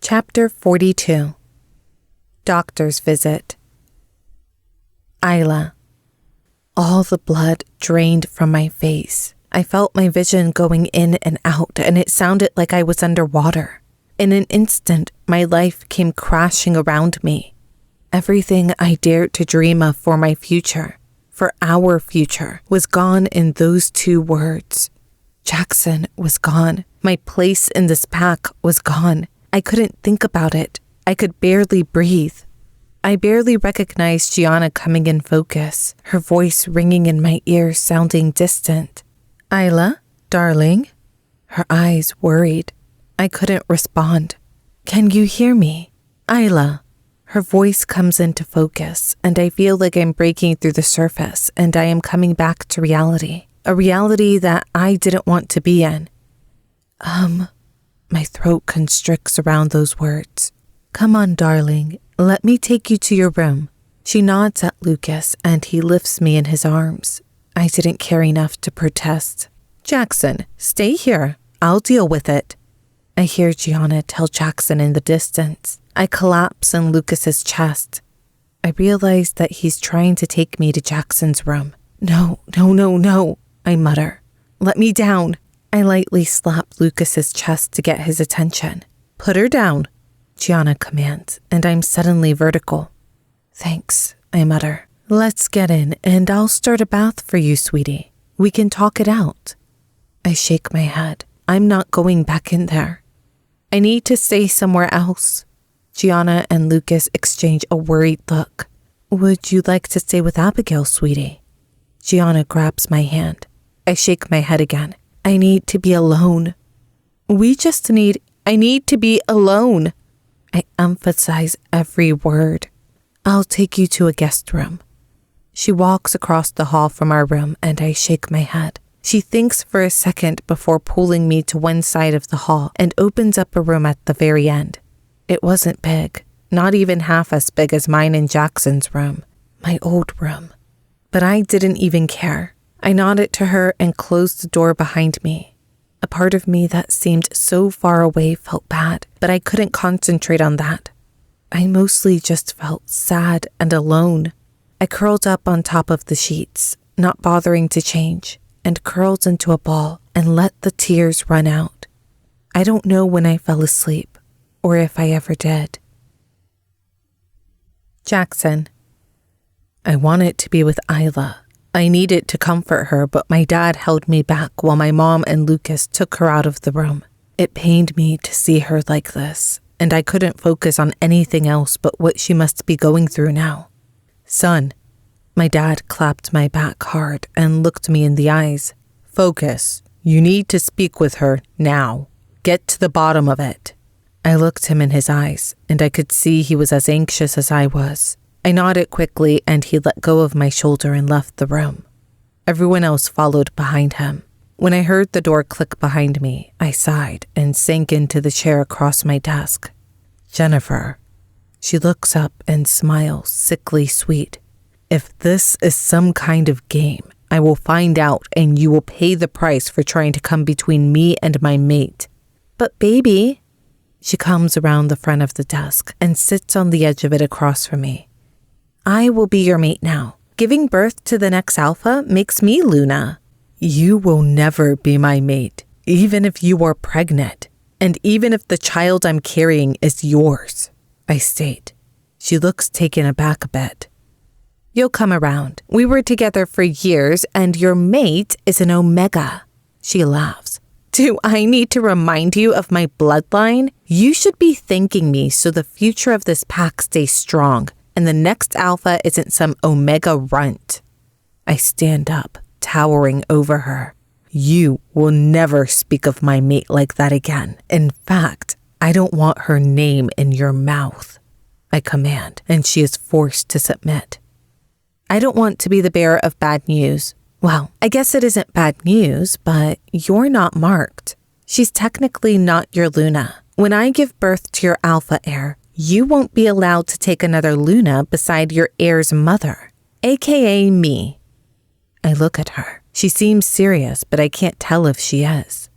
Chapter 42. Doctor's Visit. Isla. All the blood drained from my face. I felt my vision going in and out, and it sounded like I was underwater. In an instant, my life came crashing around me. Everything I dared to dream of for my future, for our future, was gone in those 2 words. Jackson was gone. My place in this pack was gone. I couldn't think about it. I could barely breathe. I barely recognized Gianna coming in focus, her voice ringing in my ears, sounding distant. Isla, darling? Her eyes worried. I couldn't respond. Can you hear me? Isla. Her voice comes into focus, and I feel like I'm breaking through the surface, and I am coming back to reality. A reality that I didn't want to be in. My throat constricts around those words. Come on, darling. Let me take you to your room. She nods at Lucas, and he lifts me in his arms. I didn't care enough to protest. Jackson, stay here. I'll deal with it. I hear Gianna tell Jackson in the distance. I collapse in Lucas's chest. I realize that he's trying to take me to Jackson's room. No, I mutter. Let me down. I lightly slap Lucas's chest to get his attention. Put her down, Gianna commands, and I'm suddenly vertical. Thanks, I mutter. Let's get in, and I'll start a bath for you, sweetie. We can talk it out. I shake my head. I'm not going back in there. I need to stay somewhere else. Gianna and Lucas exchange a worried look. Would you like to stay with Abigail, sweetie? Gianna grabs my hand. I shake my head again. I need to be alone. I need to be alone. I emphasize every word. I'll take you to a guest room. She walks across the hall from our room, and I shake my head. She thinks for a second before pulling me to one side of the hall and opens up a room at the very end. It wasn't big, not even half as big as mine and Jackson's room, my old room. But I didn't even care. I nodded to her and closed the door behind me. A part of me that seemed so far away felt bad, but I couldn't concentrate on that. I mostly just felt sad and alone. I curled up on top of the sheets, not bothering to change, and curled into a ball and let the tears run out. I don't know when I fell asleep, or if I ever did. Jackson. I wanted to be with Isla. I needed to comfort her, but my dad held me back while my mom and Lucas took her out of the room. It pained me to see her like this, and I couldn't focus on anything else but what she must be going through now. Son, my dad clapped my back hard and looked me in the eyes. Focus. You need to speak with her now. Get to the bottom of it. I looked him in his eyes, and I could see he was as anxious as I was. I nodded quickly, and he let go of my shoulder and left the room. Everyone else followed behind him. When I heard the door click behind me, I sighed and sank into the chair across my desk. Jennifer. She looks up and smiles, sickly sweet. If this is some kind of game, I will find out, and you will pay the price for trying to come between me and my mate. But baby. She comes around the front of the desk and sits on the edge of it across from me. I will be your mate now. Giving birth to the next alpha makes me Luna. You will never be my mate, even if you are pregnant, and even if the child I'm carrying is yours, I state. She looks taken aback a bit. You'll come around. We were together for years, and your mate is an Omega. She laughs. Do I need to remind you of my bloodline? You should be thanking me so the future of this pack stays strong, and the next alpha isn't some Omega runt. I stand up, towering over her. You will never speak of my mate like that again. In fact, I don't want her name in your mouth, I command, and she is forced to submit. I don't want to be the bearer of bad news. Well, I guess it isn't bad news, but you're not marked. She's technically not your Luna. When I give birth to your alpha heir, you won't be allowed to take another Luna beside your heir's mother, aka me. I look at her. She seems serious, but I can't tell if she is.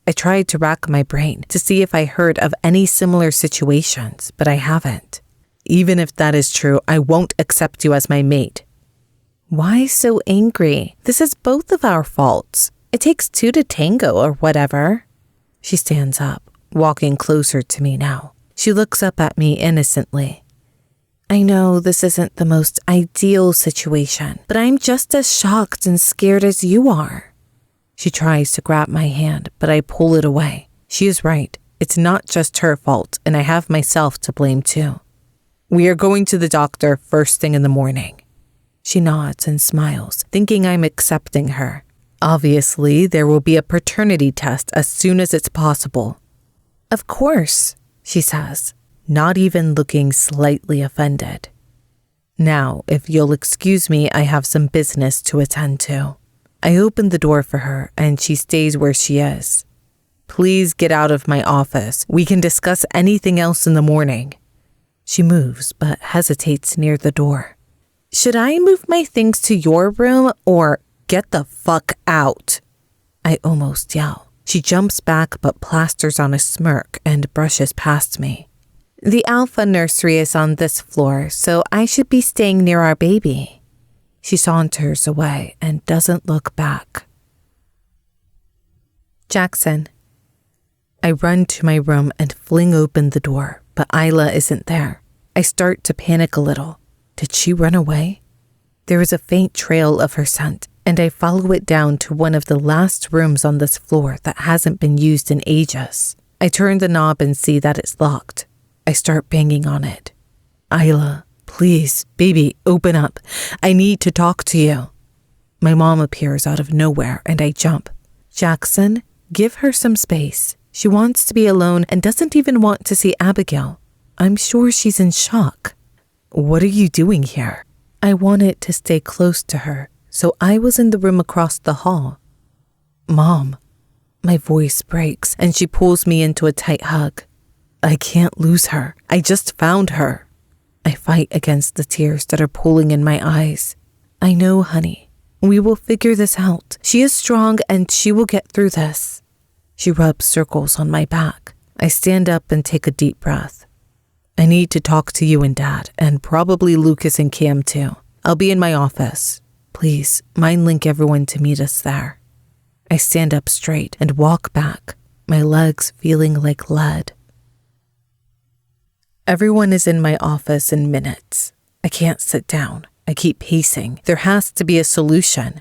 I tried to rack my brain to see if I heard of any similar situations, but I haven't. Even if that is true, I won't accept you as my mate. Why so angry? This is both of our faults. It takes two to tango or whatever. She stands up, walking closer to me now. She looks up at me innocently. I know this isn't the most ideal situation, but I'm just as shocked and scared as you are. She tries to grab my hand, but I pull it away. She is right. It's not just her fault, and I have myself to blame too. We are going to the doctor first thing in the morning. She nods and smiles, thinking I'm accepting her. Obviously, there will be a paternity test as soon as it's possible. Of course, she says, not even looking slightly offended. Now, if you'll excuse me, I have some business to attend to. I open the door for her, and she stays where she is. Please get out of my office. We can discuss anything else in the morning. She moves, but hesitates near the door. Should I move my things to your room or get the fuck out? I almost yell. She jumps back but plasters on a smirk and brushes past me. The Alpha nursery is on this floor, so I should be staying near our baby. She saunters away and doesn't look back. Jackson. I run to my room and fling open the door, but Isla isn't there. I start to panic a little. Did she run away? There is a faint trail of her scent, and I follow it down to one of the last rooms on this floor that hasn't been used in ages. I turn the knob and see that it's locked. I start banging on it. Isla, please, baby, open up. I need to talk to you. My mom appears out of nowhere, and I jump. Jackson, give her some space. She wants to be alone and doesn't even want to see Abigail. I'm sure she's in shock. What are you doing here? I wanted to stay close to her, so I was in the room across the hall. Mom. My voice breaks, and she pulls me into a tight hug. I can't lose her. I just found her. I fight against the tears that are pooling in my eyes. I know, honey. We will figure this out. She is strong, and she will get through this. She rubs circles on my back. I stand up and take a deep breath. I need to talk to you and Dad, and probably Lucas and Cam too. I'll be in my office. Please, mind link everyone to meet us there. I stand up straight and walk back, my legs feeling like lead. Everyone is in my office in minutes. I can't sit down. I keep pacing. There has to be a solution.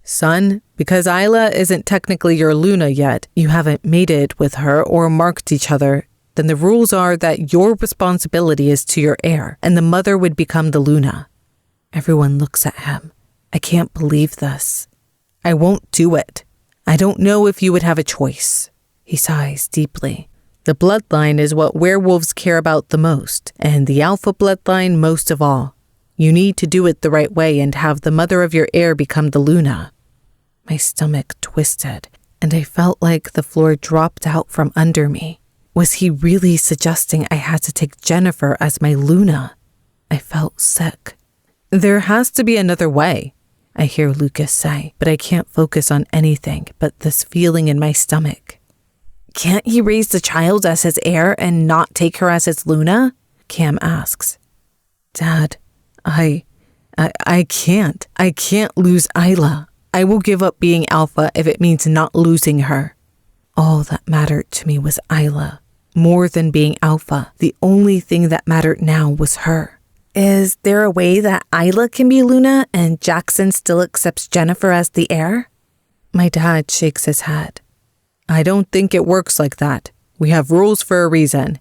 Son, because Isla isn't technically your Luna yet, you haven't mated with her or marked each other, then the rules are that your responsibility is to your heir, and the mother would become the Luna. Everyone looks at him. I can't believe this. I won't do it. I don't know if you would have a choice. He sighs deeply. The bloodline is what werewolves care about the most, and the Alpha bloodline most of all. You need to do it the right way and have the mother of your heir become the Luna. My stomach twisted, and I felt like the floor dropped out from under me. Was he really suggesting I had to take Jennifer as my Luna? I felt sick. There has to be another way, I hear Lucas say, but I can't focus on anything but this feeling in my stomach. Can't he raise the child as his heir and not take her as his Luna? Cam asks. Dad, I can't. I can't lose Isla. I will give up being Alpha if it means not losing her. All that mattered to me was Isla. More than being Alpha, the only thing that mattered now was her. Is there a way that Isla can be Luna and Jackson still accepts Jennifer as the heir? My dad shakes his head. I don't think it works like that. We have rules for a reason.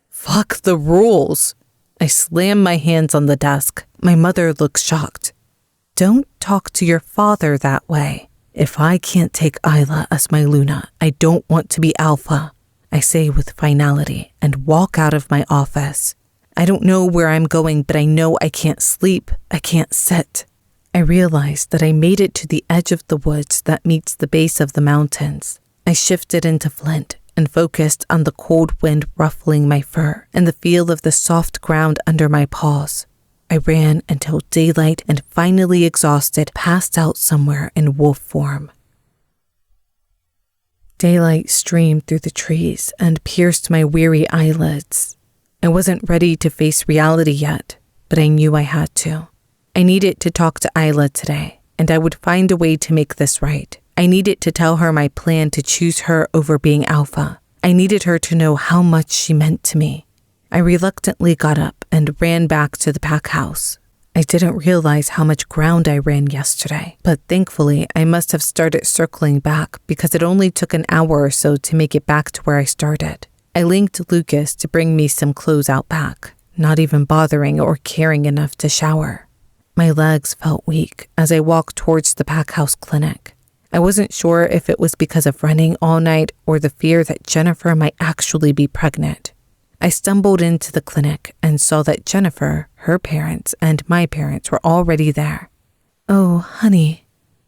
Fuck the rules. I slam my hands on the desk. My mother looks shocked. Don't talk to your father that way. If I can't take Isla as my Luna, I don't want to be Alpha, I say with finality and walk out of my office. I don't know where I'm going, but I know I can't sleep. I can't sit. I realize that I made it to the edge of the woods that meets the base of the mountains. I shifted into Flint and focused on the cold wind ruffling my fur and the feel of the soft ground under my paws. I ran until daylight and finally exhausted, passed out somewhere in wolf form. Daylight streamed through the trees and pierced my weary eyelids. I wasn't ready to face reality yet, but I knew I had to. I needed to talk to Isla today, and I would find a way to make this right. I needed to tell her my plan to choose her over being Alpha. I needed her to know how much she meant to me. I reluctantly got up and ran back to the pack house. I didn't realize how much ground I ran yesterday, but thankfully I must have started circling back because it only took an hour or so to make it back to where I started. I linked Lucas to bring me some clothes out back, not even bothering or caring enough to shower. My legs felt weak as I walked towards the pack house clinic. I wasn't sure if it was because of running all night or the fear that Jennifer might actually be pregnant. I stumbled into the clinic and saw that Jennifer, her parents, and my parents were already there. "Oh, honey."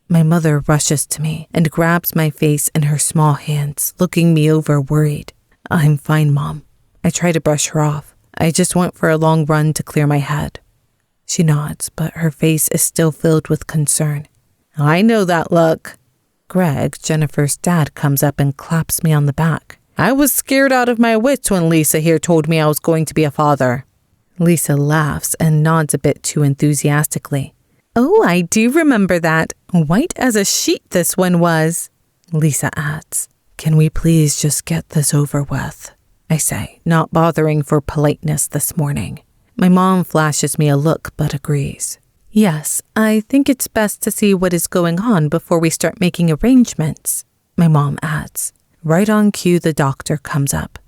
My mother rushes to me and grabs my face in her small hands, looking me over worried. "I'm fine, Mom." I try to brush her off. "I just went for a long run to clear my head." She nods, but her face is still filled with concern. "I know that look." Greg, Jennifer's dad, comes up and claps me on the back. "I was scared out of my wits when Lisa here told me I was going to be a father." Lisa laughs and nods a bit too enthusiastically. "Oh, I do remember that. White as a sheet this one was." Lisa adds, "Can we please just get this over with?" I say, not bothering for politeness this morning. My mom flashes me a look but agrees. "Yes, I think it's best to see what is going on before we start making arrangements," my mom adds. Right on cue, the doctor comes up.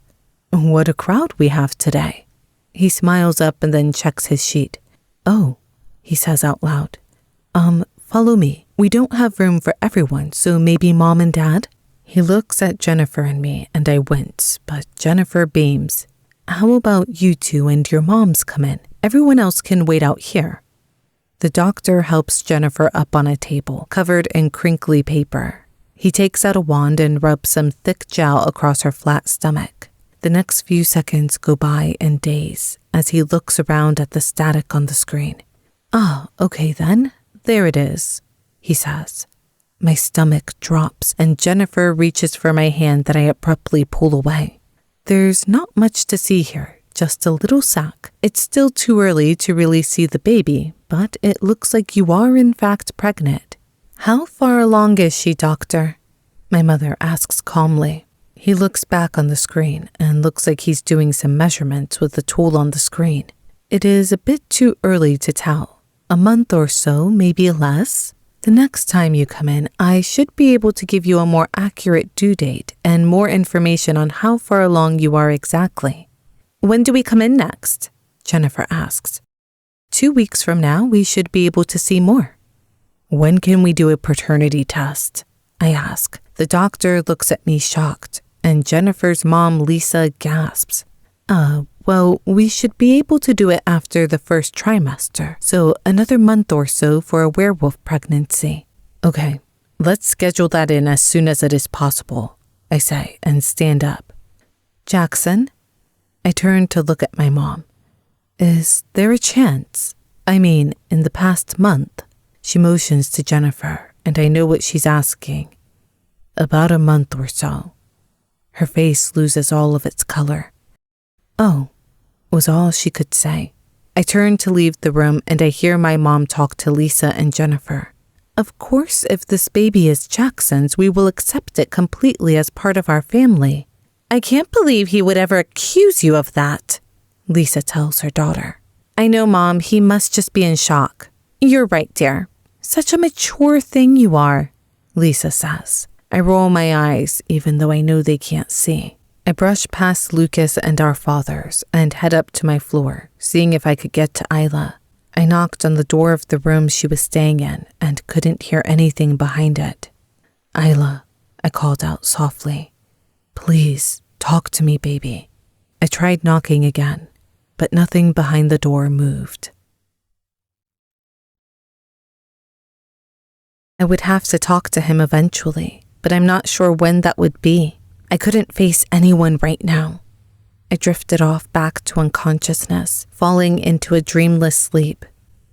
"What a crowd we have today." He smiles up and then checks his sheet. "Oh," he says out loud. Follow me. We don't have room for everyone, so maybe Mom and Dad?" He looks at Jennifer and me, and I wince, but Jennifer beams. "How about you two and your moms come in? Everyone else can wait out here." The doctor helps Jennifer up on a table covered in crinkly paper. He takes out a wand and rubs some thick gel across her flat stomach. The next few seconds go by in daze as he looks around at the static on the screen. "Ah, okay then. There it is," he says. My stomach drops and Jennifer reaches for my hand that I abruptly pull away. "There's not much to see here, just a little sac. It's still too early to really see the baby, but it looks like you are in fact pregnant." "How far along is she, doctor?" my mother asks calmly. He looks back on the screen and looks like he's doing some measurements with the tool on the screen. "It is a bit too early to tell. A month or so, maybe less. The next time you come in, I should be able to give you a more accurate due date and more information on how far along you are exactly." "When do we come in next?" Jennifer asks. 2 weeks from now, we should be able to see more." "When can we do a paternity test?" I ask. The doctor looks at me shocked, and Jennifer's mom, Lisa, gasps. Well, we should be able to do it after the first trimester, so another month or so for a werewolf pregnancy." "Okay, let's schedule that in as soon as it is possible," I say, and stand up. "Jackson?" I turn to look at my mom. "Is there a chance? I mean, in the past month?" She motions to Jennifer, and I know what she's asking. "About a month or so." Her face loses all of its color. "Oh," was all she could say. I turn to leave the room and I hear my mom talk to Lisa and Jennifer. "Of course, if this baby is Jackson's, we will accept it completely as part of our family." "I can't believe he would ever accuse you of that," Lisa tells her daughter. "I know, Mom, he must just be in shock." "You're right, dear. Such a mature thing you are," Lisa says. I roll my eyes, even though I know they can't see. I brush past Lucas and our fathers and head up to my floor, seeing if I could get to Isla. I knocked on the door of the room she was staying in and couldn't hear anything behind it. "Isla," I called out softly. "Please, talk to me, baby." I tried knocking again, but nothing behind the door moved. I would have to talk to him eventually, but I'm not sure when that would be. I couldn't face anyone right now. I drifted off back to unconsciousness, falling into a dreamless sleep.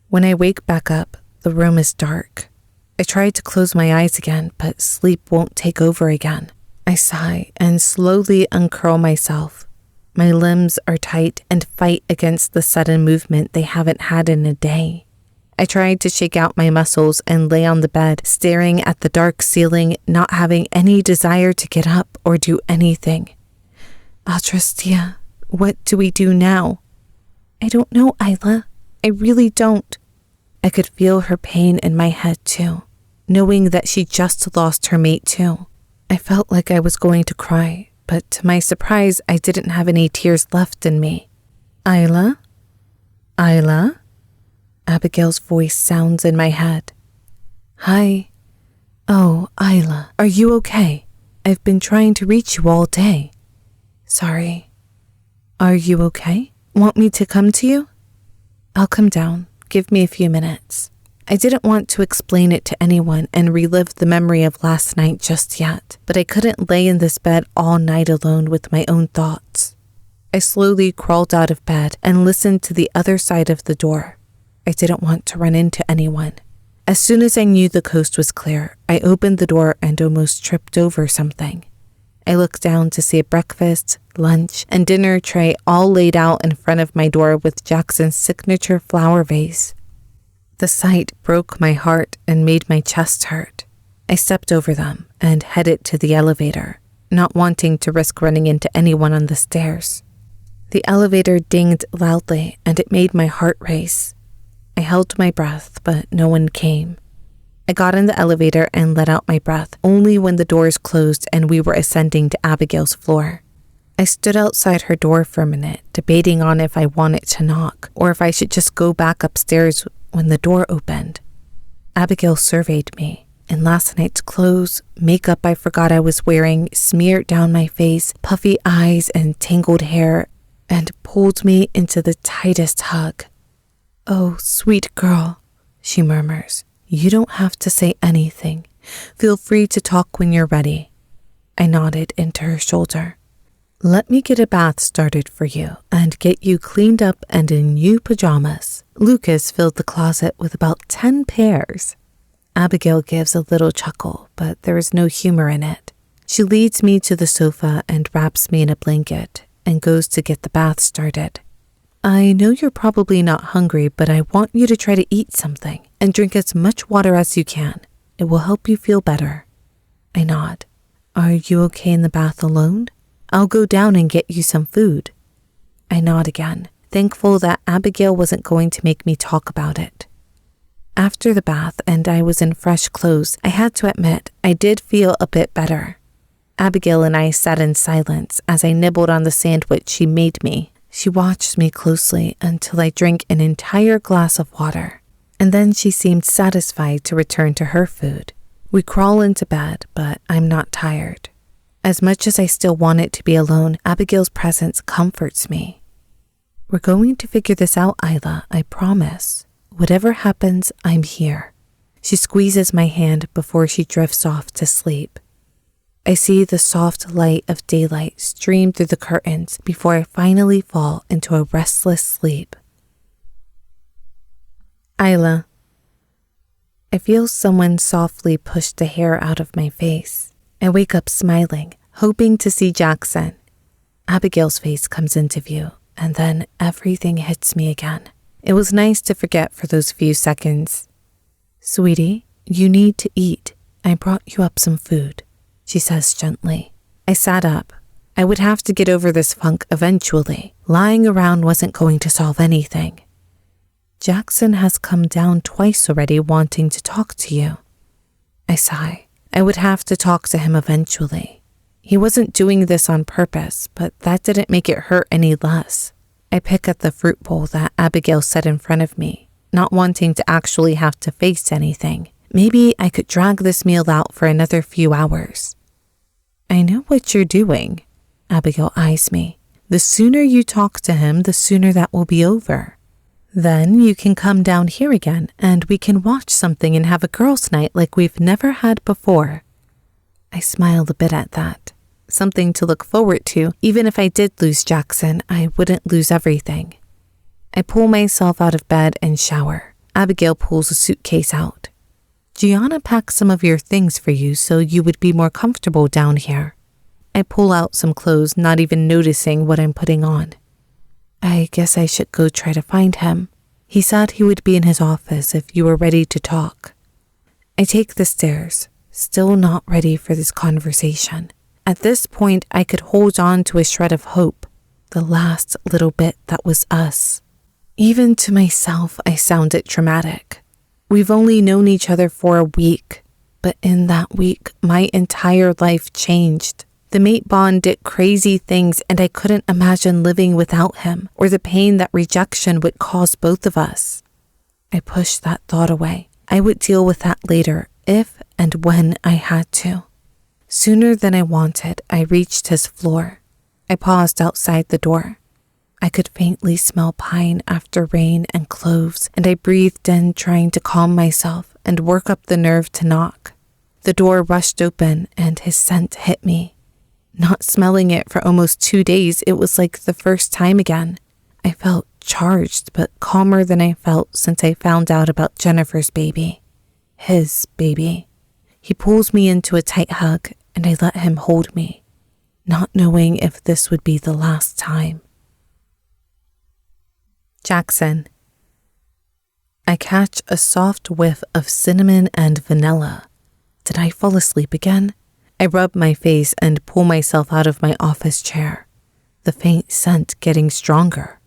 When I wake back up, the room is dark. I tried to close my eyes again, but sleep won't take over again. I sigh and slowly uncurl myself. My limbs are tight and fight against the sudden movement they haven't had in a day. I tried to shake out my muscles and lay on the bed, staring at the dark ceiling, not having any desire to get up or do anything. Adrastea, what do we do now? I don't know, Isla. I really don't. I could feel her pain in my head too, knowing that she just lost her mate too. I felt like I was going to cry, but to my surprise, I didn't have any tears left in me. Isla? Isla? Abigail's voice sounds in my head. Hi. Oh, Isla, are you okay? I've been trying to reach you all day. Sorry. Are you okay? Want me to come to you? I'll come down. Give me a few minutes. I didn't want to explain it to anyone and relive the memory of last night just yet, but I couldn't lay in this bed all night alone with my own thoughts. I slowly crawled out of bed and listened to the other side of the door. I didn't want to run into anyone. As soon as I knew the coast was clear, I opened the door and almost tripped over something. I looked down to see a breakfast, lunch, and dinner tray all laid out in front of my door with Jackson's signature flower vase. The sight broke my heart and made my chest hurt. I stepped over them and headed to the elevator, not wanting to risk running into anyone on the stairs. The elevator dinged loudly and it made my heart race. I held my breath, but no one came. I got in the elevator and let out my breath only when the doors closed and we were ascending to Abigail's floor. I stood outside her door for a minute, debating on if I wanted to knock or if I should just go back upstairs when the door opened. Abigail surveyed me. In last night's clothes, makeup I forgot I was wearing smeared down my face, puffy eyes and tangled hair, and pulled me into the tightest hug. Oh, sweet girl, she murmurs. You don't have to say anything. Feel free to talk when you're ready. I nodded into her shoulder. Let me get a bath started for you and get you cleaned up and in new pajamas. Lucas filled the closet with about 10 pairs. Abigail gives a little chuckle, but there is no humor in it. She leads me to the sofa and wraps me in a blanket and goes to get the bath started. I know you're probably not hungry, but I want you to try to eat something and drink as much water as you can. It will help you feel better. I nod. Are you okay in the bath alone? I'll go down and get you some food. I nod again, thankful that Abigail wasn't going to make me talk about it. After the bath and I was in fresh clothes, I had to admit I did feel a bit better. Abigail and I sat in silence as I nibbled on the sandwich she made me. She watched me closely until I drank an entire glass of water, and then she seemed satisfied to return to her food. We crawl into bed, but I'm not tired. As much as I still want it to be alone, Abigail's presence comforts me. We're going to figure this out, Isla, I promise. Whatever happens, I'm here. She squeezes my hand before she drifts off to sleep. I see the soft light of daylight stream through the curtains before I finally fall into a restless sleep. Isla. I feel someone softly push the hair out of my face. I wake up smiling, hoping to see Jackson. Abigail's face comes into view, and then everything hits me again. It was nice to forget for those few seconds. Sweetie, you need to eat. I brought you up some food, she says gently. I sat up. I would have to get over this funk eventually. Lying around wasn't going to solve anything. Jackson has come down twice already wanting to talk to you. I sigh. I would have to talk to him eventually. He wasn't doing this on purpose, but that didn't make it hurt any less. I pick at the fruit bowl that Abigail set in front of me, not wanting to actually have to face anything. Maybe I could drag this meal out for another few hours. I know what you're doing. Abigail eyes me. The sooner you talk to him, the sooner that will be over. Then you can come down here again and we can watch something and have a girls' night like we've never had before. I smiled a bit at that. Something to look forward to. Even if I did lose Jackson, I wouldn't lose everything. I pull myself out of bed and shower. Abigail pulls a suitcase out. Gianna packed some of your things for you so you would be more comfortable down here. I pull out some clothes, not even noticing what I'm putting on. I guess I should go try to find him. He said he would be in his office if you were ready to talk. I take the stairs, still not ready for this conversation. At this point, I could hold on to a shred of hope, the last little bit that was us. Even to myself, I sounded dramatic. We've only known each other for a week, but in that week, my entire life changed. The mate bond did crazy things, and I couldn't imagine living without him or the pain that rejection would cause both of us. I pushed that thought away. I would deal with that later if and when I had to. Sooner than I wanted, I reached his floor. I paused outside the door. I could faintly smell pine after rain and cloves, and I breathed in, trying to calm myself and work up the nerve to knock. The door rushed open, and his scent hit me. Not smelling it for almost 2 days, it was like the first time again. I felt charged, but calmer than I felt since I found out about Jennifer's baby. His baby. He pulls me into a tight hug, and I let him hold me, not knowing if this would be the last time. Jackson. I catch a soft whiff of cinnamon and vanilla. Did I fall asleep again? I rub my face and pull myself out of my office chair, the faint scent getting stronger.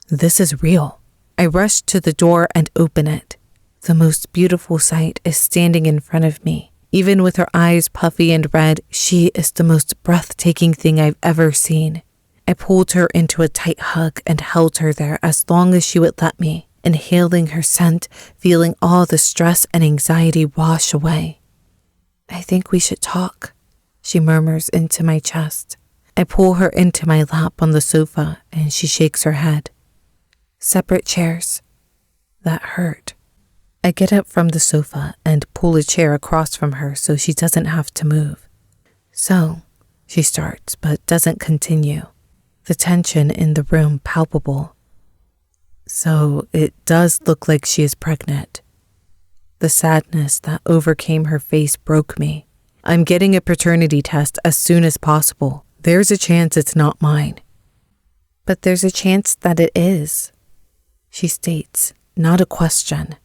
This is real. I rush to the door and open it. The most beautiful sight is standing in front of me. Even with her eyes puffy and red, she is the most breathtaking thing I've ever seen. I pulled her into a tight hug and held her there as long as she would let me, inhaling her scent, feeling all the stress and anxiety wash away. I think we should talk, she murmurs into my chest. I pull her into my lap on the sofa and she shakes her head. Separate chairs. That hurt. I get up from the sofa and pull a chair across from her so she doesn't have to move. So, she starts but doesn't continue. The tension in the room palpable. So, it does look like she is pregnant. The sadness that overcame her face broke me. I'm getting a paternity test as soon as possible. There's a chance it's not mine. But there's a chance that it is, she states, not a question.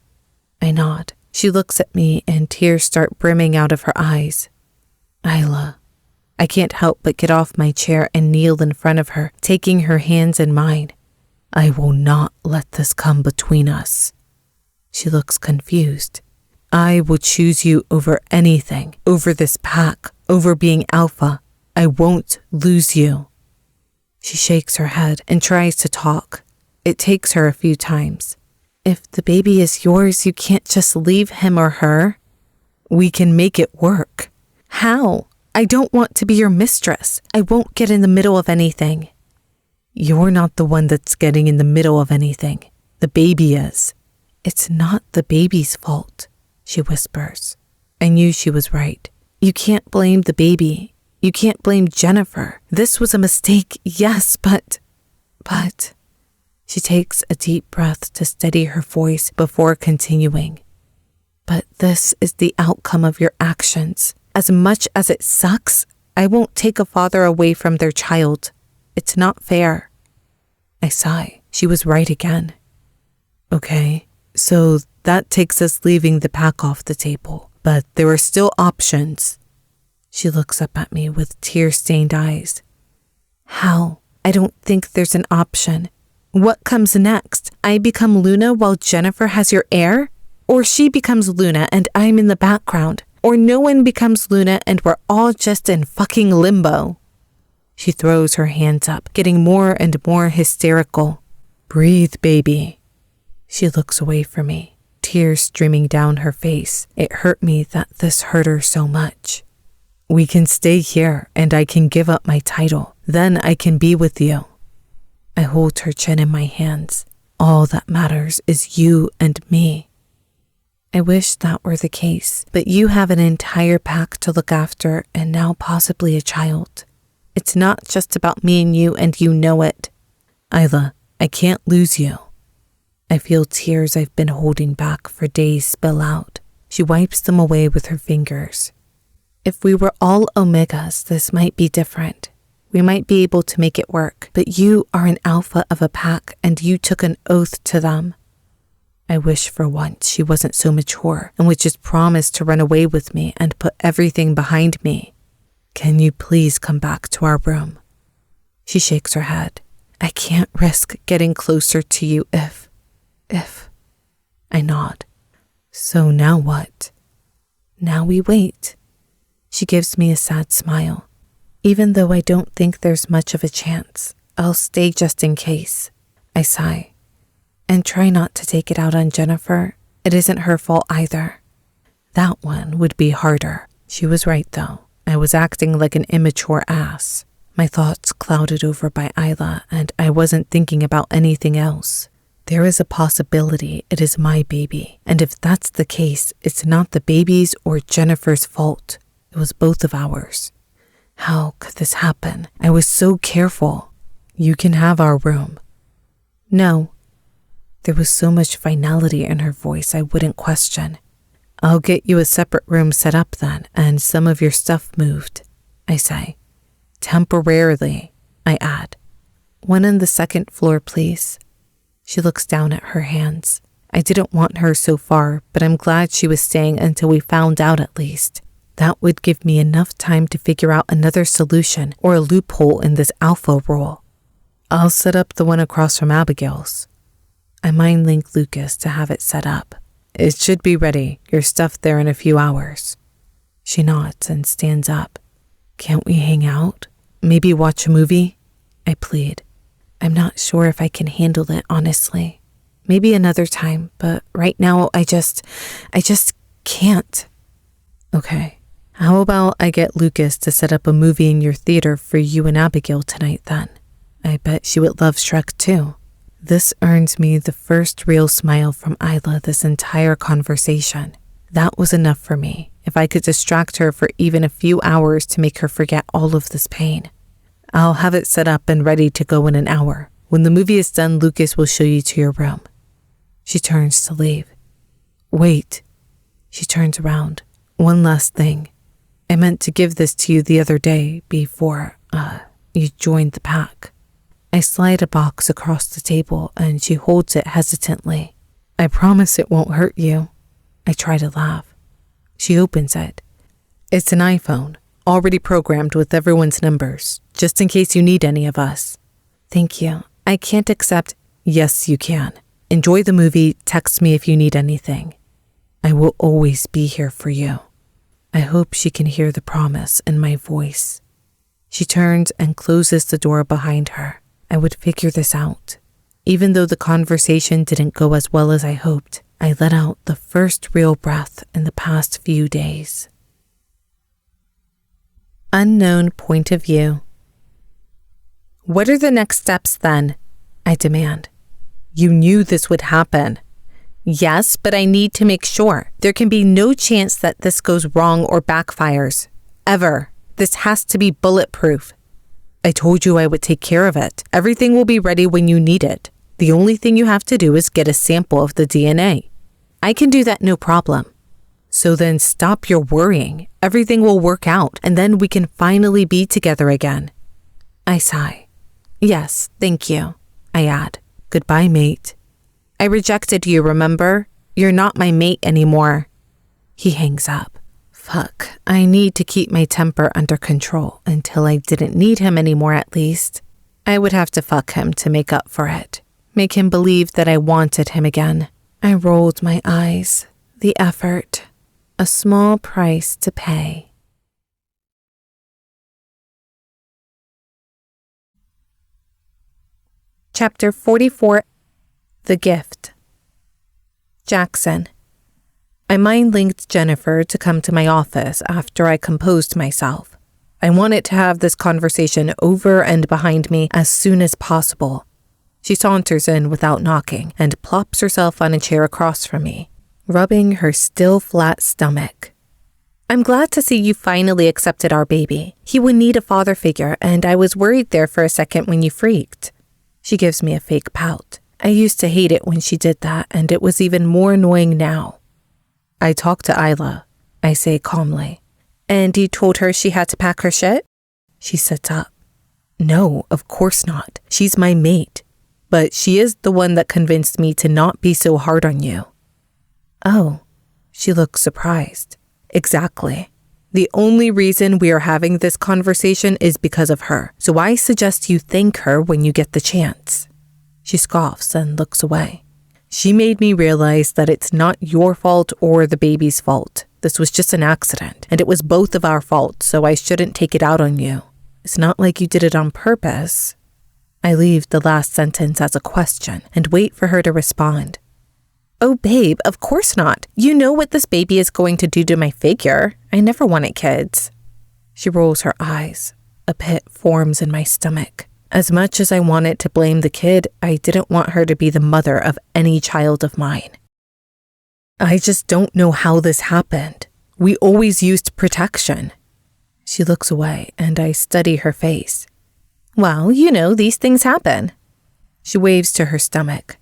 I nod. She looks at me and tears start brimming out of her eyes. Isla. I can't help but get off my chair and kneel in front of her, taking her hands in mine. I will not let this come between us. She looks confused. I will choose you over anything, over this pack, over being alpha. I won't lose you. She shakes her head and tries to talk. It takes her a few times. If the baby is yours, you can't just leave him or her. We can make it work. How? I don't want to be your mistress. I won't get in the middle of anything. You're not the one that's getting in the middle of anything. The baby is. It's not the baby's fault, she whispers. I knew she was right. You can't blame the baby. You can't blame Jennifer. This was a mistake, yes, but... She takes a deep breath to steady her voice before continuing. But this is the outcome of your actions. As much as it sucks, I won't take a father away from their child. It's not fair. I sigh. She was right again. Okay, so that takes us leaving the pack off the table, but there are still options. She looks up at me with tear-stained eyes. How? I don't think there's an option. What comes next? I become Luna while Jennifer has your heir? Or she becomes Luna and I'm in the background? Or no one becomes Luna and we're all just in fucking limbo? She throws her hands up, getting more and more hysterical. Breathe, baby. She looks away from me, tears streaming down her face. It hurt me that this hurt her so much. We can stay here and I can give up my title. Then I can be with you. I hold her chin in my hands. All that matters is you and me. I wish that were the case, but you have an entire pack to look after and now possibly a child. It's not just about me and you know it. Isla, I can't lose you. I feel tears I've been holding back for days spill out. She wipes them away with her fingers. If we were all Omegas, this might be different. We might be able to make it work, but you are an alpha of a pack and you took an oath to them. I wish for once she wasn't so mature and would just promise to run away with me and put everything behind me. Can you please come back to our room? She shakes her head. I can't risk getting closer to you if. I nod. So now what? Now we wait. She gives me a sad smile. Even though I don't think there's much of a chance, I'll stay just in case. I sigh. And try not to take it out on Jennifer. It isn't her fault either. That one would be harder. She was right though. I was acting like an immature ass. My thoughts clouded over by Isla, and I wasn't thinking about anything else. There is a possibility it is my baby, and if that's the case, it's not the baby's or Jennifer's fault. It was both of ours. How could this happen? I was so careful. You can have our room. No. There was so much finality in her voice I wouldn't question. I'll get you a separate room set up then, and some of your stuff moved, I say. Temporarily, I add. One on the second floor, please. She looks down at her hands. I didn't want her so far, but I'm glad she was staying until we found out at least. That would give me enough time to figure out another solution or a loophole in this alpha role. I'll set up the one across from Abigail's. I mind link Lucas to have it set up. It should be ready, your stuff there in a few hours. She nods and stands up. Can't we hang out? Maybe watch a movie? I plead. I'm not sure if I can handle it, honestly. Maybe another time, but right now I just can't. Okay. How about I get Lucas to set up a movie in your theater for you and Abigail tonight then? I bet she would love Shrek too. This earns me the first real smile from Isla this entire conversation. That was enough for me, if I could distract her for even a few hours to make her forget all of this pain. I'll have it set up and ready to go in an hour. When the movie is done, Lucas will show you to your room. She turns to leave. Wait. She turns around. One last thing. I meant to give this to you the other day before, you joined the pack. I slide a box across the table and she holds it hesitantly. I promise it won't hurt you. I try to laugh. She opens it. It's an iPhone, already programmed with everyone's numbers, just in case you need any of us. Thank you. I can't accept. Yes, you can. Enjoy the movie. Text me if you need anything. I will always be here for you. I hope she can hear the promise in my voice. She turns and closes the door behind her. I would figure this out. Even though the conversation didn't go as well as I hoped, I let out the first real breath in the past few days. Unknown point of view. What are the next steps then? I demand. You knew this would happen. Yes, but I need to make sure. There can be no chance that this goes wrong or backfires. Ever. This has to be bulletproof. I told you I would take care of it. Everything will be ready when you need it. The only thing you have to do is get a sample of the DNA. I can do that no problem. So then stop your worrying. Everything will work out, and then we can finally be together again. I sigh. Yes, thank you. I add. Goodbye, mate. I rejected you, remember? You're not my mate anymore. He hangs up. Fuck, I need to keep my temper under control until I didn't need him anymore at least. I would have to fuck him to make up for it. Make him believe that I wanted him again. I rolled my eyes. The effort. A small price to pay. Chapter 44. The Gift. Jackson. I mind-linked Jennifer to come to my office after I composed myself. I wanted to have this conversation over and behind me as soon as possible. She saunters in without knocking and plops herself on a chair across from me, rubbing her still flat stomach. I'm glad to see you finally accepted our baby. He would need a father figure, and I was worried there for a second when you freaked. She gives me a fake pout. I used to hate it when she did that, and it was even more annoying now. I talked to Isla, I say calmly. And you told her she had to pack her shit? She sits up. No, of course not. She's my mate. But she is the one that convinced me to not be so hard on you. Oh, she looks surprised. Exactly. The only reason we are having this conversation is because of her, so I suggest you thank her when you get the chance. She scoffs and looks away. She made me realize that it's not your fault or the baby's fault. This was just an accident, and it was both of our fault, so I shouldn't take it out on you. It's not like you did it on purpose. I leave the last sentence as a question and wait for her to respond. Oh, babe, of course not. You know what this baby is going to do to my figure. I never wanted kids. She rolls her eyes. A pit forms in my stomach. As much as I wanted to blame the kid, I didn't want her to be the mother of any child of mine. I just don't know how this happened. We always used protection. She looks away, and I study her face. Well, you know, these things happen. She waves to her stomach.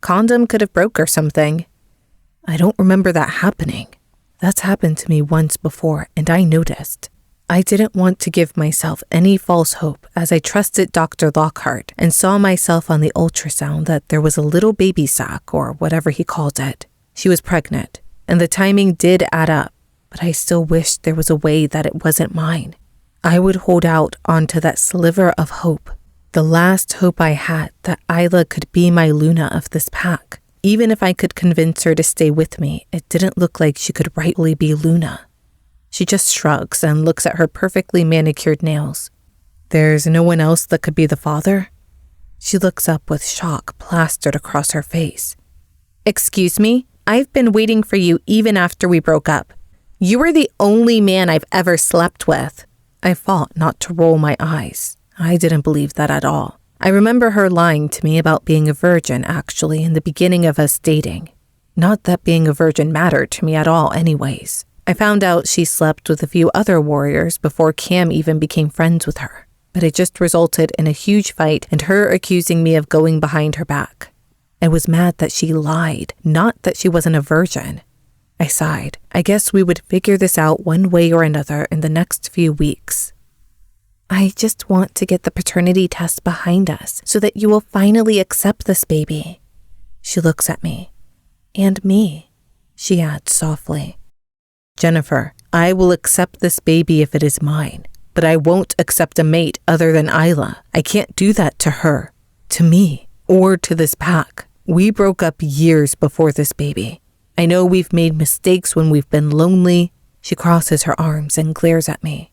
Condom could have broke or something. I don't remember that happening. That's happened to me once before, and I noticed. I didn't want to give myself any false hope as I trusted Dr. Lockhart and saw myself on the ultrasound that there was a little baby sac, or whatever he called it. She was pregnant, and the timing did add up, but I still wished there was a way that it wasn't mine. I would hold out onto that sliver of hope, the last hope I had that Isla could be my Luna of this pack. Even if I could convince her to stay with me, it didn't look like she could rightly be Luna. She just shrugs and looks at her perfectly manicured nails. There's no one else that could be the father? She looks up with shock plastered across her face. Excuse me? I've been waiting for you even after we broke up. You were the only man I've ever slept with. I fought not to roll my eyes. I didn't believe that at all. I remember her lying to me about being a virgin, actually, in the beginning of us dating. Not that being a virgin mattered to me at all anyways. I found out she slept with a few other warriors before Cam even became friends with her. But it just resulted in a huge fight and her accusing me of going behind her back. I was mad that she lied, not that she wasn't a virgin. I sighed. I guess we would figure this out one way or another in the next few weeks. I just want to get the paternity test behind us so that you will finally accept this baby. She looks at me. And me, she adds softly. Jennifer, I will accept this baby if it is mine, but I won't accept a mate other than Isla. I can't do that to her, to me, or to this pack. We broke up years before this baby. I know we've made mistakes when we've been lonely. She crosses her arms and glares at me.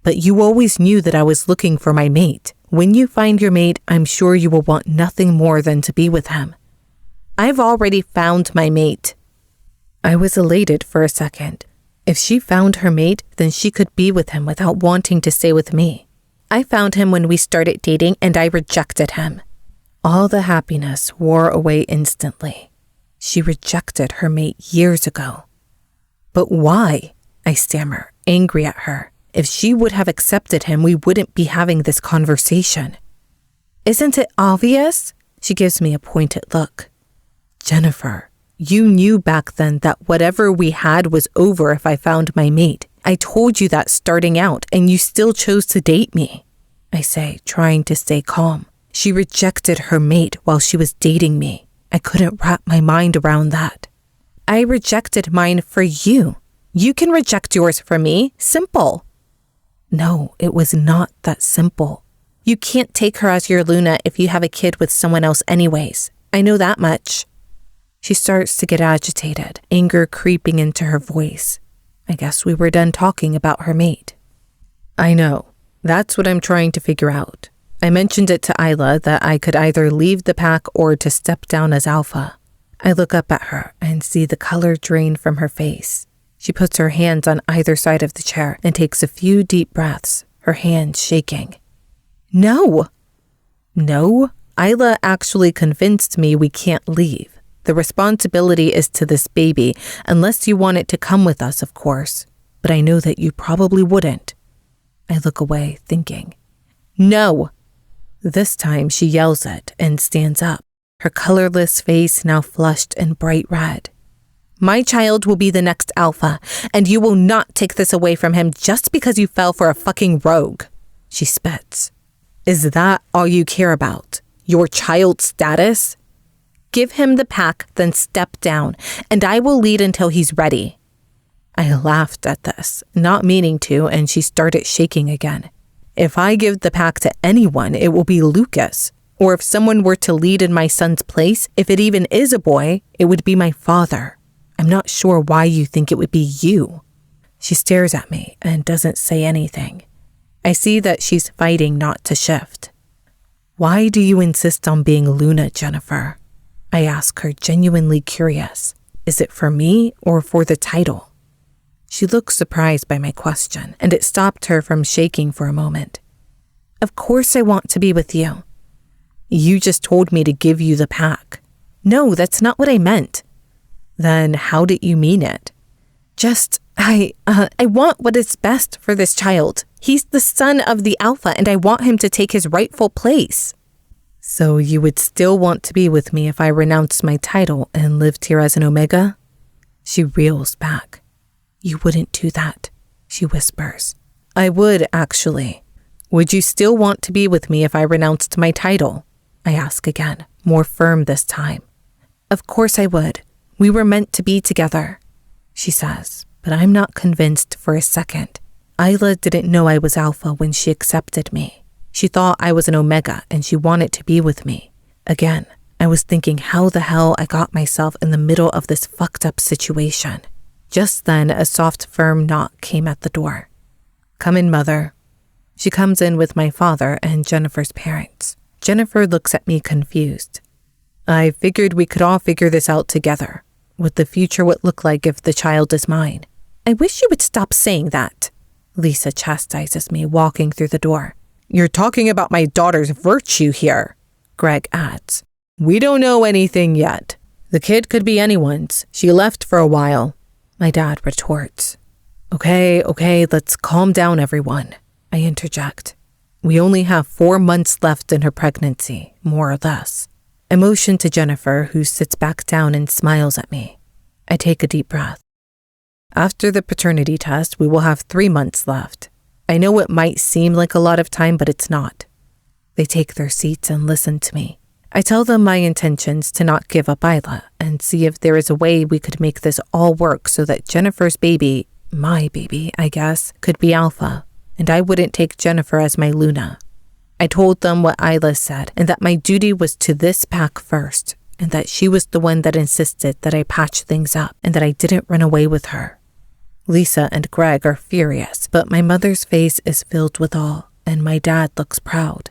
But you always knew that I was looking for my mate. When you find your mate, I'm sure you will want nothing more than to be with him. I've already found my mate. I was elated for a second. If she found her mate, then she could be with him without wanting to stay with me. I found him when we started dating and I rejected him. All the happiness wore away instantly. She rejected her mate years ago. But why? I stammer, angry at her. If she would have accepted him, we wouldn't be having this conversation. Isn't it obvious? She gives me a pointed look. Jennifer, you knew back then that whatever we had was over if I found my mate. I told you that starting out, and you still chose to date me, I say, trying to stay calm. She rejected her mate while she was dating me. I couldn't wrap my mind around that. I rejected mine for you. You can reject yours for me. Simple. No, it was not that simple. You can't take her as your Luna if you have a kid with someone else anyways. I know that much. She starts to get agitated, anger creeping into her voice. I guess we were done talking about her mate. I know. That's what I'm trying to figure out. I mentioned it to Isla that I could either leave the pack or to step down as alpha. I look up at her and see the color drain from her face. She puts her hands on either side of the chair and takes a few deep breaths, her hands shaking. No! No? Isla actually convinced me we can't leave. The responsibility is to this baby, unless you want it to come with us, of course. But I know that you probably wouldn't. I look away, thinking. No! This time she yells it and stands up, her colorless face now flushed and bright red. My child will be the next alpha, and you will not take this away from him just because you fell for a fucking rogue. She spits. Is that all you care about? Your child's status? Give him the pack, then step down, and I will lead until he's ready. I laughed at this, not meaning to, and she started shaking again. If I give the pack to anyone, it will be Lucas. Or if someone were to lead in my son's place, if it even is a boy, it would be my father. I'm not sure why you think it would be you. She stares at me and doesn't say anything. I see that she's fighting not to shift. Why do you insist on being Luna, Jennifer? I ask her, genuinely curious. Is it for me or for the title? She looks surprised by my question, and it stopped her from shaking for a moment. Of course I want to be with you. You just told me to give you the pack. No, that's not what I meant. Then how did you mean it? I want what is best for this child. He's the son of the Alpha, and I want him to take his rightful place. So you would still want to be with me if I renounced my title and lived here as an Omega? She reels back. You wouldn't do that, she whispers. I would, actually. Would you still want to be with me if I renounced my title? I ask again, more firm this time. Of course I would. We were meant to be together, she says, but I'm not convinced for a second. Isla didn't know I was Alpha when she accepted me. She thought I was an Omega and she wanted to be with me. Again, I was thinking how the hell I got myself in the middle of this fucked up situation. Just then, a soft, firm knock came at the door. Come in, Mother. She comes in with my father and Jennifer's parents. Jennifer looks at me confused. I figured we could all figure this out together, what the future would look like if the child is mine. I wish you would stop saying that. Lisa chastises me, walking through the door. You're talking about my daughter's virtue here, Greg adds. We don't know anything yet. The kid could be anyone's. She left for a while, my dad retorts. Okay, let's calm down, everyone, I interject. We only have 4 months left in her pregnancy, more or less. I motion to Jennifer, who sits back down and smiles at me. I take a deep breath. After the paternity test, we will have 3 months left. I know it might seem like a lot of time, but it's not. They take their seats and listen to me. I tell them my intentions to not give up Isla and see if there is a way we could make this all work so that Jennifer's baby, my baby, I guess, could be Alpha, and I wouldn't take Jennifer as my Luna. I told them what Isla said and that my duty was to this pack first, and that she was the one that insisted that I patch things up and that I didn't run away with her. Lisa and Greg are furious, but my mother's face is filled with awe, and my dad looks proud.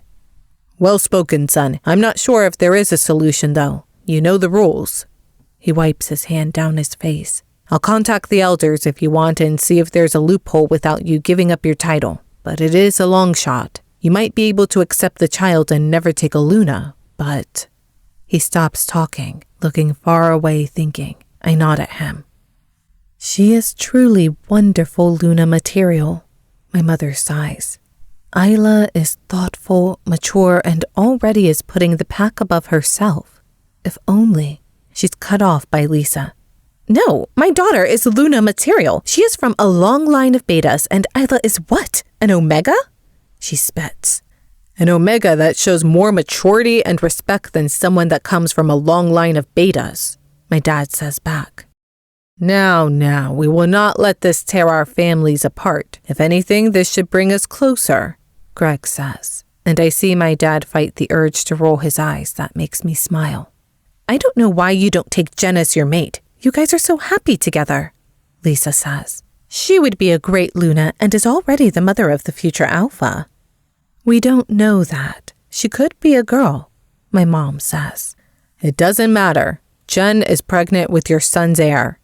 Well spoken, son. I'm not sure if there is a solution, though. You know the rules. He wipes his hand down his face. I'll contact the elders if you want and see if there's a loophole without you giving up your title. But it is a long shot. You might be able to accept the child and never take a Luna, but... He stops talking, looking far away, thinking. I nod at him. She is truly wonderful Luna material, my mother sighs. Isla is thoughtful, mature, and already is putting the pack above herself. If only. She's cut off by Lisa. No, my daughter is Luna material. She is from a long line of betas, and Isla is what? An Omega? She spits. An Omega that shows more maturity and respect than someone that comes from a long line of betas, my dad says back. Now, we will not let this tear our families apart. If anything, this should bring us closer, Greg says, and I see my dad fight the urge to roll his eyes. That makes me smile. I don't know why you don't take Jen as your mate. You guys are so happy together, Lisa says. She would be a great Luna and is already the mother of the future Alpha. We don't know that. She could be a girl, my mom says. It doesn't matter. Jen is pregnant with your son's heir.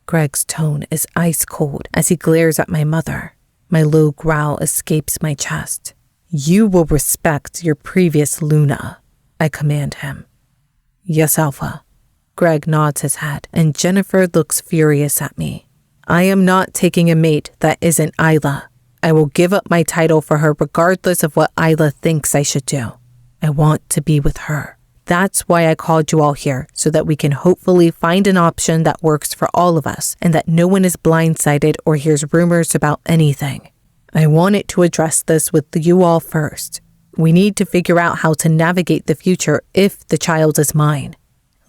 Greg's tone is ice cold as he glares at my mother. My low growl escapes my chest. You will respect your previous Luna, I command him. Yes, Alpha. Greg nods his head, and Jennifer looks furious at me. I am not taking a mate that isn't Isla. I will give up my title for her regardless of what Isla thinks I should do. I want to be with her. That's why I called you all here, so that we can hopefully find an option that works for all of us and that no one is blindsided or hears rumors about anything. I wanted to address this with you all first. We need to figure out how to navigate the future if the child is mine."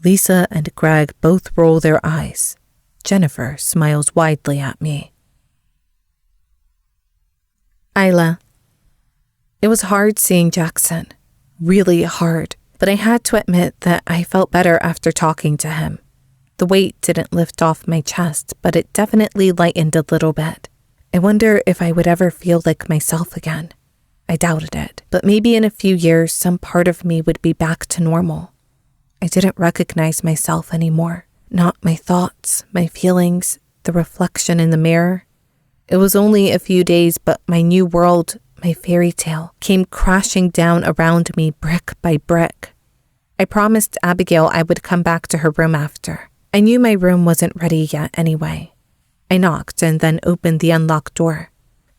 Lisa and Greg both roll their eyes. Jennifer smiles widely at me. Isla. It was hard seeing Jackson. Really hard. But I had to admit that I felt better after talking to him. The weight didn't lift off my chest, but it definitely lightened a little bit. I wonder if I would ever feel like myself again. I doubted it, but maybe in a few years some part of me would be back to normal. I didn't recognize myself anymore. Not my thoughts, my feelings, the reflection in the mirror. It was only a few days, but my new world, my fairy tale, came crashing down around me brick by brick. I promised Abigail I would come back to her room after. I knew my room wasn't ready yet anyway. I knocked and then opened the unlocked door.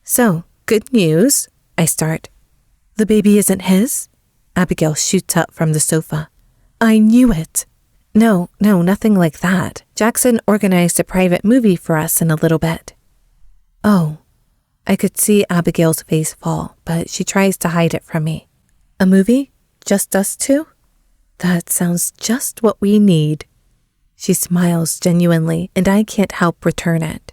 "So, good news," I start. "The baby isn't his?" Abigail shoots up from the sofa. "I knew it." No, nothing like that. Jackson organized a private movie for us in a little bit." "Oh." I could see Abigail's face fall, but she tries to hide it from me. "A movie? Just us two? That sounds just what we need." She smiles genuinely, and I can't help return it.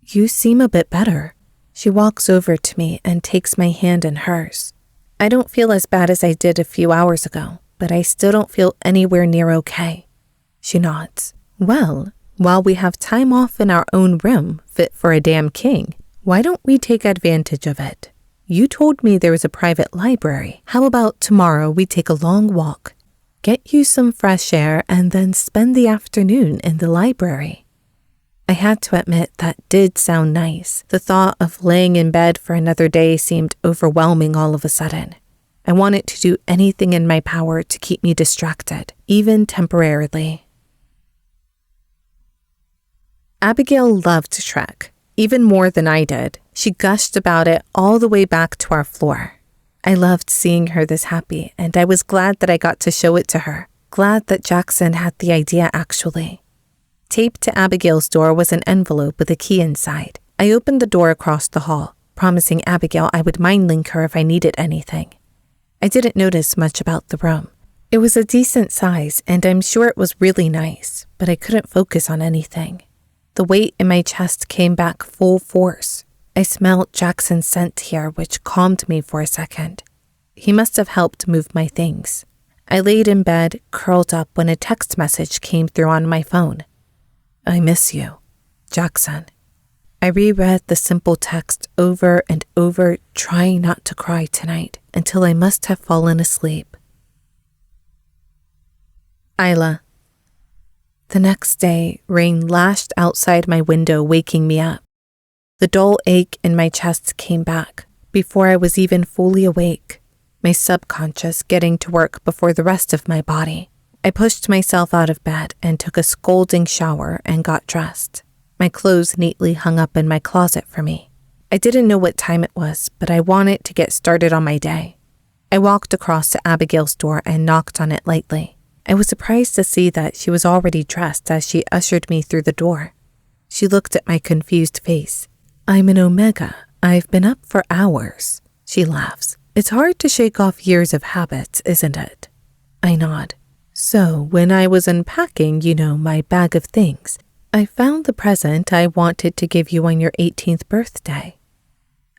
"You seem a bit better." She walks over to me and takes my hand in hers. "I don't feel as bad as I did a few hours ago, but I still don't feel anywhere near okay." She nods. "Well, while we have time off in our own room, fit for a damn king, why don't we take advantage of it? You told me there was a private library. How about tomorrow we take a long walk? Get you some fresh air and then spend the afternoon in the library." I had to admit that did sound nice. The thought of laying in bed for another day seemed overwhelming all of a sudden. I wanted to do anything in my power to keep me distracted, even temporarily. Abigail loved Shrek, even more than I did. She gushed about it all the way back to our floor. I loved seeing her this happy, and I was glad that I got to show it to her. Glad that Jackson had the idea, actually. Taped to Abigail's door was an envelope with a key inside. I opened the door across the hall, promising Abigail I would mind link her if I needed anything. I didn't notice much about the room. It was a decent size, and I'm sure it was really nice, but I couldn't focus on anything. The weight in my chest came back full force. I smelled Jackson's scent here, which calmed me for a second. He must have helped move my things. I laid in bed, curled up, when a text message came through on my phone. "I miss you, Jackson." I reread the simple text over and over, trying not to cry tonight, until I must have fallen asleep. Isla. The next day, rain lashed outside my window, waking me up. The dull ache in my chest came back before I was even fully awake, my subconscious getting to work before the rest of my body. I pushed myself out of bed and took a scalding shower and got dressed. My clothes neatly hung up in my closet for me. I didn't know what time it was, but I wanted to get started on my day. I walked across to Abigail's door and knocked on it lightly. I was surprised to see that she was already dressed as she ushered me through the door. She looked at my confused face. "I'm an Omega. I've been up for hours." She laughs. "It's hard to shake off years of habits, isn't it?" I nod. "So, when I was unpacking, my bag of things, I found the present I wanted to give you on your 18th birthday."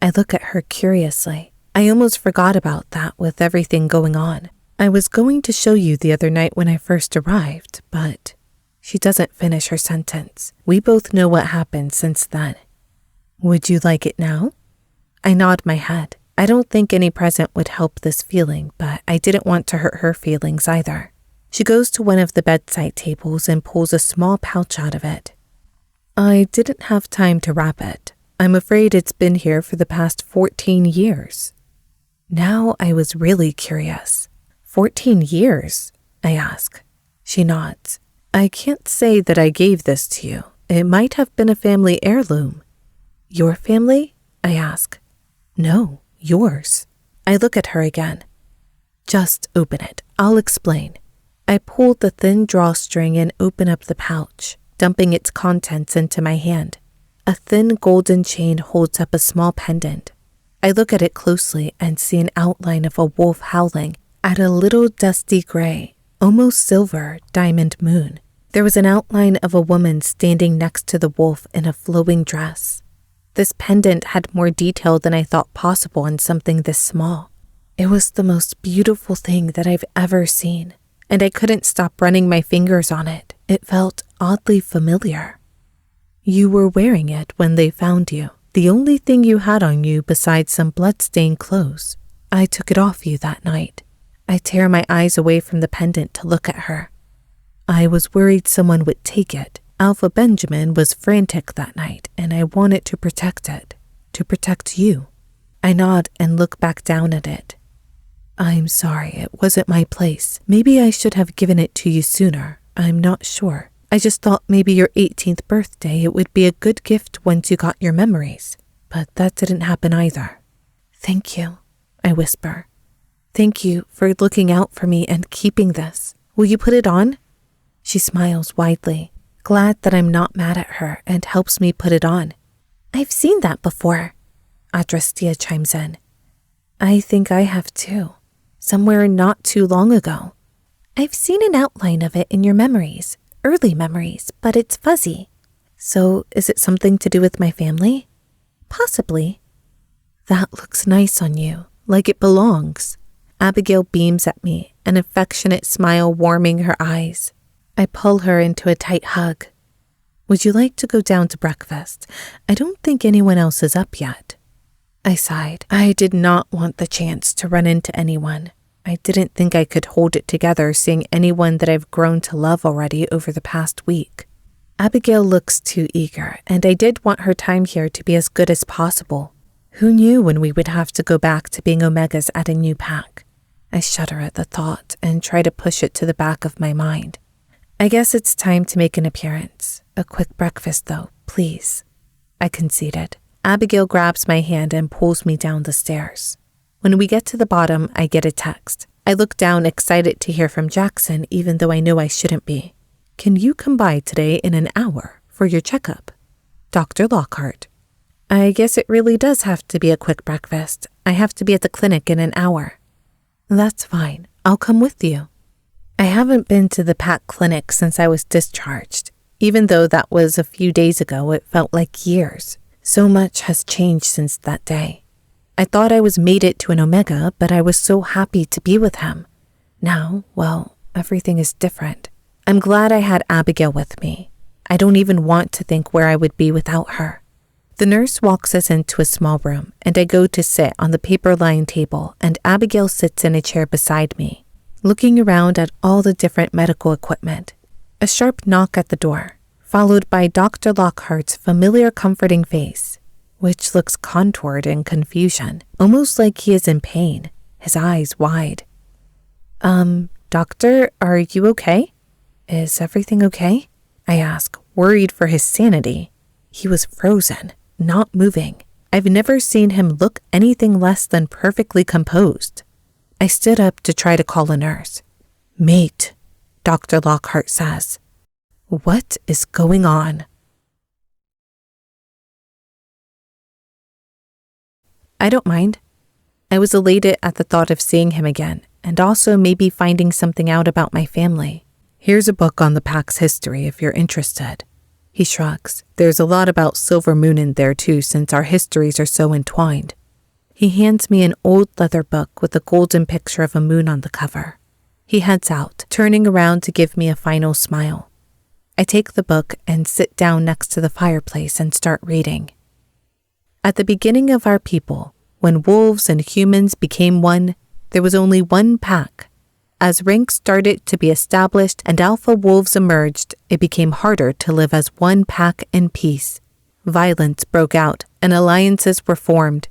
I look at her curiously. I almost forgot about that with everything going on. "I was going to show you the other night when I first arrived, but..." She doesn't finish her sentence. We both know what happened since then. "Would you like it now?" I nod my head. I don't think any present would help this feeling, but I didn't want to hurt her feelings either. She goes to one of the bedside tables and pulls a small pouch out of it. "I didn't have time to wrap it. I'm afraid it's been here for the past 14 years. Now I was really curious. 14 years? I ask. She nods. "I can't say that I gave this to you. It might have been a family heirloom." "Your family?" I ask. "No, yours." I look at her again. "Just open it. I'll explain. I pulled the thin drawstring and opened up the pouch, dumping its contents into my hand. A thin golden chain holds up a small pendant. I look at it closely and see an outline of a wolf howling at a little dusty gray, almost silver, diamond moon. There was an outline of a woman standing next to the wolf in a flowing dress. This pendant had more detail than I thought possible in something this small. It was the most beautiful thing that I've ever seen, and I couldn't stop running my fingers on it. It felt oddly familiar. You were wearing it when they found you, the only thing you had on you besides some blood-stained clothes. I took it off you that night. I tear my eyes away from the pendant to look at her. I was worried someone would take it. Alpha Benjamin was frantic that night, and I wanted to protect it, to protect you. I nod and look back down at it. I'm sorry, it wasn't my place. Maybe I should have given it to you sooner. I'm not sure. I just thought maybe your 18th birthday it would be a good gift once you got your memories. But that didn't happen either. Thank you, I whisper. Thank you for looking out for me and keeping this. Will you put it on? She smiles widely, glad that I'm not mad at her, and helps me put it on. I've seen that before, Adrastea chimes in. I think I have too, somewhere not too long ago. I've seen an outline of it in your memories, early memories, but it's fuzzy. So is it something to do with my family? Possibly. That looks nice on you, like it belongs. Abigail beams at me, an affectionate smile warming her eyes. I pull her into a tight hug. Would you like to go down to breakfast? I don't think anyone else is up yet. I sighed. I did not want the chance to run into anyone. I didn't think I could hold it together seeing anyone that I've grown to love already over the past week. Abigail looks too eager, and I did want her time here to be as good as possible. Who knew when we would have to go back to being Omegas at a new pack? I shudder at the thought and try to push it to the back of my mind. I guess it's time to make an appearance. A quick breakfast, though, please. I conceded. Abigail grabs my hand and pulls me down the stairs. When we get to the bottom, I get a text. I look down, excited to hear from Jackson, even though I know I shouldn't be. Can you come by today in an hour for your checkup? Dr. Lockhart. I guess it really does have to be a quick breakfast. I have to be at the clinic in an hour. That's fine. I'll come with you. I haven't been to the PAC clinic since I was discharged. Even though that was a few days ago, it felt like years. So much has changed since that day. I thought I was mated to an Omega, but I was so happy to be with him. Now, well, everything is different. I'm glad I had Abigail with me. I don't even want to think where I would be without her. The nurse walks us into a small room, and I go to sit on the paper-lined table, and Abigail sits in a chair beside me, looking around at all the different medical equipment. A sharp knock at the door, followed by Dr. Lockhart's familiar comforting face, which looks contoured in confusion, almost like he is in pain, his eyes wide. Doctor, are you okay? Is everything okay? I ask, worried for his sanity. He was frozen, not moving. I've never seen him look anything less than perfectly composed. I stood up to try to call a nurse. Mate, Dr. Lockhart says. What is going on? I don't mind. I was elated at the thought of seeing him again, and also maybe finding something out about my family. Here's a book on the PAC's history if you're interested. He shrugs. There's a lot about Silver Moon in there too, since our histories are so entwined. He hands me an old leather book with a golden picture of a moon on the cover. He heads out, turning around to give me a final smile. I take the book and sit down next to the fireplace and start reading. At the beginning of our people, when wolves and humans became one, there was only one pack. As ranks started to be established and alpha wolves emerged, it became harder to live as one pack in peace. Violence broke out and alliances were formed.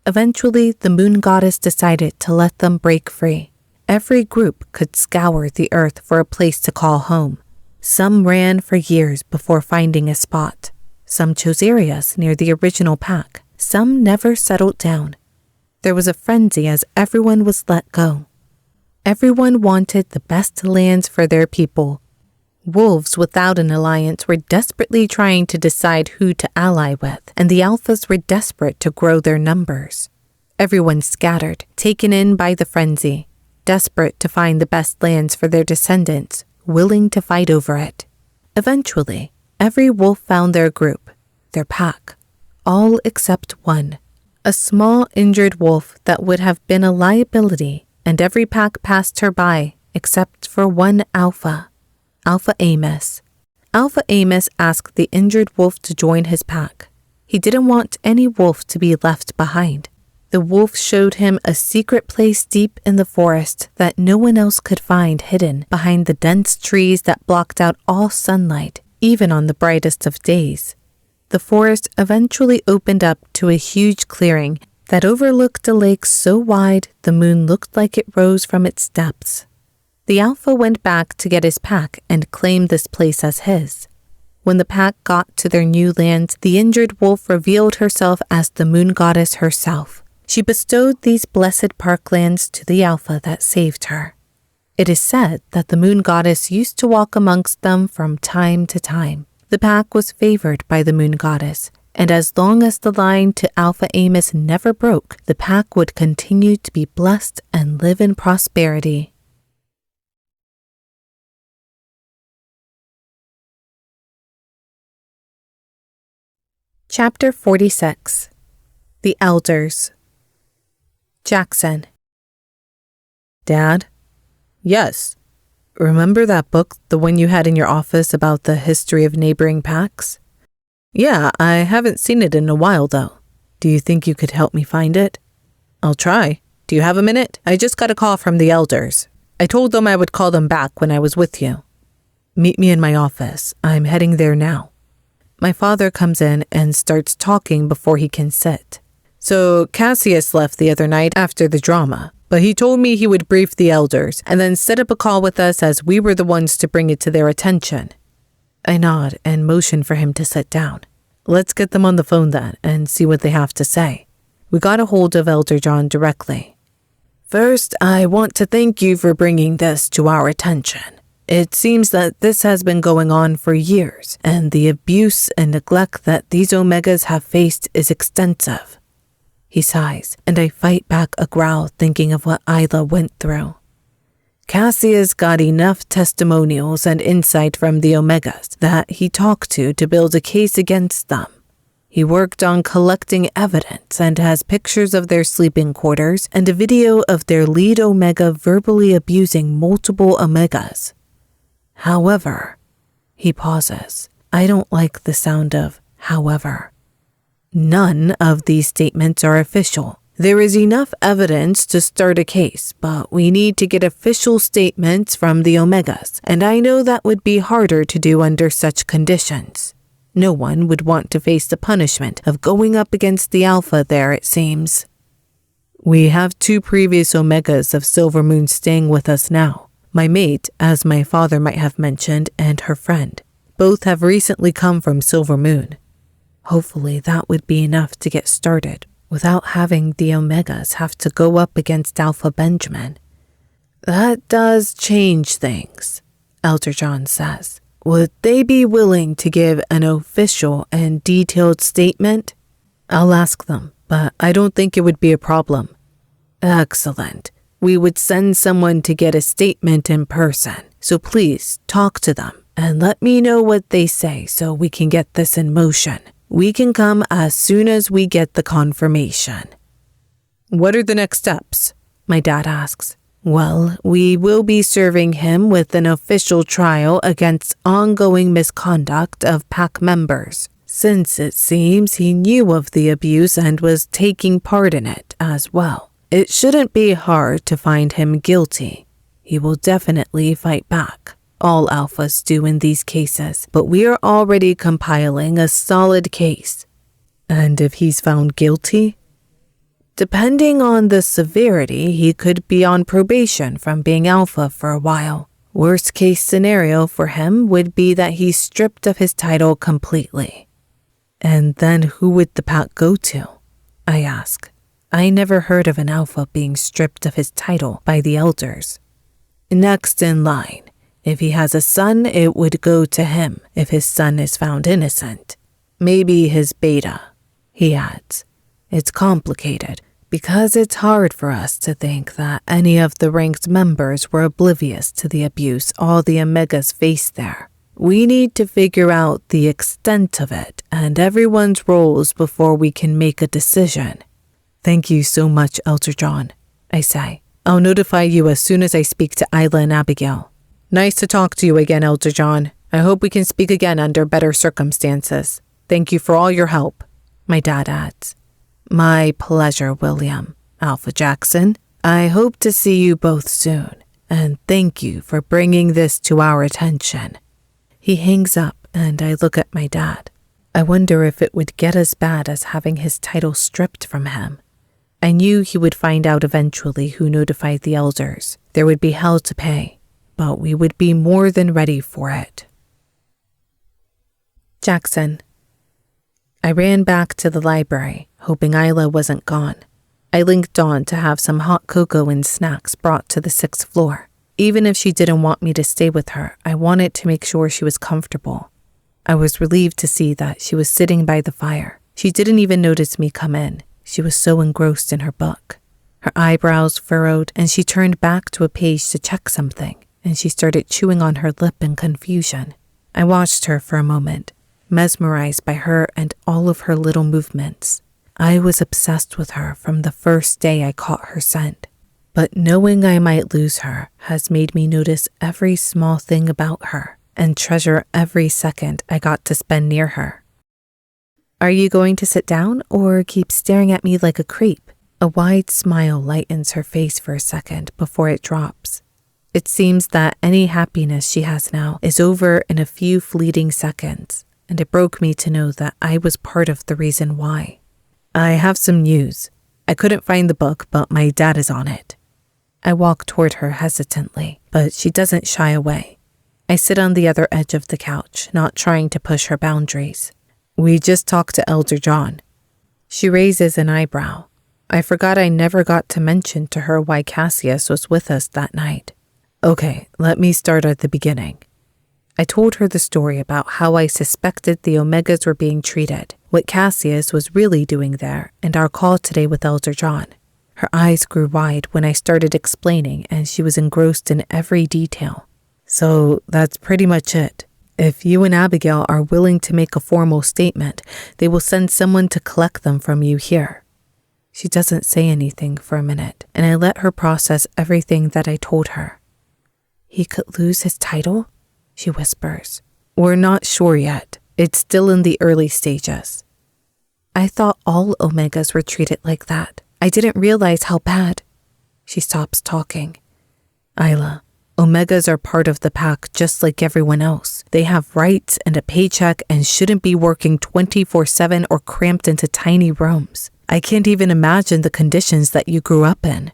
Eventually, the moon goddess decided to let them break free. Every group could scour the earth for a place to call home. Some ran for years before finding a spot. Some chose areas near the original pack. Some never settled down. There was a frenzy as everyone was let go. Everyone wanted the best lands for their people. Wolves without an alliance were desperately trying to decide who to ally with, and the alphas were desperate to grow their numbers. Everyone scattered, taken in by the frenzy, desperate to find the best lands for their descendants, willing to fight over it. Eventually, every wolf found their group, their pack, all except one, a small injured wolf that would have been a liability, and every pack passed her by except for one alpha, Alpha Amos. Alpha Amos asked the injured wolf to join his pack. He didn't want any wolf to be left behind. The wolf showed him a secret place deep in the forest that no one else could find, hidden behind the dense trees that blocked out all sunlight, even on the brightest of days. The forest eventually opened up to a huge clearing that overlooked a lake so wide the moon looked like it rose from its depths. The alpha went back to get his pack and claimed this place as his. When the pack got to their new lands, the injured wolf revealed herself as the moon goddess herself. She bestowed these blessed parklands to the alpha that saved her. It is said that the moon goddess used to walk amongst them from time to time. The pack was favored by the moon goddess, and as long as the line to Alpha Amos never broke, the pack would continue to be blessed and live in prosperity. Chapter 46. The Elders. Jackson. Dad? Yes. Remember that book, the one you had in your office about the history of neighboring packs? Yeah, I haven't seen it in a while though. Do you think you could help me find it? I'll try. Do you have a minute? I just got a call from the elders. I told them I would call them back when I was with you. Meet me in my office. I'm heading there now. My father comes in and starts talking before he can sit. So Cassius left the other night after the drama, but he told me he would brief the elders and then set up a call with us as we were the ones to bring it to their attention. I nod and motion for him to sit down. Let's get them on the phone then and see what they have to say. We got a hold of Elder John directly. First, I want to thank you for bringing this to our attention. It seems that this has been going on for years, and the abuse and neglect that these Omegas have faced is extensive. He sighs, and I fight back a growl thinking of what Isla went through. Cassius got enough testimonials and insight from the Omegas that he talked to build a case against them. He worked on collecting evidence and has pictures of their sleeping quarters and a video of their lead Omega verbally abusing multiple Omegas. However, he pauses. I don't like the sound of however. None of these statements are official. There is enough evidence to start a case, but we need to get official statements from the Omegas, and I know that would be harder to do under such conditions. No one would want to face the punishment of going up against the Alpha there, it seems. We have 2 previous Omegas of Silver Moon staying with us now. My mate, as my father might have mentioned, and her friend. Both have recently come from Silver Moon. Hopefully that would be enough to get started without having the Omegas have to go up against Alpha Benjamin. That does change things, Elder John says. Would they be willing to give an official and detailed statement? I'll ask them, but I don't think it would be a problem. Excellent. We would send someone to get a statement in person, so please talk to them and let me know what they say so we can get this in motion. We can come as soon as we get the confirmation. What are the next steps? My dad asks. Well, we will be serving him with an official trial against ongoing misconduct of pack members, since it seems he knew of the abuse and was taking part in it as well. It shouldn't be hard to find him guilty. He will definitely fight back. All alphas do in these cases, but we are already compiling a solid case. And if he's found guilty? Depending on the severity, he could be on probation from being alpha for a while. Worst case scenario for him would be that he's stripped of his title completely. And then who would the pack go to? I ask. I never heard of an alpha being stripped of his title by the elders. next in line. If he has a son, it would go to him if his son is found innocent. Maybe his beta," he adds. "It's complicated because it's hard for us to think that any of the rank's members were oblivious to the abuse all the Omegas face there. We need to figure out the extent of it and everyone's roles before we can make a decision." "Thank you so much, Elder John," I say. "I'll notify you as soon as I speak to Isla and Abigail." "Nice to talk to you again, Elder John. I hope we can speak again under better circumstances. Thank you for all your help," my dad adds. "My pleasure, William. Alpha Jackson, I hope to see you both soon, and thank you for bringing this to our attention." He hangs up and I look at my dad. I wonder if it would get as bad as having his title stripped from him. I knew he would find out eventually who notified the elders. There would be hell to pay, but we would be more than ready for it. Jackson. I ran back to the library, hoping Isla wasn't gone. I linked Dawn to have some hot cocoa and snacks brought to the 6th floor. Even if she didn't want me to stay with her, I wanted to make sure she was comfortable. I was relieved to see that she was sitting by the fire. She didn't even notice me come in. She was so engrossed in her book. Her eyebrows furrowed, and she turned back to a page to check something, and she started chewing on her lip in confusion. I watched her for a moment, mesmerized by her and all of her little movements. I was obsessed with her from the first day I caught her scent. But knowing I might lose her has made me notice every small thing about her and treasure every second I got to spend near her. "Are you going to sit down or keep staring at me like a creep?" A wide smile lightens her face for a second before it drops. It seems that any happiness she has now is over in a few fleeting seconds, and it broke me to know that I was part of the reason why. "I have some news. I couldn't find the book, but my dad is on it." I walk toward her hesitantly, but she doesn't shy away. I sit on the other edge of the couch, not trying to push her boundaries. "We just talked to Elder John." She raises an eyebrow. I forgot I never got to mention to her why Cassius was with us that night. "Okay, let me start at the beginning." I told her the story about how I suspected the Omegas were being treated, what Cassius was really doing there, and our call today with Elder John. Her eyes grew wide when I started explaining, and she was engrossed in every detail. "So that's pretty much it. If you and Abigail are willing to make a formal statement, they will send someone to collect them from you here." She doesn't say anything for a minute, and I let her process everything that I told her. "He could lose his title?" she whispers. "We're not sure yet. It's still in the early stages." "I thought all Omegas were treated like that. I didn't realize how bad." She stops talking. "Isla, Omegas are part of the pack just like everyone else. They have rights and a paycheck and shouldn't be working 24/7 or cramped into tiny rooms. I can't even imagine the conditions that you grew up in.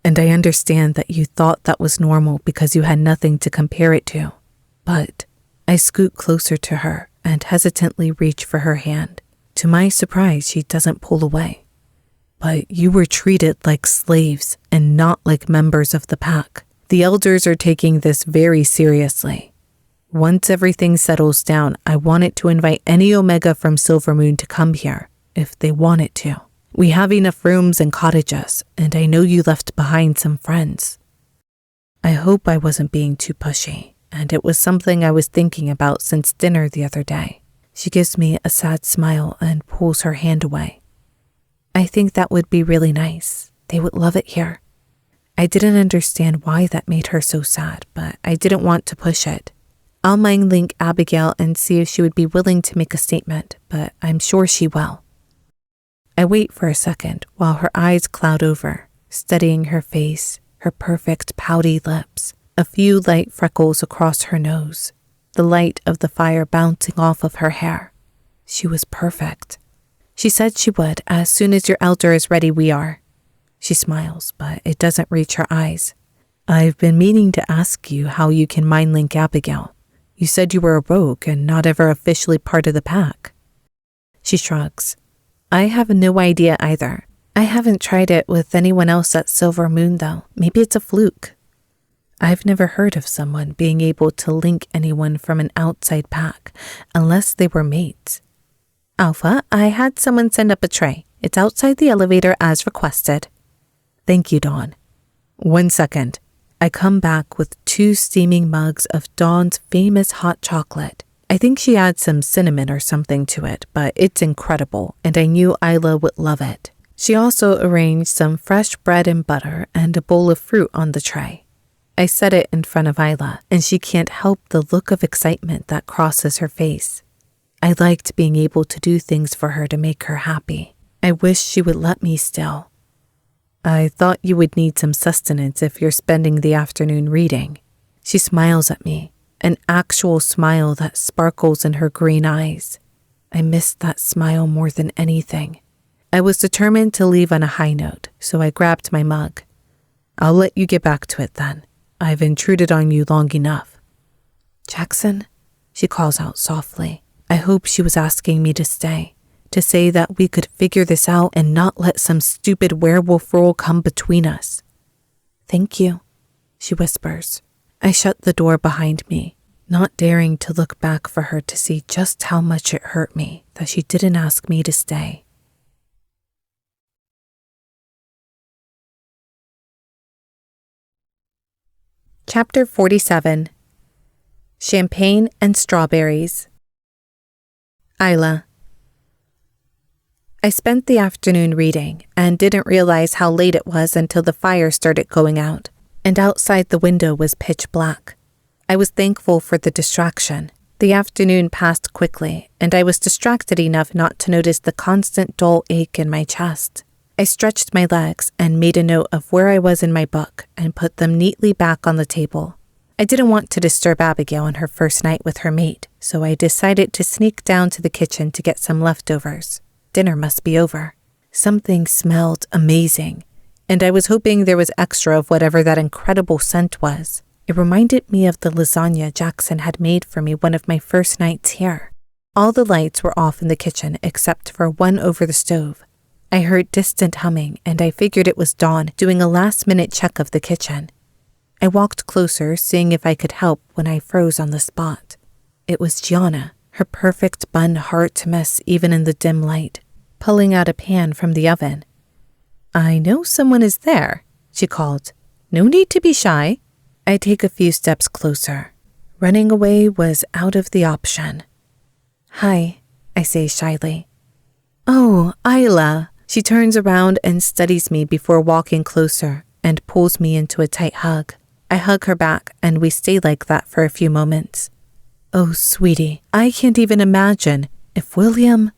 And I understand that you thought that was normal because you had nothing to compare it to. But I scoot closer to her and hesitantly reach for her hand. To my surprise, she doesn't pull away. But you were treated like slaves and not like members of the pack. The elders are taking this very seriously. Once everything settles down, I wanted to invite any Omega from Silvermoon to come here, if they wanted to. We have enough rooms and cottages, and I know you left behind some friends." I hope I wasn't being too pushy, and it was something I was thinking about since dinner the other day. She gives me a sad smile and pulls her hand away. "I think that would be really nice. They would love it here." I didn't understand why that made her so sad, but I didn't want to push it. I'll mind link Abigail and see if she would be willing to make a statement, but I'm sure she will. I wait for a second while her eyes cloud over, studying her face, her perfect pouty lips, a few light freckles across her nose, the light of the fire bouncing off of her hair. She was perfect. "She said she would. As soon as your elder is ready, we are." She smiles, but it doesn't reach her eyes. "I've been meaning to ask you how you can mind link Abigail. You said you were a rogue and not ever officially part of the pack." She shrugs. "I have no idea either. I haven't tried it with anyone else at Silvermoon, though. Maybe it's a fluke." I've never heard of someone being able to link anyone from an outside pack unless they were mates. Alpha, I had someone send up a tray. It's outside the elevator as requested. Thank you, Dawn. 1 second. I come back with 2 steaming mugs of Dawn's famous hot chocolate. I think she adds some cinnamon or something to it, but it's incredible, and I knew Isla would love it. She also arranged some fresh bread and butter and a bowl of fruit on the tray. I set it in front of Isla, and she can't help the look of excitement that crosses her face. I liked being able to do things for her to make her happy. I wish she would let me still. I thought you would need some sustenance if you're spending the afternoon reading. She smiles at me, an actual smile that sparkles in her green eyes. I missed that smile more than anything. I was determined to leave on a high note, so I grabbed my mug. I'll let you get back to it then. I've intruded on you long enough. Jackson, she calls out softly. I hope she was asking me to stay, to say that we could figure this out and not let some stupid werewolf role come between us. Thank you, she whispers. I shut the door behind me, not daring to look back for her to see just how much it hurt me that she didn't ask me to stay. Chapter 47. Champagne and Strawberries. Isla. I spent the afternoon reading and didn't realize how late it was until the fire started going out, and outside the window was pitch black. I was thankful for the distraction. The afternoon passed quickly, and I was distracted enough not to notice the constant dull ache in my chest. I stretched my legs and made a note of where I was in my book and put them neatly back on the table. I didn't want to disturb Abigail on her first night with her mate, so I decided to sneak down to the kitchen to get some leftovers. Dinner must be over. Something smelled amazing, and I was hoping there was extra of whatever that incredible scent was. It reminded me of the lasagna Jackson had made for me one of my first nights here. All the lights were off in the kitchen except for one over the stove. I heard distant humming, and I figured it was Dawn doing a last-minute check of the kitchen. I walked closer, seeing if I could help, when I froze on the spot. It was Gianna, her perfect bun hard to miss even in the dim light, pulling out a pan from the oven. I know someone is there, she called. No need to be shy. I take a few steps closer. Running away was out of the option. Hi, I say shyly. Oh, Isla. She turns around and studies me before walking closer and pulls me into a tight hug. I hug her back and we stay like that for a few moments. Oh, sweetie, I can't even imagine if William...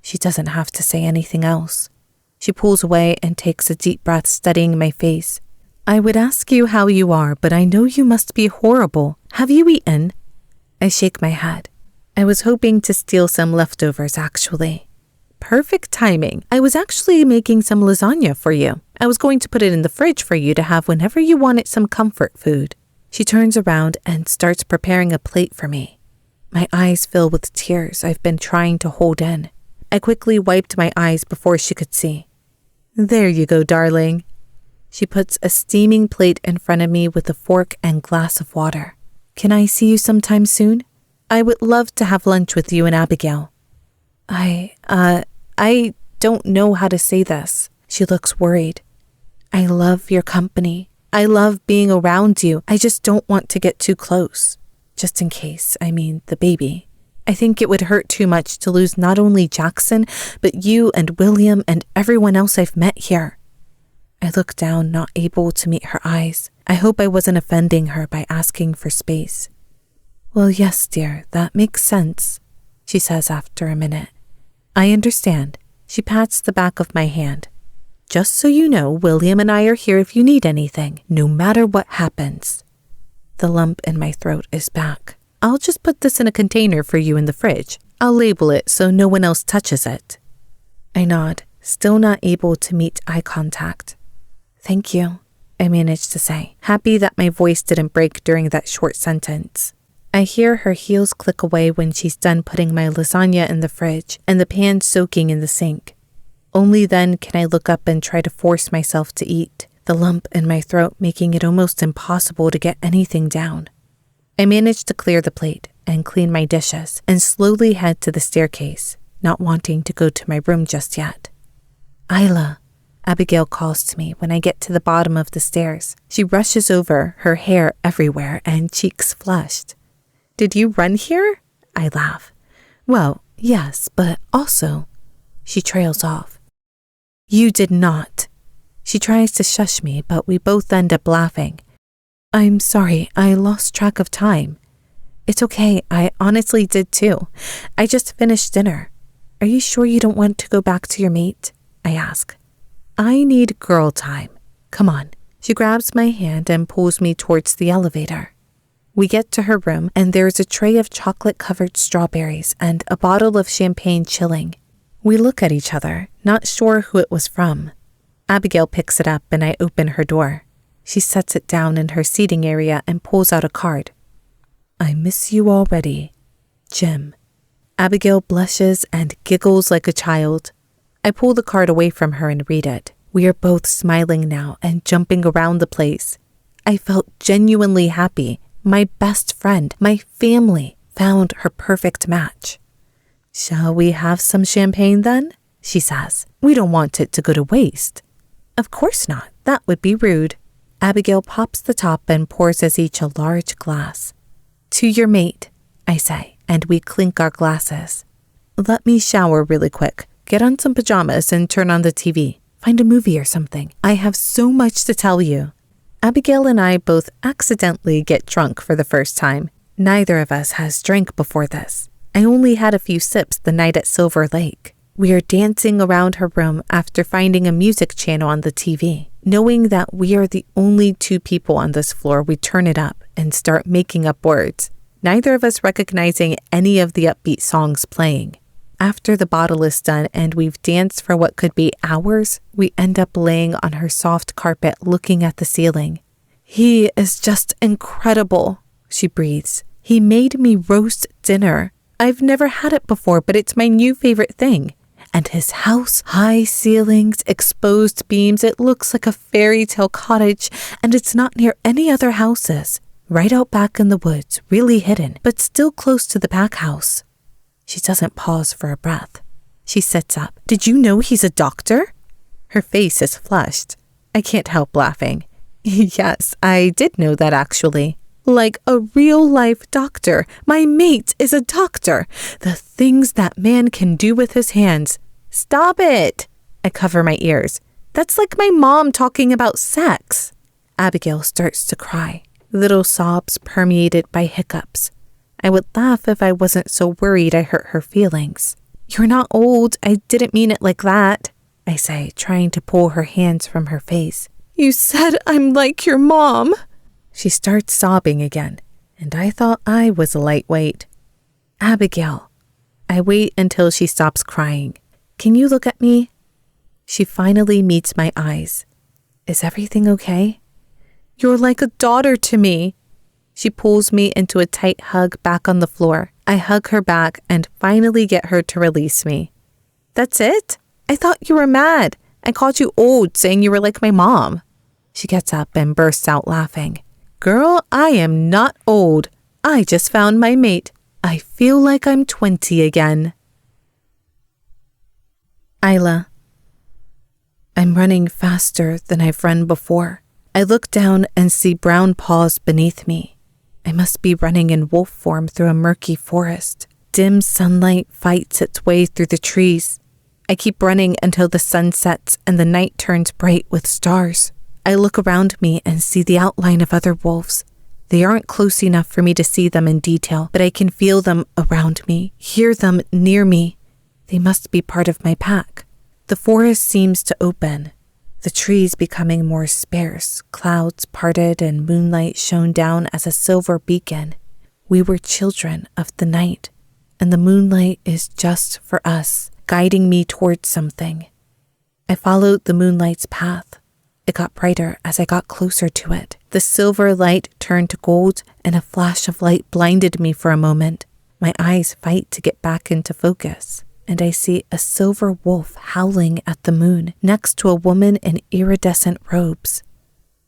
She doesn't have to say anything else. She pulls away and takes a deep breath, studying my face. I would ask you how you are, but I know you must be horrible. Have you eaten? I shake my head. I was hoping to steal some leftovers, actually. Perfect timing. I was actually making some lasagna for you. I was going to put it in the fridge for you to have whenever you wanted some comfort food. She turns around and starts preparing a plate for me. My eyes fill with tears I've been trying to hold in. I quickly wiped my eyes before she could see. There you go, darling. She puts a steaming plate in front of me with a fork and glass of water. Can I see you sometime soon? I would love to have lunch with you and Abigail. I don't know how to say this. She looks worried. I love your company. I love being around you. I just don't want to get too close. Just in case, the baby. I think it would hurt too much to lose not only Jackson, but you and William and everyone else I've met here. I look down, not able to meet her eyes. I hope I wasn't offending her by asking for space. Well, yes, dear, that makes sense, she says after a minute. I understand. She pats the back of my hand. Just so you know, William and I are here if you need anything, no matter what happens. The lump in my throat is back. I'll just put this in a container for you in the fridge. I'll label it so no one else touches it. I nod, still not able to meet eye contact. Thank you, I managed to say, happy that my voice didn't break during that short sentence. I hear her heels click away when she's done putting my lasagna in the fridge and the pan soaking in the sink. Only then can I look up and try to force myself to eat, the lump in my throat making it almost impossible to get anything down. I managed to clear the plate and clean my dishes and slowly head to the staircase, not wanting to go to my room just yet. "Isla," Abigail calls to me when I get to the bottom of the stairs. She rushes over, her hair everywhere and cheeks flushed. "Did you run here?" I laugh. "Well, yes, but also..." She trails off. "You did not." She tries to shush me, but we both end up laughing. "I'm sorry, I lost track of time." "It's okay, I honestly did too. I just finished dinner. Are you sure you don't want to go back to your mate?" I ask. "I need girl time. Come on." She grabs my hand and pulls me towards the elevator. We get to her room and there's a tray of chocolate-covered strawberries and a bottle of champagne chilling. We look at each other, not sure who it was from. Abigail picks it up and I open her door. She sets it down in her seating area and pulls out a card. "I miss you already, Jim." Abigail blushes and giggles like a child. I pull the card away from her and read it. We are both smiling now and jumping around the place. I felt genuinely happy. My best friend, my family, found her perfect match. "Shall we have some champagne then?" she says. "We don't want it to go to waste." "Of course not. That would be rude." Abigail pops the top and pours us each a large glass. "To your mate," I say, and we clink our glasses. "Let me shower really quick. Get on some pajamas and turn on the TV. Find a movie or something. I have so much to tell you." Abigail and I both accidentally get drunk for the first time. Neither of us has drank before this. I only had a few sips the night at Silver Lake. We are dancing around her room after finding a music channel on the TV. Knowing that we are the only two people on this floor, we turn it up and start making up words, neither of us recognizing any of the upbeat songs playing. After the bottle is done and we've danced for what could be hours, we end up laying on her soft carpet looking at the ceiling. "He is just incredible," she breathes. "He made me roast dinner. I've never had it before, but it's my new favorite thing. And his house, high ceilings, exposed beams, it looks like a fairy tale cottage, and it's not near any other houses. Right out back in the woods, really hidden, but still close to the pack house." She doesn't pause for a breath. She sits up. "Did you know he's a doctor?" Her face is flushed. I can't help laughing. "Yes, I did know that actually. Like a real-life doctor. My mate is a doctor. The things that man can do with his hands." "Stop it!" I cover my ears. "That's like my mom talking about sex." Abigail starts to cry. Little sobs permeated by hiccups. I would laugh if I wasn't so worried I hurt her feelings. "You're not old. I didn't mean it like that," I say, trying to pull her hands from her face. "You said I'm like your mom." She starts sobbing again, and I thought I was a lightweight. "Abigail." I wait until she stops crying. "Can you look at me?" She finally meets my eyes. "Is everything okay?" "You're like a daughter to me." She pulls me into a tight hug back on the floor. I hug her back and finally get her to release me. "That's it? I thought you were mad. I called you old, saying you were like my mom." She gets up and bursts out laughing. "Girl, I am not old. I just found my mate. I feel like I'm 20 again." Isla. I'm running faster than I've run before. I look down and see brown paws beneath me. I must be running in wolf form through a murky forest. Dim sunlight fights its way through the trees. I keep running until the sun sets and the night turns bright with stars. I look around me and see the outline of other wolves. They aren't close enough for me to see them in detail, but I can feel them around me, hear them near me. They must be part of my pack. The forest seems to open, the trees becoming more sparse, clouds parted and moonlight shone down as a silver beacon. We were children of the night, and the moonlight is just for us, guiding me towards something. I followed the moonlight's path. It got brighter as I got closer to it. The silver light turned to gold, and a flash of light blinded me for a moment. My eyes fight to get back into focus, and I see a silver wolf howling at the moon next to a woman in iridescent robes.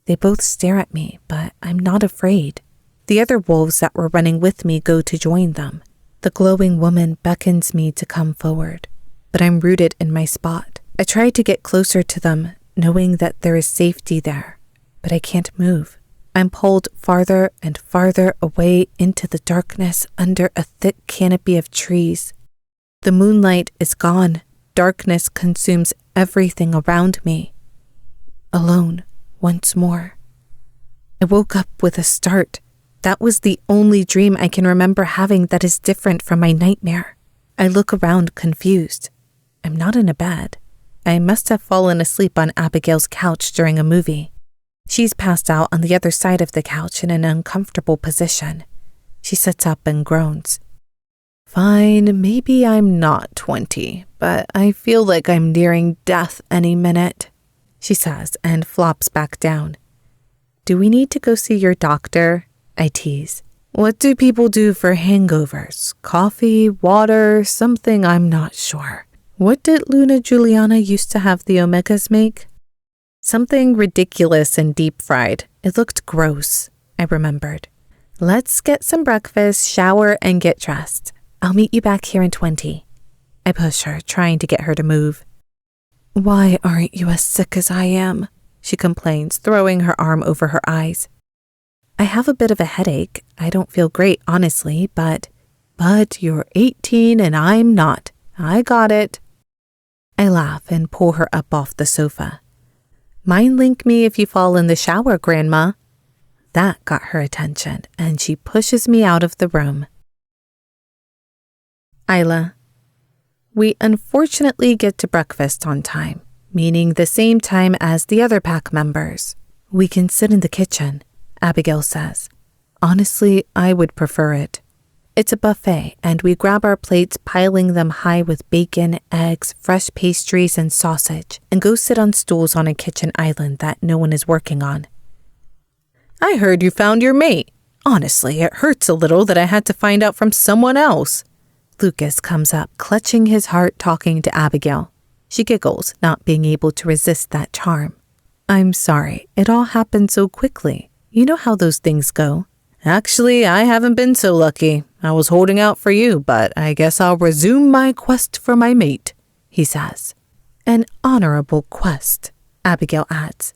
They both stare at me, but I'm not afraid. The other wolves that were running with me go to join them. The glowing woman beckons me to come forward, but I'm rooted in my spot. I try to get closer to them, knowing that there is safety there, but I can't move. I'm pulled farther and farther away into the darkness under a thick canopy of trees. The moonlight is gone. Darkness consumes everything around me. Alone, once more. I woke up with a start. That was the only dream I can remember having that is different from my nightmare. I look around confused. I'm not in a bed. I must have fallen asleep on Abigail's couch during a movie. She's passed out on the other side of the couch in an uncomfortable position. She sits up and groans. Fine, maybe I'm not 20, but I feel like I'm nearing death any minute, she says and flops back down. Do we need to go see your doctor? I tease. What do people do for hangovers? Coffee, water, something I'm not sure. What did Luna Juliana used to have the Omegas make? Something ridiculous and deep fried. It looked gross, I remembered. Let's get some breakfast, shower, and get dressed. I'll meet you back here in 20. I push her, trying to get her to move. Why aren't you as sick as I am? She complains, throwing her arm over her eyes. I have a bit of a headache. I don't feel great, honestly, but you're 18 and I'm not. I got it. I laugh and pull her up off the sofa. Mind link me if you fall in the shower, Grandma. That got her attention, and she pushes me out of the room. Isla. We unfortunately get to breakfast on time, meaning the same time as the other pack members. We can sit in the kitchen, Abigail says. Honestly, I would prefer it. It's a buffet, and we grab our plates, piling them high with bacon, eggs, fresh pastries, and sausage, and go sit on stools on a kitchen island that no one is working on. I heard you found your mate. Honestly, it hurts a little that I had to find out from someone else. Lucas comes up, clutching his heart, talking to Abigail. She giggles, not being able to resist that charm. I'm sorry, it all happened so quickly. You know how those things go. Actually, I haven't been so lucky. I was holding out for you, but I guess I'll resume my quest for my mate, he says. An honorable quest, Abigail adds.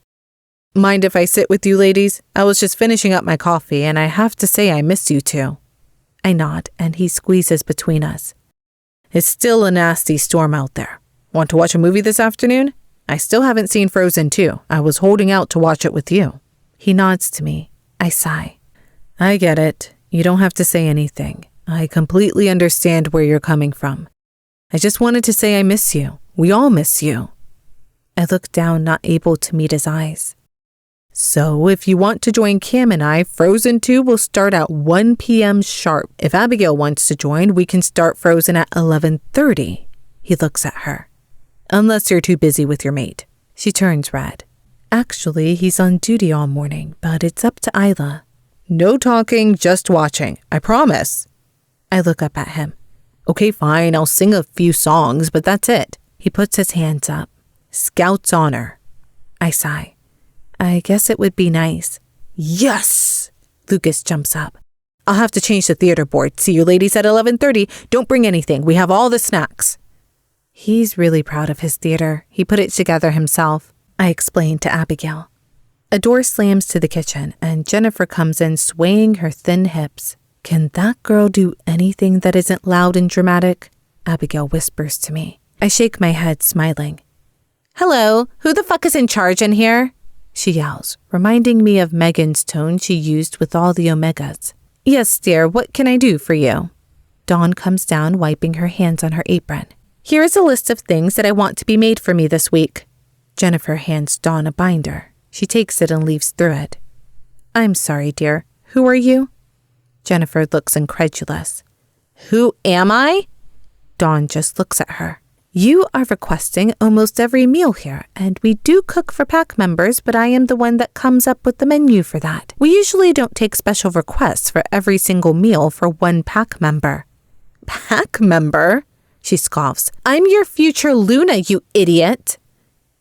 Mind if I sit with you ladies? I was just finishing up my coffee, and I have to say I miss you two. I nod, and he squeezes between us. It's still a nasty storm out there. Want to watch a movie this afternoon? I still haven't seen Frozen 2. I was holding out to watch it with you. He nods to me. I sigh. I get it. You don't have to say anything. I completely understand where you're coming from. I just wanted to say I miss you. We all miss you. I look down, not able to meet his eyes. So if you want to join Cam and I, Frozen 2 will start at 1 p.m. sharp. If Abigail wants to join, we can start Frozen at 11:30. He looks at her. Unless you're too busy with your mate. She turns red. Actually, he's on duty all morning, but it's up to Isla. No talking, just watching. I promise. I look up at him. Okay, fine, I'll sing a few songs, but that's it. He puts his hands up. Scout's honor. I sigh. I guess it would be nice. Yes! Lucas jumps up. I'll have to change the theater board. See you ladies at 11:30. Don't bring anything. We have all the snacks. He's really proud of his theater. He put it together himself, I explained to Abigail. A door slams to the kitchen, and Jennifer comes in swaying her thin hips. Can that girl do anything that isn't loud and dramatic? Abigail whispers to me. I shake my head, smiling. Hello, who the fuck is in charge in here? She yells, reminding me of Megan's tone she used with all the Omegas. Yes, dear, what can I do for you? Dawn comes down, wiping her hands on her apron. Here is a list of things that I want to be made for me this week. Jennifer hands Dawn a binder. She takes it and leaves through it. I'm sorry, dear. Who are you? Jennifer looks incredulous. Who am I? Dawn just looks at her. You are requesting almost every meal here, and we do cook for pack members, but I am the one that comes up with the menu for that. We usually don't take special requests for every single meal for one pack member. Pack member? She scoffs. I'm your future Luna, you idiot.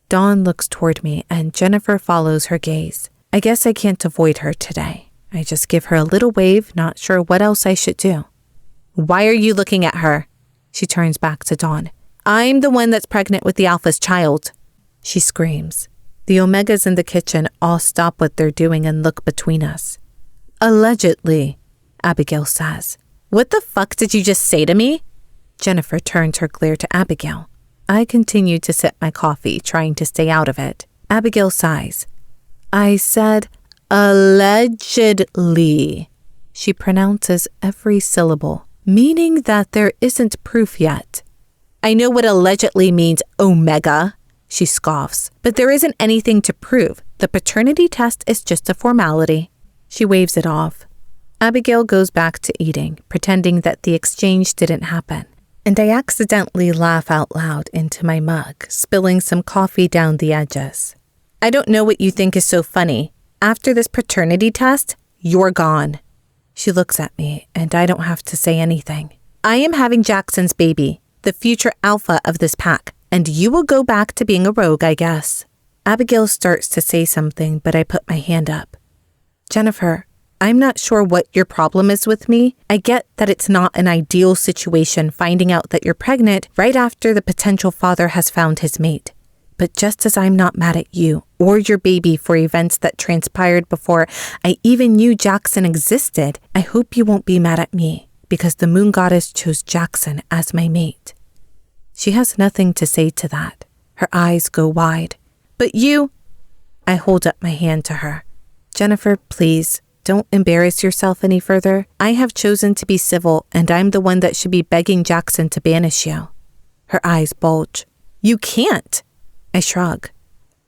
Dawn looks toward me, and Jennifer follows her gaze. I guess I can't avoid her today. I just give her a little wave, not sure what else I should do. Why are you looking at her? She turns back to Dawn. I'm the one that's pregnant with the Alpha's child. She screams. The Omegas in the kitchen all stop what they're doing and look between us. Allegedly, Abigail says. What the fuck did you just say to me? Jennifer turns her glare to Abigail. I continue to sip my coffee, trying to stay out of it. Abigail sighs. I said, allegedly. She pronounces every syllable, meaning that there isn't proof yet. I know what allegedly means, Omega, she scoffs, but there isn't anything to prove. The paternity test is just a formality. She waves it off. Abigail goes back to eating, pretending that the exchange didn't happen. And I accidentally laugh out loud into my mug, spilling some coffee down the edges. I don't know what you think is so funny. After this paternity test, you're gone. She looks at me, and I don't have to say anything. I am having Jackson's baby, the future alpha of this pack, and you will go back to being a rogue, I guess. Abigail starts to say something, but I put my hand up. Jennifer, I'm not sure what your problem is with me. I get that it's not an ideal situation finding out that you're pregnant right after the potential father has found his mate. But just as I'm not mad at you or your baby for events that transpired before I even knew Jackson existed, I hope you won't be mad at me because the moon goddess chose Jackson as my mate. She has nothing to say to that. Her eyes go wide. But you... I hold up my hand to her. Jennifer, please, don't embarrass yourself any further. I have chosen to be civil, and I'm the one that should be begging Jackson to banish you. Her eyes bulge. You can't. I shrug.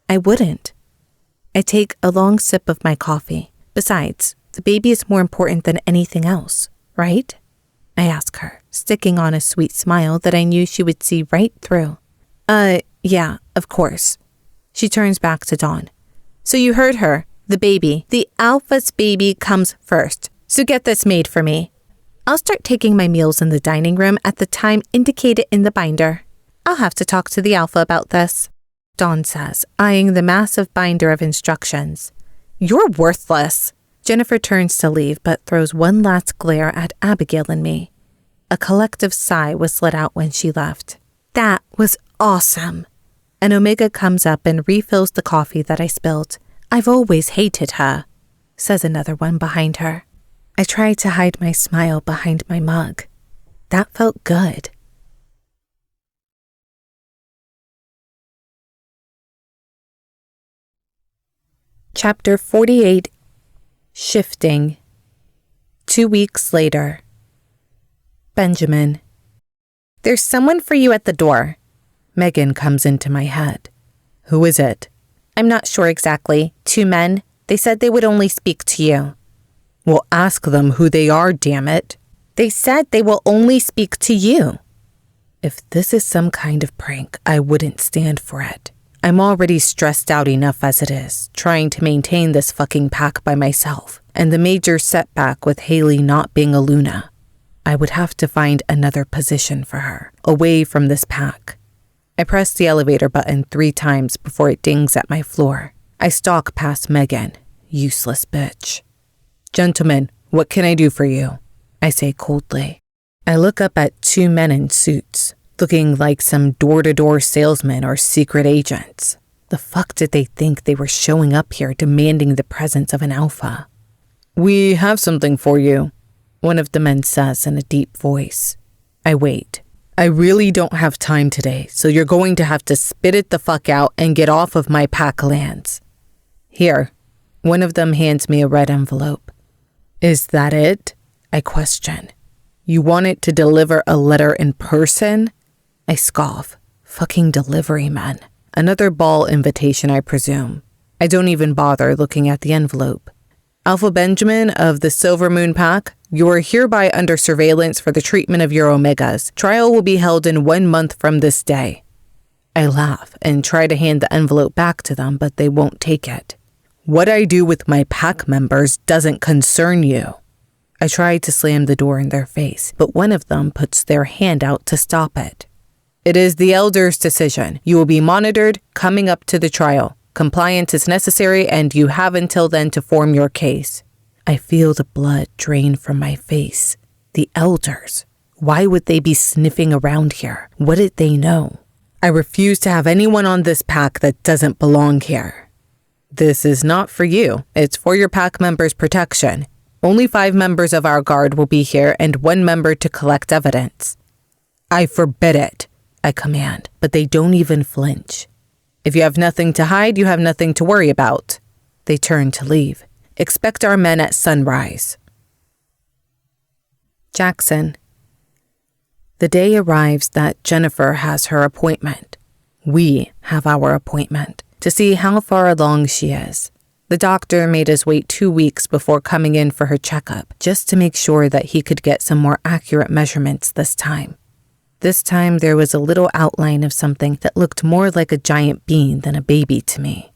I wouldn't. I take a long sip of my coffee. Besides, the baby is more important than anything else, right? I ask her, sticking on a sweet smile that I knew she would see right through. Yeah, of course. She turns back to Dawn. So you heard her. The baby. The Alpha's baby comes first. So get this made for me. I'll start taking my meals in the dining room at the time indicated in the binder. I'll have to talk to the Alpha about this, Dawn says, eyeing the massive binder of instructions. You're worthless. Jennifer turns to leave, but throws one last glare at Abigail and me. A collective sigh was let out when she left. That was awesome. An Omega comes up and refills the coffee that I spilled. I've always hated her, says another one behind her. I try to hide my smile behind my mug. That felt good. Chapter 48. Shifting. 2 weeks later. Benjamin. There's someone for you at the door. Megan comes into my head. Who is it? I'm not sure exactly. 2 men. They said they would only speak to you. Well, ask them who they are, damn it. They said they will only speak to you. If this is some kind of prank, I wouldn't stand for it. I'm already stressed out enough as it is, trying to maintain this fucking pack by myself, and the major setback with Haley not being a Luna. I would have to find another position for her, away from this pack. I press the elevator button 3 times before it dings at my floor. I stalk past Megan. Useless bitch. Gentlemen, what can I do for you? I say coldly. I look up at 2 men in suits, looking like some door-to-door salesmen or secret agents. The fuck did they think they were showing up here demanding the presence of an alpha? We have something for you, one of the men says in a deep voice. I wait. I really don't have time today, so you're going to have to spit it the fuck out and get off of my pack lands. Here. One of them hands me a red envelope. Is that it? I question. You wanted to deliver a letter in person? I scoff. Fucking delivery men. Another ball invitation, I presume. I don't even bother looking at the envelope. Alpha Benjamin of the Silver Moon Pack, you are hereby under surveillance for the treatment of your Omegas. Trial will be held in 1 month from this day. I laugh and try to hand the envelope back to them, but they won't take it. What I do with my pack members doesn't concern you. I try to slam the door in their face, but one of them puts their hand out to stop it. It is the Elder's decision. You will be monitored coming up to the trial. Compliance is necessary and you have until then to form your case. I feel the blood drain from my face. The elders. Why would they be sniffing around here? What did they know? I refuse to have anyone on this pack that doesn't belong here. This is not for you. It's for your pack members' protection. Only 5 members of our guard will be here and 1 member to collect evidence. I forbid it, I command, but they don't even flinch. If you have nothing to hide, you have nothing to worry about. They turn to leave. Expect our men at sunrise. Jackson. The day arrives that Jennifer has her appointment. We have our appointment to see how far along she is. The doctor made us wait 2 weeks before coming in for her checkup, just to make sure that he could get some more accurate measurements this time. This time there was a little outline of something that looked more like a giant bean than a baby to me.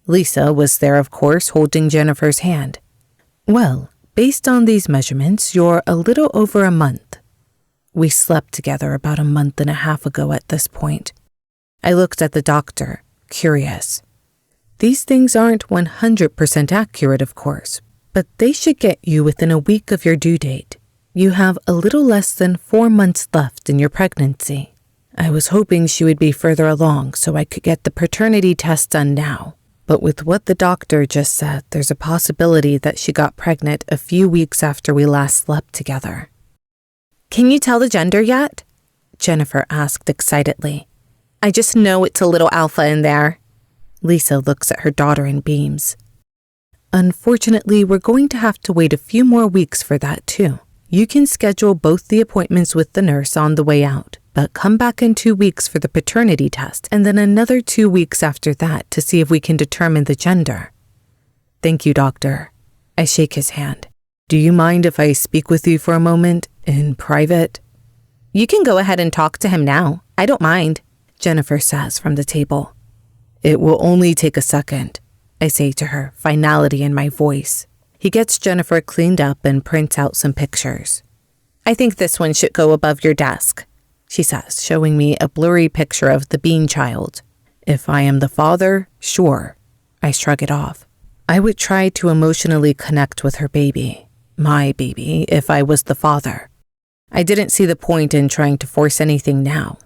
Lisa was there, of course, holding Jennifer's hand. Well, based on these measurements, you're a little over a month. We slept together about a month and a half ago at this point. I looked at the doctor, curious. These things aren't 100% accurate, of course, but they should get you within a week of your due date. You have a little less than 4 months left in your pregnancy. I was hoping she would be further along so I could get the paternity test done now. But with what the doctor just said, there's a possibility that she got pregnant a few weeks after we last slept together. Can you tell the gender yet? Jennifer asked excitedly. I just know it's a little alpha in there. Lisa looks at her daughter and beams. Unfortunately, we're going to have to wait a few more weeks for that too. You can schedule both the appointments with the nurse on the way out, but come back in 2 weeks for the paternity test and then another 2 weeks after that to see if we can determine the gender. Thank you, doctor. I shake his hand. Do you mind if I speak with you for a moment, in private? You can go ahead and talk to him now. I don't mind, Jennifer says from the table. It will only take a second, I say to her, finality in my voice. He gets Jennifer cleaned up and prints out some pictures. I think this one should go above your desk, she says, showing me a blurry picture of the bean child. If I am the father, sure. I shrug it off. I would try to emotionally connect with her baby, my baby, if I was the father. I didn't see the point in trying to force anything now.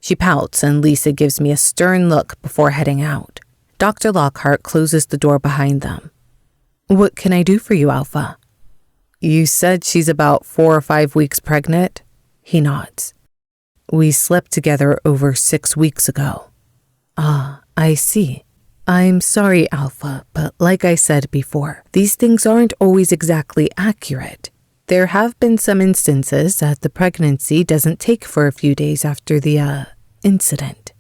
She pouts and Lisa gives me a stern look before heading out. Dr. Lockhart closes the door behind them. What can I do for you, Alpha? You said she's about 4 or 5 weeks pregnant? He nods. We slept together over 6 weeks ago. Ah, I see. I'm sorry, Alpha, but like I said before, these things aren't always exactly accurate. There have been some instances that the pregnancy doesn't take for a few days after the, incident.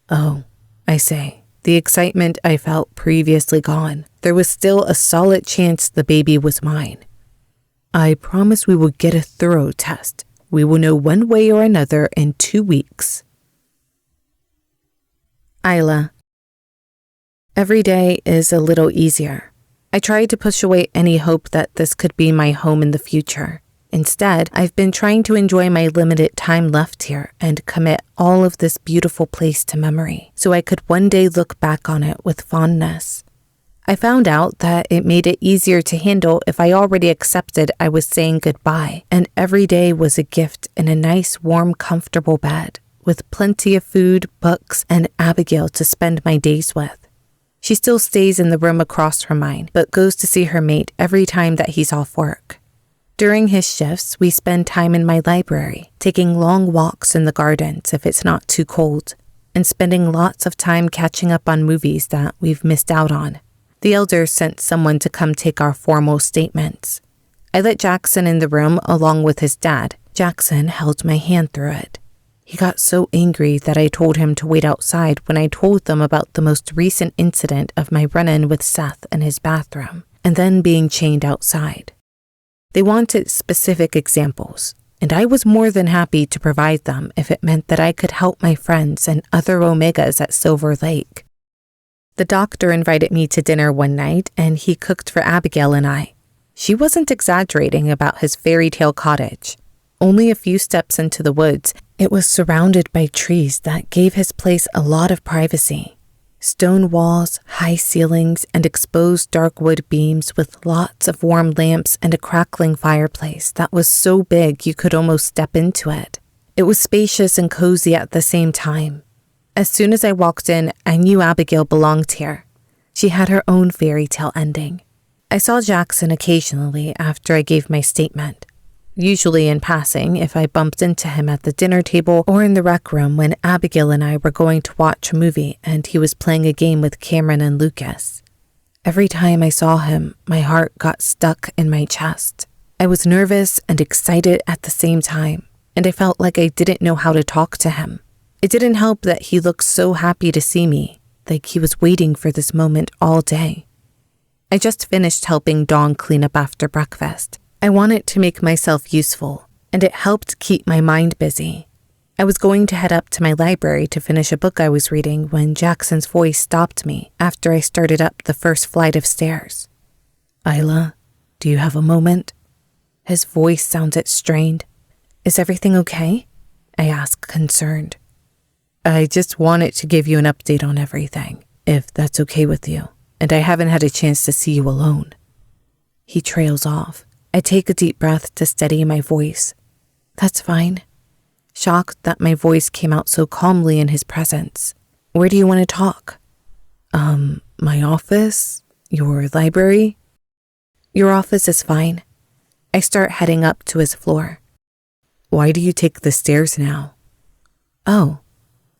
Oh, I say, the excitement I felt previously gone. There was still a solid chance the baby was mine. I promise we will get a thorough test. We will know one way or another in 2 weeks. Isla. Every day is a little easier. I tried to push away any hope that this could be my home in the future. Instead, I've been trying to enjoy my limited time left here and commit all of this beautiful place to memory, so I could one day look back on it with fondness. I found out that it made it easier to handle if I already accepted I was saying goodbye, and every day was a gift in a nice, warm, comfortable bed, with plenty of food, books, and Abigail to spend my days with. She still stays in the room across from mine, but goes to see her mate every time that he's off work. During his shifts, we spend time in my library, taking long walks in the gardens if it's not too cold, and spending lots of time catching up on movies that we've missed out on. The elders sent someone to come take our formal statements. I let Jackson in the room along with his dad. Jackson held my hand through it. He got so angry that I told him to wait outside when I told them about the most recent incident of my run-in with Seth in his bathroom, and then being chained outside. They wanted specific examples, and I was more than happy to provide them if it meant that I could help my friends and other Omegas at Silver Lake. The doctor invited me to dinner one night, and he cooked for Abigail and I. She wasn't exaggerating about his fairy tale cottage. Only a few steps into the woods, it was surrounded by trees that gave his place a lot of privacy. Stone walls, high ceilings, and exposed dark wood beams with lots of warm lamps and a crackling fireplace that was so big you could almost step into it. It was spacious and cozy at the same time. As soon as I walked in, I knew Abigail belonged here. She had her own fairy tale ending. I saw Jackson occasionally after I gave my statement. Usually in passing if I bumped into him at the dinner table or in the rec room when Abigail and I were going to watch a movie and he was playing a game with Cameron and Lucas. Every time I saw him, my heart got stuck in my chest. I was nervous and excited at the same time, and I felt like I didn't know how to talk to him. It didn't help that he looked so happy to see me, like he was waiting for this moment all day. I just finished helping Dawn clean up after breakfast. I wanted to make myself useful, and it helped keep my mind busy. I was going to head up to my library to finish a book I was reading when Jackson's voice stopped me after I started up the first flight of stairs. "Isla, do you have a moment?" His voice sounded strained. "Is everything okay?" I asked, concerned. "I just wanted to give you an update on everything, if that's okay with you, and I haven't had a chance to see you alone." He trails off. I take a deep breath to steady my voice. "That's fine." Shocked that my voice came out so calmly in his presence. "Where do you want to talk?" My office? Your library?" "Your office is fine." I start heading up to his floor. "Why do you take the stairs now?" "Oh,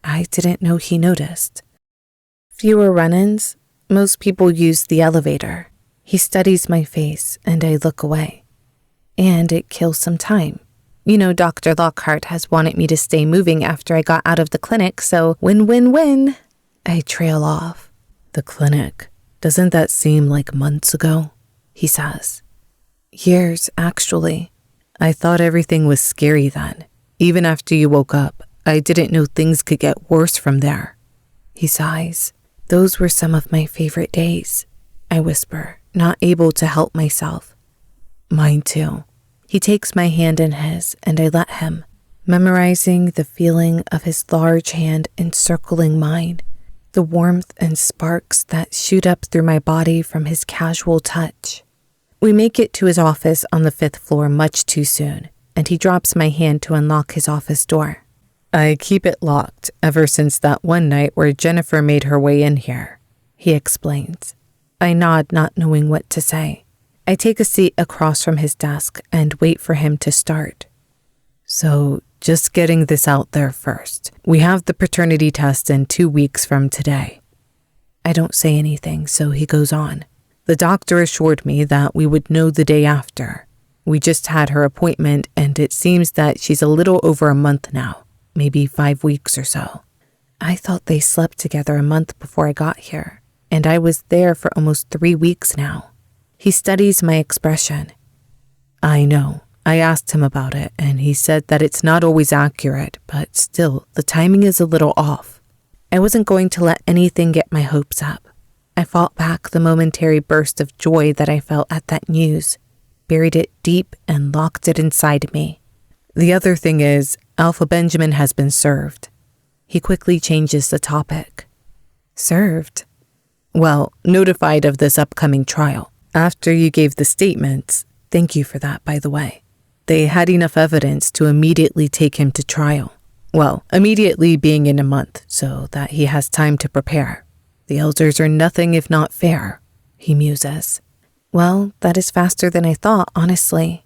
I didn't know he noticed." "Fewer run-ins. Most people use the elevator." He studies my face, and I look away. "And it kills some time. You know, Dr. Lockhart has wanted me to stay moving after I got out of the clinic, so win-win-win." I trail off. "The clinic? Doesn't that seem like months ago?" he says. "Years, actually. I thought everything was scary then. Even after you woke up, I didn't know things could get worse from there." He sighs. "Those were some of my favorite days," I whisper, not able to help myself. "Mine too." He takes my hand in his, and I let him, memorizing the feeling of his large hand encircling mine, the warmth and sparks that shoot up through my body from his casual touch. We make it to his office on the 5th floor much too soon, and he drops my hand to unlock his office door. "I keep it locked ever since that one night where Jennifer made her way in here," he explains. I nod, not knowing what to say. I take a seat across from his desk and wait for him to start. "So, just getting this out there first. We have the paternity test in 2 weeks from today." I don't say anything, so he goes on. "The doctor assured me that we would know the day after. We just had her appointment, and it seems that she's a little over a month now, maybe 5 weeks or so. I thought they slept together a month before I got here, and I was there for almost 3 weeks now." He studies my expression. "I know. I asked him about it, and he said that it's not always accurate, but still, the timing is a little off." I wasn't going to let anything get my hopes up. I fought back the momentary burst of joy that I felt at that news, buried it deep, and locked it inside me. "The other thing is, Alpha Benjamin has been served." He quickly changes the topic. "Served?" "Well, notified of this upcoming trial. After you gave the statements, thank you for that, by the way, they had enough evidence to immediately take him to trial. Well, immediately being in a month, so that he has time to prepare. The elders are nothing if not fair," he muses. "Well, that is faster than I thought, honestly."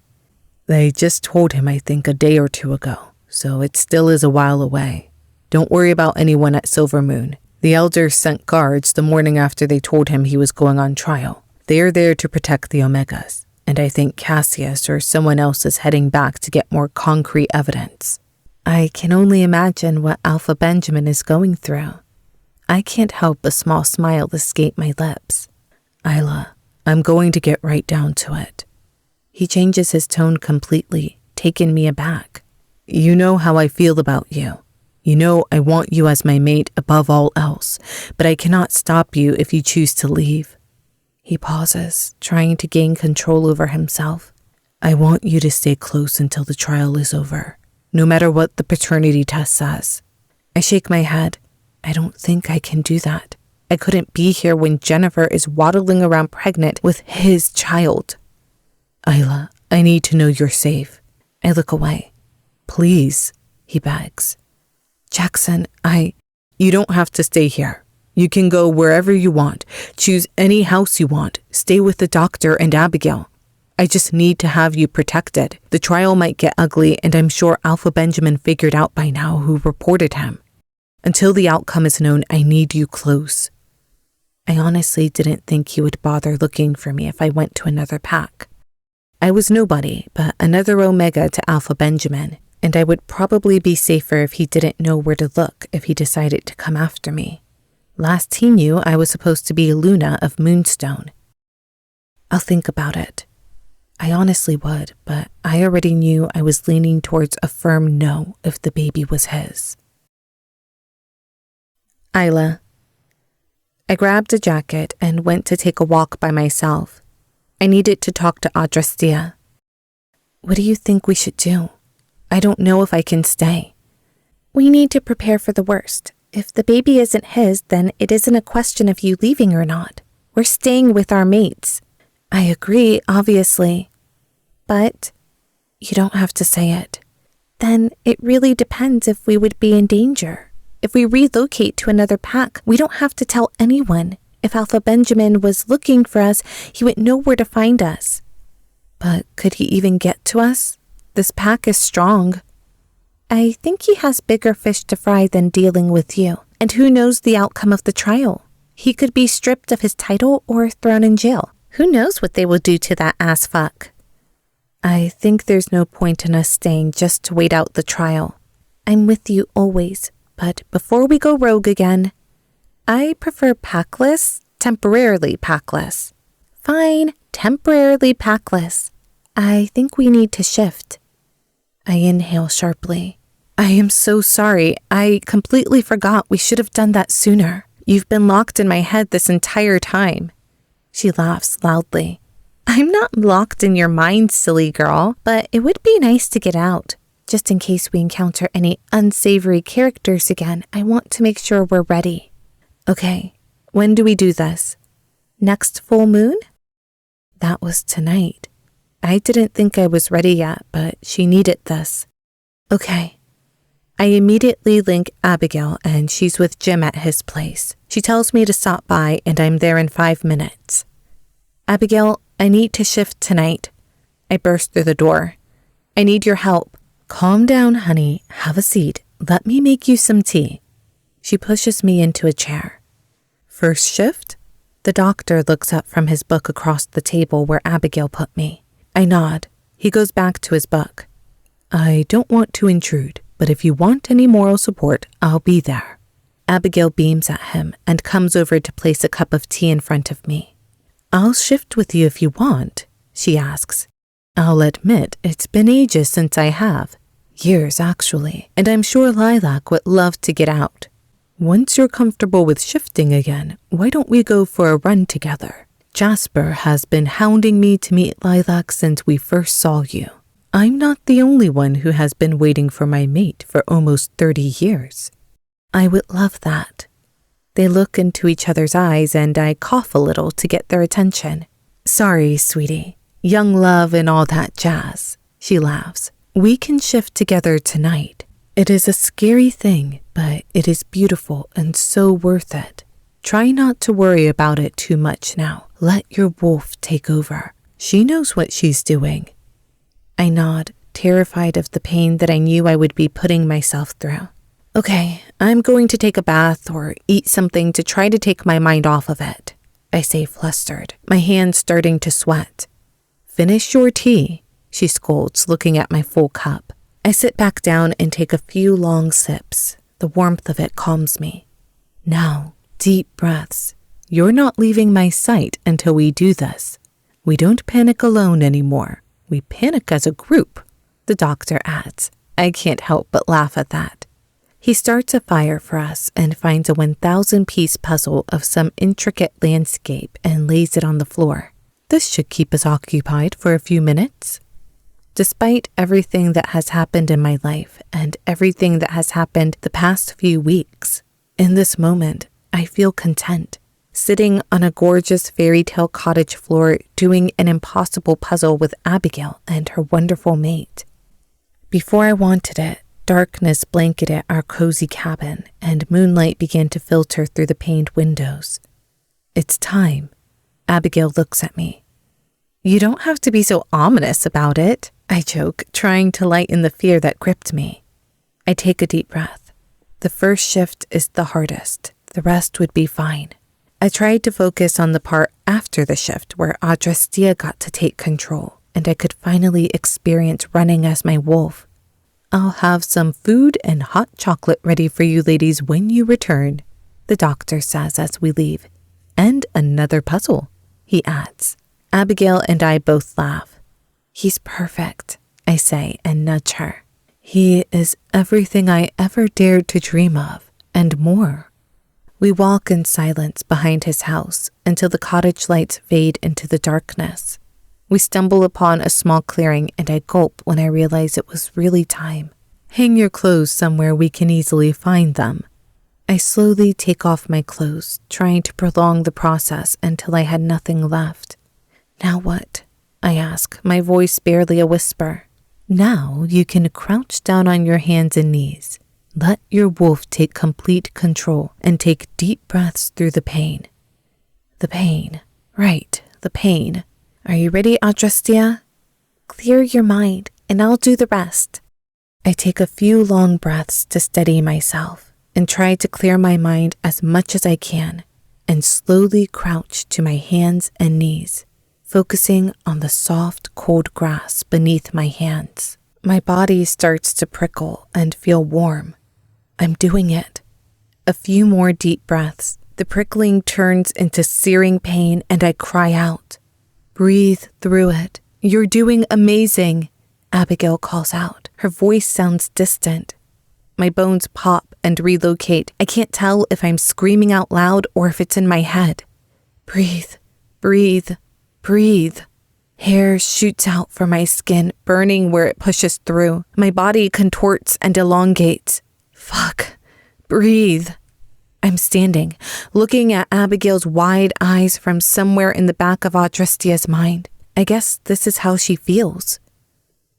"They just told him, I think, a day or 2 ago, so it still is a while away. Don't worry about anyone at Silvermoon. The elders sent guards the morning after they told him he was going on trial. They are there to protect the Omegas, and I think Cassius or someone else is heading back to get more concrete evidence." I can only imagine what Alpha Benjamin is going through. I can't help a small smile escape my lips. "Isla, I'm going to get right down to it." He changes his tone completely, taking me aback. "You know how I feel about you. You know I want you as my mate above all else, but I cannot stop you if you choose to leave." He pauses, trying to gain control over himself. "I want you to stay close until the trial is over, no matter what the paternity test says." I shake my head. I don't think I can do that. I couldn't be here when Jennifer is waddling around pregnant with his child. Isla, I need to know you're safe. I look away. Please, he begs. Jackson, You don't have to stay here. You can go wherever you want. Choose any house you want. Stay with the doctor and Abigail. I just need to have you protected. The trial might get ugly, and I'm sure Alpha Benjamin figured out by now who reported him. Until the outcome is known, I need you close. I honestly didn't think he would bother looking for me if I went to another pack. I was nobody but another Omega to Alpha Benjamin, and I would probably be safer if he didn't know where to look if he decided to come after me. Last he knew, I was supposed to be Luna of Moonstone. I'll think about it. I honestly would, but I already knew I was leaning towards a firm no if the baby was his. Isla. I grabbed a jacket and went to take a walk by myself. I needed to talk to Adrastea. What do you think we should do? I don't know if I can stay. We need to prepare for the worst. If the baby isn't his, then it isn't a question of you leaving or not. We're staying with our mates. I agree, obviously. But you don't have to say it. Then it really depends if we would be in danger. If we relocate to another pack, we don't have to tell anyone. If Alpha Benjamin was looking for us, he would know where to find us. But could he even get to us? This pack is strong. I think he has bigger fish to fry than dealing with you. And who knows the outcome of the trial? He could be stripped of his title or thrown in jail. Who knows what they will do to that ass fuck? I think there's no point in us staying just to wait out the trial. I'm with you always, but before we go rogue again, I prefer packless, temporarily packless. Fine, temporarily packless. I think we need to shift. I inhale sharply. I am so sorry. I completely forgot we should have done that sooner. You've been locked in my head this entire time. She laughs loudly. I'm not locked in your mind, silly girl, but it would be nice to get out. Just in case we encounter any unsavory characters again, I want to make sure we're ready. Okay, when do we do this? Next full moon? That was tonight. I didn't think I was ready yet, but she needed this. Okay. I immediately link Abigail, and she's with Jim at his place. She tells me to stop by, and I'm there in 5 minutes. Abigail, I need to shift tonight. I burst through the door. I need your help. Calm down, honey. Have a seat. Let me make you some tea. She pushes me into a chair. First shift? The doctor looks up from his book across the table where Abigail put me. I nod. He goes back to his book. I don't want to intrude, but if you want any moral support, I'll be there. Abigail beams at him and comes over to place a cup of tea in front of me. I'll shift with you if you want, she asks. I'll admit it's been ages since I have. Years, actually, and I'm sure Lilac would love to get out. Once you're comfortable with shifting again, why don't we go for a run together? Jasper has been hounding me to meet Lilac since we first saw you. I'm not the only one who has been waiting for my mate for almost 30 years. I would love that. They look into each other's eyes and I cough a little to get their attention. Sorry, sweetie. Young love and all that jazz. She laughs. We can shift together tonight. It is a scary thing, but it is beautiful and so worth it. Try not to worry about it too much now. Let your wolf take over. She knows what she's doing. I nod, terrified of the pain that I knew I would be putting myself through. Okay, I'm going to take a bath or eat something to try to take my mind off of it. I say flustered, my hands starting to sweat. Finish your tea, she scolds, looking at my full cup. I sit back down and take a few long sips. The warmth of it calms me. Now, deep breaths. You're not leaving my sight until we do this. We don't panic alone anymore. We panic as a group, the doctor adds. I can't help but laugh at that. He starts a fire for us and finds a 1,000-piece puzzle of some intricate landscape and lays it on the floor. This should keep us occupied for a few minutes. Despite everything that has happened in my life and everything that has happened the past few weeks, in this moment, I feel content. sitting on a gorgeous fairy tale cottage floor doing an impossible puzzle with Abigail and her wonderful mate. Before I wanted it, darkness blanketed our cozy cabin and moonlight began to filter through the paned windows. It's time. Abigail looks at me. You don't have to be so ominous about it, I joke, trying to lighten the fear that gripped me. I take a deep breath. The first shift is the hardest. The rest would be fine. I tried to focus on the part after the shift where Adrastea got to take control and I could finally experience running as my wolf. I'll have some food and hot chocolate ready for you ladies when you return, the doctor says as we leave. And another puzzle, he adds. Abigail and I both laugh. He's perfect, I say and nudge her. He is everything I ever dared to dream of, and more. We walk in silence behind his house until the cottage lights fade into the darkness. We stumble upon a small clearing and I gulp when I realize it was really time. Hang your clothes somewhere we can easily find them. I slowly take off my clothes, trying to prolong the process until I had nothing left. Now what? I ask, my voice barely a whisper. Now you can crouch down on your hands and knees. Let your wolf take complete control and take deep breaths through the pain. The pain. Right, the pain. Are you ready, Adrastea? Clear your mind, and I'll do the rest. I take a few long breaths to steady myself and try to clear my mind as much as I can and slowly crouch to my hands and knees, focusing on the soft, cold grass beneath my hands. My body starts to prickle and feel warm. I'm doing it. A few more deep breaths. The prickling turns into searing pain and I cry out. Breathe through it. You're doing amazing, Abigail calls out. Her voice sounds distant. My bones pop and relocate. I can't tell if I'm screaming out loud or if it's in my head. Breathe, breathe, breathe. Hair shoots out from my skin, burning where it pushes through. My body contorts and elongates. Fuck. Breathe. I'm standing, looking at Abigail's wide eyes from somewhere in the back of Adrastea's mind. I guess this is how she feels.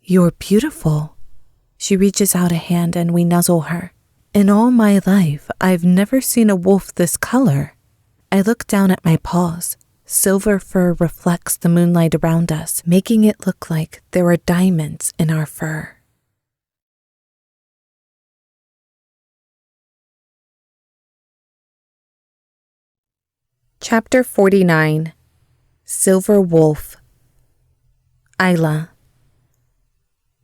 You're beautiful. She reaches out a hand and we nuzzle her. In all my life, I've never seen a wolf this color. I look down at my paws. Silver fur reflects the moonlight around us, making it look like there are diamonds in our fur. Chapter 49. Silver Wolf. Isla.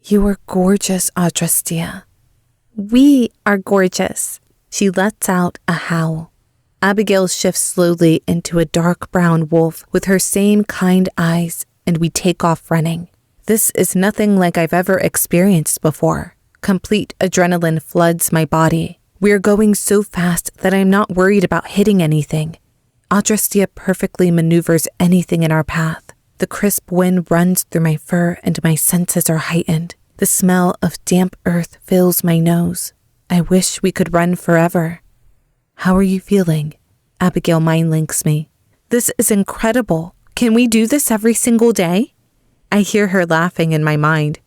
You are gorgeous, Adrastea. We are gorgeous. She lets out a howl. Abigail shifts slowly into a dark brown wolf with her same kind eyes, and we take off running. This is nothing like I've ever experienced before. Complete adrenaline floods my body. We are going so fast that I'm not worried about hitting anything. Adrastea perfectly maneuvers anything in our path. The crisp wind runs through my fur and my senses are heightened. The smell of damp earth fills my nose. I wish we could run forever. How are you feeling? Abigail mind links me. This is incredible. Can we do this every single day? I hear her laughing in my mind.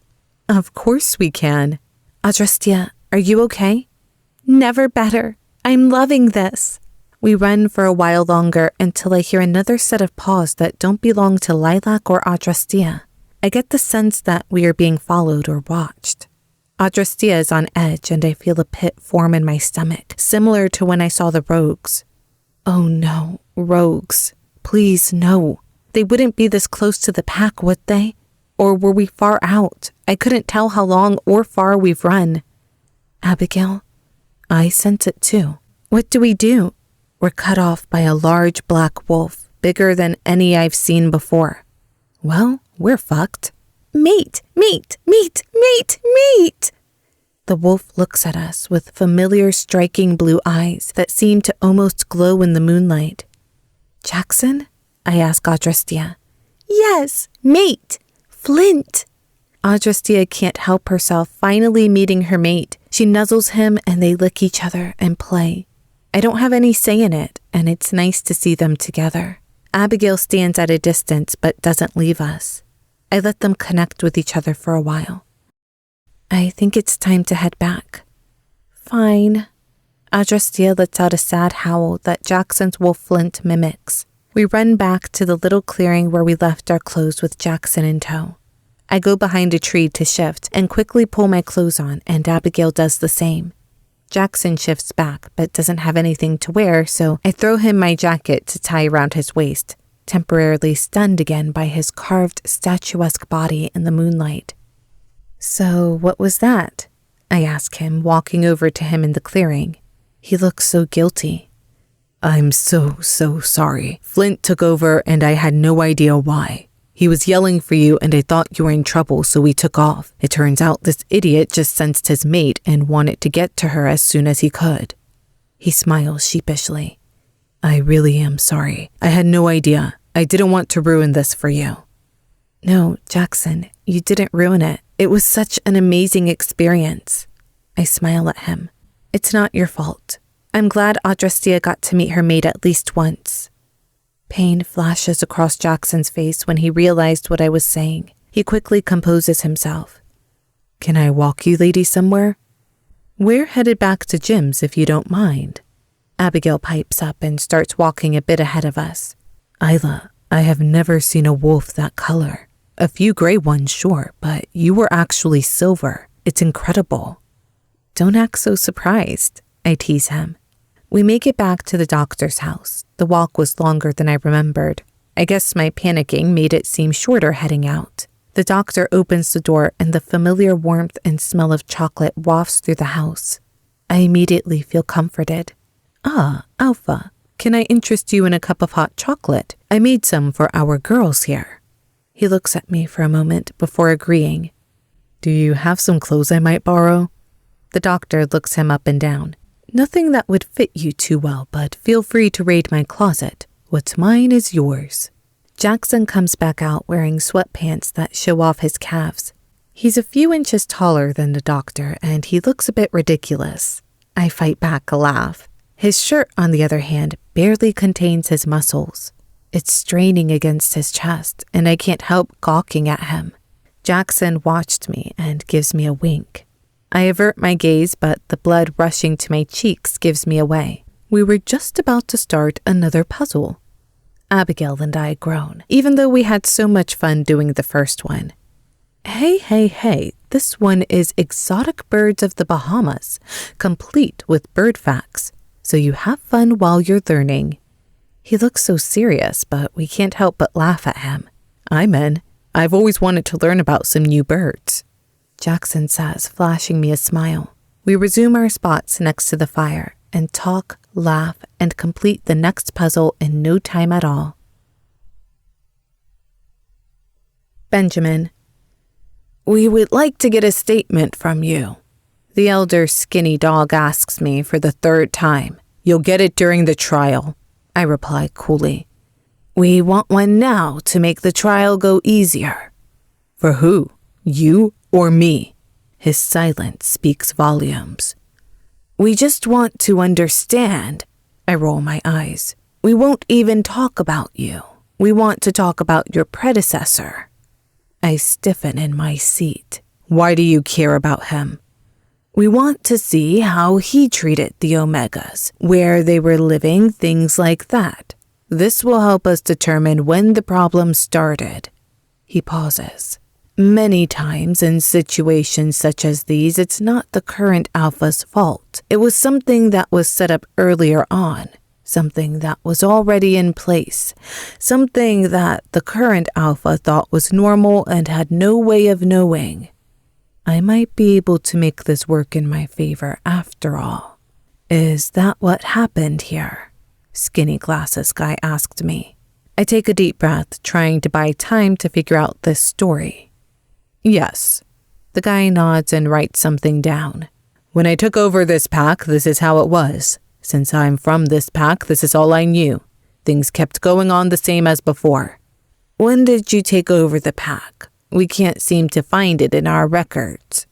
Of course we can. Adrastea, are you okay? Never better. I'm loving this. We run for a while longer until I hear another set of paws that don't belong to Lilac or Adrastea. I get the sense that we are being followed or watched. Adrastea is on edge and I feel a pit form in my stomach, similar to when I saw the rogues. Oh no, rogues. Please, no. They wouldn't be this close to the pack, would they? Or were we far out? I couldn't tell how long or far we've run. Abigail, I sense it too. What do we do? We're cut off by a large black wolf, bigger than any I've seen before. Well, we're fucked. Mate, mate, mate, mate, mate! The wolf looks at us with familiar striking blue eyes that seem to almost glow in the moonlight. Jackson? I ask Adrastea. Yes, mate! Flint! Adrastea can't help herself finally meeting her mate. She nuzzles him and they lick each other and play. I don't have any say in it, and it's nice to see them together. Abigail stands at a distance but doesn't leave us. I let them connect with each other for a while. I think it's time to head back. Fine. Adrastea lets out a sad howl that Jackson's wolf Flint mimics. We run back to the little clearing where we left our clothes with Jackson in tow. I go behind a tree to shift and quickly pull my clothes on, and Abigail does the same. Jackson shifts back but doesn't have anything to wear, so I throw him my jacket to tie around his waist, temporarily stunned again by his carved, statuesque body in the moonlight. So what was that? I ask him, walking over to him in the clearing. He looks so guilty. I'm so sorry. Flint took over and I had no idea why. He was yelling for you and I thought you were in trouble, so we took off. It turns out this idiot just sensed his mate and wanted to get to her as soon as he could. He smiles sheepishly. I really am sorry. I had no idea. I didn't want to ruin this for you. No, Jackson, you didn't ruin it. It was such an amazing experience. I smile at him. It's not your fault. I'm glad Adrastea got to meet her mate at least once. Pain flashes across Jackson's face when he realized what I was saying. He quickly composes himself. Can I walk you ladies somewhere? We're headed back to Jim's if you don't mind. Abigail pipes up and starts walking a bit ahead of us. Isla, I have never seen a wolf that color. A few gray ones, sure, but you were actually silver. It's incredible. Don't act so surprised, I tease him. We make it back to the doctor's house. The walk was longer than I remembered. I guess my panicking made it seem shorter heading out. The doctor opens the door and the familiar warmth and smell of chocolate wafts through the house. I immediately feel comforted. Ah, Alpha, can I interest you in a cup of hot chocolate? I made some for our girls here. He looks at me for a moment before agreeing. Do you have some clothes I might borrow? The doctor looks him up and down. Nothing that would fit you too well, but feel free to raid my closet. What's mine is yours. Jackson comes back out wearing sweatpants that show off his calves. He's a few inches taller than the doctor, and he looks a bit ridiculous. I fight back a laugh. His shirt, on the other hand, barely contains his muscles. It's straining against his chest, and I can't help gawking at him. Jackson watched me and gives me a wink. I avert my gaze, but the blood rushing to my cheeks gives me away. We were just about to start another puzzle. Abigail and I groan, even though we had so much fun doing the first one. Hey, this one is Exotic Birds of the Bahamas, complete with bird facts, so you have fun while you're learning. He looks so serious, but we can't help but laugh at him. I'm in. I've always wanted to learn about some new birds. Jackson says, flashing me a smile. We resume our spots next to the fire and talk, laugh, and complete the next puzzle in no time at all. Benjamin. We would like to get a statement from you. The elder skinny dog asks me for the third time. You'll get it during the trial, I reply coolly. We want one now to make the trial go easier. For who? You or me? His silence speaks volumes. We just want to understand. I roll my eyes. We won't even talk about you. We want to talk about your predecessor. I stiffen in my seat. Why do you care about him? We want to see how he treated the Omegas, where they were living, things like that. This will help us determine when the problem started. He pauses. Many times in situations such as these, it's not the current alpha's fault. It was something that was set up earlier on, something that was already in place, something that the current alpha thought was normal and had no way of knowing. I might be able to make this work in my favor after all. Is that what happened here? Skinny glasses guy asked me. I take a deep breath, trying to buy time to figure out this story. Yes. The guy nods and writes something down. When I took over this pack, this is how it was. Since I'm from this pack, this is all I knew. Things kept going on the same as before. When did you take over the pack? We can't seem to find it in our records.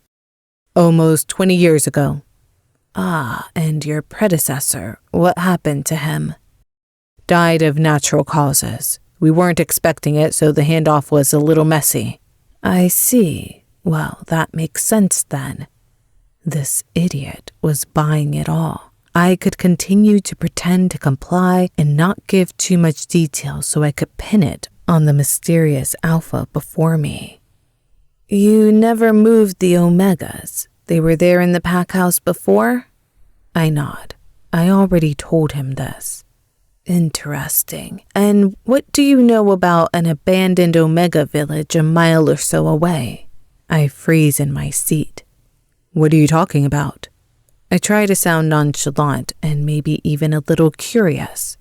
Almost 20 years ago. Ah, and your predecessor, what happened to him? Died of natural causes. We weren't expecting it, so the handoff was a little messy. I see. Well, that makes sense then. This idiot was buying it all. I could continue to pretend to comply and not give too much detail so I could pin it on the mysterious alpha before me. You never moved the Omegas. They were there in the pack house before? I nod. I already told him this. Interesting. And what do you know about an abandoned Omega village a mile or so away? I freeze in my seat. What are you talking about? I try to sound nonchalant and maybe even a little curious.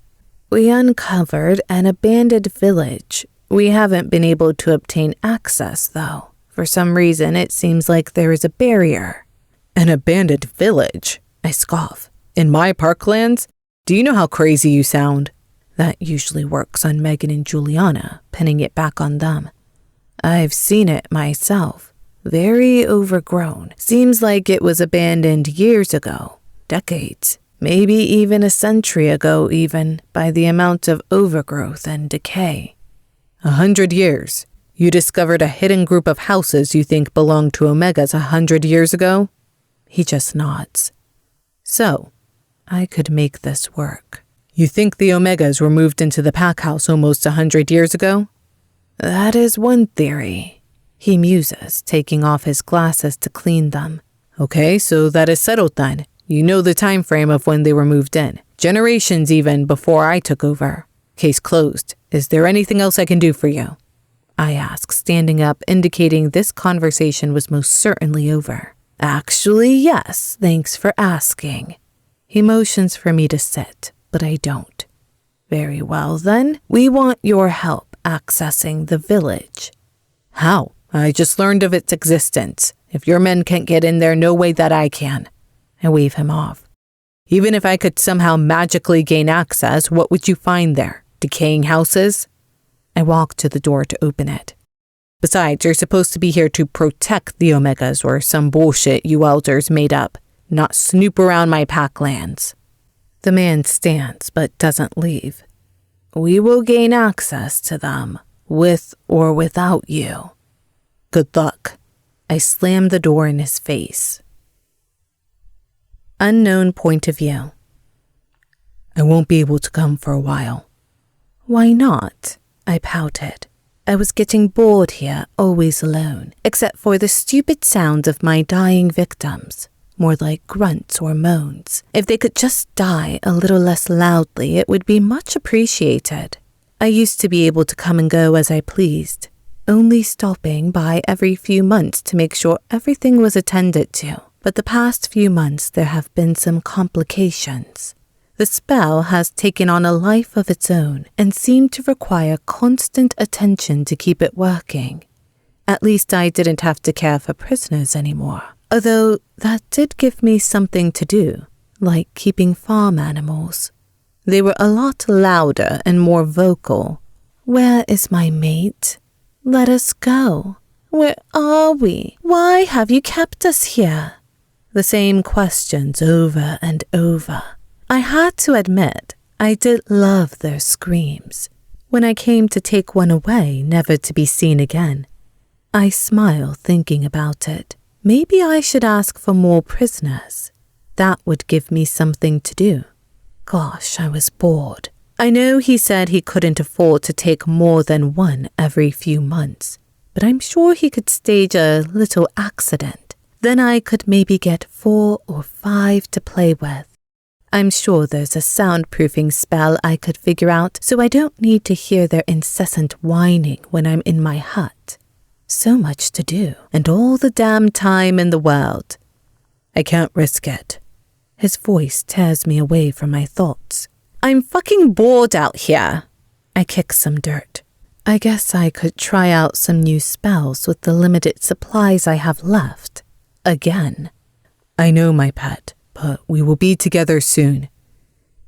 We uncovered an abandoned village. We haven't been able to obtain access, though. For some reason, it seems like there is a barrier. An abandoned village? I scoff. In my parklands? Do you know how crazy you sound? That usually works on Megan and Juliana, pinning it back on them. I've seen it myself. Very overgrown. Seems like it was abandoned years ago. Decades. Maybe even a century ago even, by the amount of overgrowth and decay. 100 years. You discovered a hidden group of houses you think belonged to Omegas 100 years ago? He just nods. So, I could make this work. You think the Omegas were moved into the pack house almost 100 years ago? That is one theory. He muses, taking off his glasses to clean them. Okay, so that is settled then. You know the time frame of when they were moved in. Generations even before I took over. Case closed. Is there anything else I can do for you? I ask, standing up, indicating this conversation was most certainly over. Actually, yes, thanks for asking. He motions for me to sit, but I don't. Very well then, we want your help accessing the village. How? I just learned of its existence. If your men can't get in there, no way that I can. I wave him off. Even if I could somehow magically gain access, what would you find there? Decaying houses? I walk to the door to open it. Besides, you're supposed to be here to protect the Omegas or some bullshit you elders made up, not snoop around my packlands. The man stands but doesn't leave. We will gain access to them, with or without you. Good luck. I slam the door in his face. Unknown point of view. I won't be able to come for a while. Why not? I pouted. I was getting bored here, always alone, except for the stupid sounds of my dying victims, more like grunts or moans. If they could just die a little less loudly, it would be much appreciated. I used to be able to come and go as I pleased, only stopping by every few months to make sure everything was attended to. But the past few months there have been some complications. The spell has taken on a life of its own and seemed to require constant attention to keep it working. At least I didn't have to care for prisoners anymore, although that did give me something to do, like keeping farm animals. They were a lot louder and more vocal. Where is my mate? Let us go. Where are we? Why have you kept us here? The same questions over and over. I had to admit, I did love their screams. When I came to take one away, never to be seen again, I smile thinking about it. Maybe I should ask for more prisoners. That would give me something to do. Gosh, I was bored. I know he said he couldn't afford to take more than one every few months, but I'm sure he could stage a little accident. Then I could maybe get 4 or 5 to play with. I'm sure there's a soundproofing spell I could figure out so I don't need to hear their incessant whining when I'm in my hut. So much to do, and all the damn time in the world. I can't risk it. His voice tears me away from my thoughts. I'm fucking bored out here. I kick some dirt. I guess I could try out some new spells with the limited supplies I have left. Again. I know, my pet, but we will be together soon.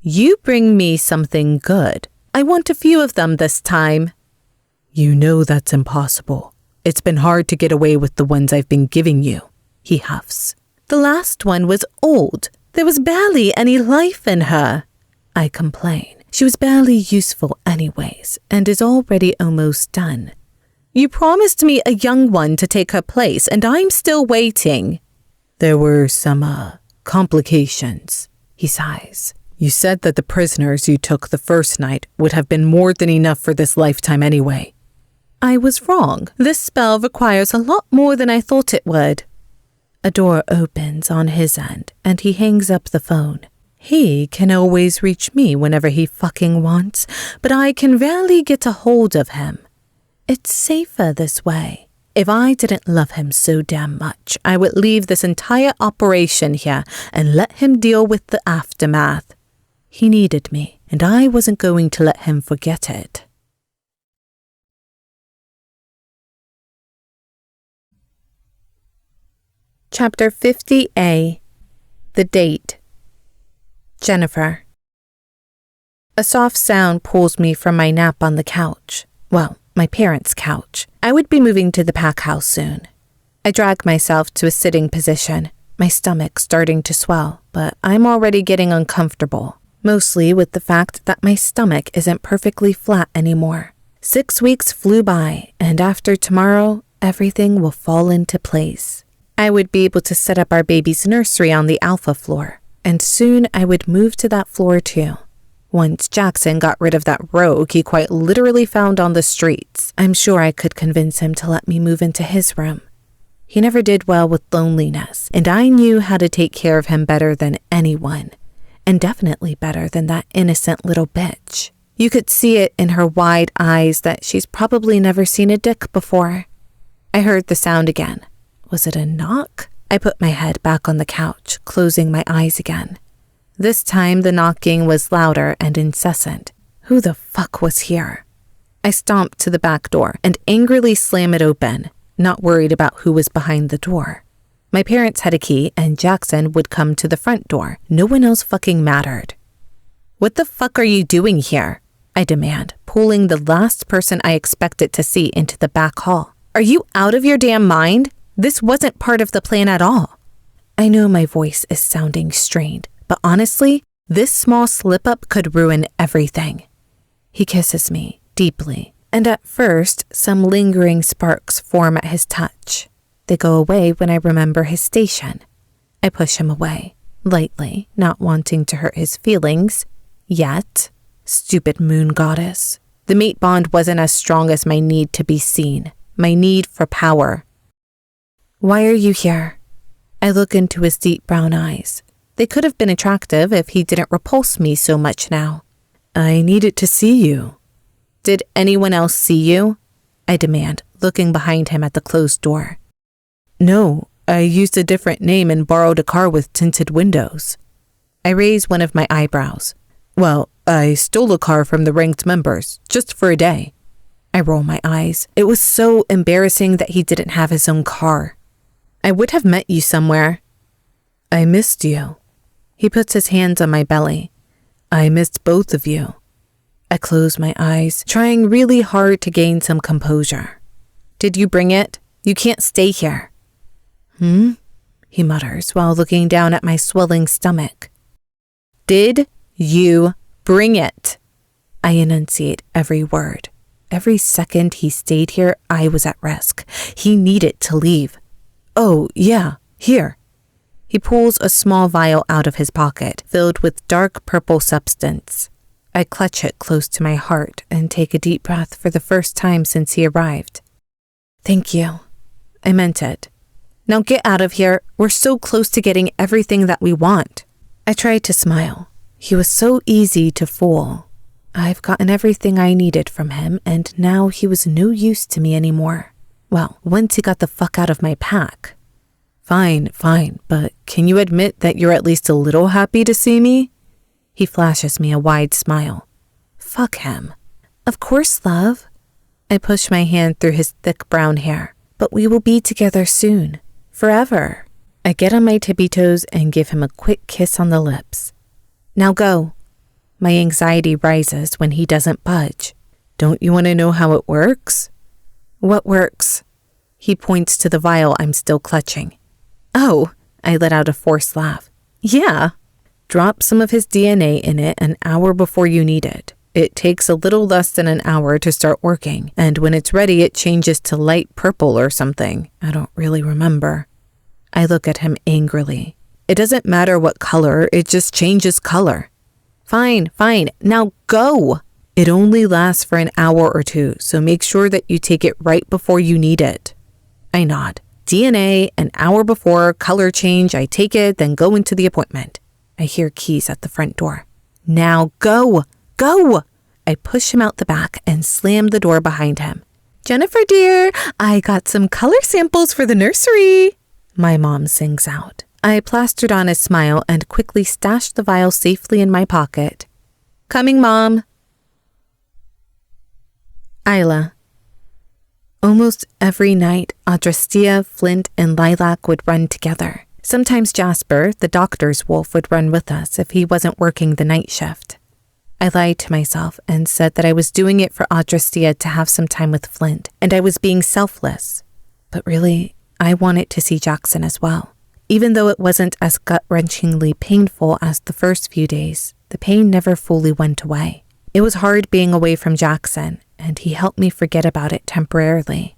You bring me something good. I want a few of them this time. You know that's impossible. It's been hard to get away with the ones I've been giving you, he huffs. The last one was old. There was barely any life in her, I complain. She was barely useful anyways, and is already almost done. You promised me a young one to take her place, and I'm still waiting. There were some, complications, he sighs. You said that the prisoners you took the first night would have been more than enough for this lifetime anyway. I was wrong. This spell requires a lot more than I thought it would. A door opens on his end, and he hangs up the phone. He can always reach me whenever he fucking wants, but I can rarely get a hold of him. It's safer this way. If I didn't love him so damn much, I would leave this entire operation here and let him deal with the aftermath. He needed me, and I wasn't going to let him forget it. Chapter 50A. The Date. Jennifer. A soft sound pulls me from my nap on the couch. Well, my parents' couch. I would be moving to the pack house soon. I drag myself to a sitting position, my stomach starting to swell, but I'm already getting uncomfortable, mostly with the fact that my stomach isn't perfectly flat anymore. 6 weeks flew by, and after tomorrow, everything will fall into place. I would be able to set up our baby's nursery on the alpha floor, and soon I would move to that floor too. Once Jackson got rid of that rogue he quite literally found on the streets, I'm sure I could convince him to let me move into his room. He never did well with loneliness, and I knew how to take care of him better than anyone, and definitely better than that innocent little bitch. You could see it in her wide eyes that she's probably never seen a dick before. I heard the sound again. Was it a knock? I put my head back on the couch, closing my eyes again. This time the knocking was louder and incessant. Who the fuck was here? I stomped to the back door and angrily slammed it open, not worried about who was behind the door. My parents had a key and Jackson would come to the front door. No one else fucking mattered. What the fuck are you doing here? I demand, pulling the last person I expected to see into the back hall. Are you out of your damn mind? This wasn't part of the plan at all. I know my voice is sounding strained, but honestly, this small slip-up could ruin everything. He kisses me deeply, and at first, some lingering sparks form at his touch. They go away when I remember his station. I push him away, lightly, not wanting to hurt his feelings. Yet, stupid moon goddess. The mate bond wasn't as strong as my need to be seen, my need for power. Why are you here? I look into his deep brown eyes. They could have been attractive if he didn't repulse me so much now. I needed to see you. Did anyone else see you? I demand, looking behind him at the closed door. No, I used a different name and borrowed a car with tinted windows. I raise one of my eyebrows. Well, I stole a car from the ranked members, just for a day. I roll my eyes. It was so embarrassing that he didn't have his own car. I would have met you somewhere. I missed you. He puts his hands on my belly. I missed both of you. I close my eyes, trying really hard to gain some composure. Did you bring it? You can't stay here. He mutters while looking down at my swelling stomach. Did you bring it? I enunciate every word. Every second he stayed here, I was at risk. He needed to leave. Oh, yeah, here. He pulls a small vial out of his pocket, filled with dark purple substance. I clutch it close to my heart and take a deep breath for the first time since he arrived. Thank you. I meant it. Now get out of here. We're so close to getting everything that we want. I tried to smile. He was so easy to fool. I've gotten everything I needed from him, and now he was no use to me anymore. Well, once he got the fuck out of my pack. Fine, but can you admit that you're at least a little happy to see me? He flashes me a wide smile. Fuck him. Of course, love. I push my hand through his thick brown hair. But we will be together soon. Forever. I get on my tippy toes and give him a quick kiss on the lips. Now go. My anxiety rises when he doesn't budge. Don't you want to know how it works? What works? He points to the vial I'm still clutching. Oh, I let out a forced laugh. Yeah, Drop some of his DNA in it an hour before you need it. It takes a little less than an hour to start working, and when it's ready, it changes to light purple or something. I don't really remember. I look at him angrily. It doesn't matter what color, it just changes color. Fine, now go! It only lasts for an hour or two, so make sure that you take it right before you need it. I nod. DNA, an hour before, color change, I take it, then go into the appointment. I hear keys at the front door. Now go! Go! I push him out the back and slam the door behind him. Jennifer dear, I got some color samples for the nursery, my mom sings out. I plastered on a smile and quickly stashed the vial safely in my pocket. Coming, Mom. Isla. Almost every night, Adrastea, Flint, and Lilac would run together. Sometimes Jasper, the doctor's wolf, would run with us if he wasn't working the night shift. I lied to myself and said that I was doing it for Adrastea to have some time with Flint, and I was being selfless. But really, I wanted to see Jackson as well. Even though it wasn't as gut-wrenchingly painful as the first few days, the pain never fully went away. It was hard being away from Jackson, and he helped me forget about it temporarily.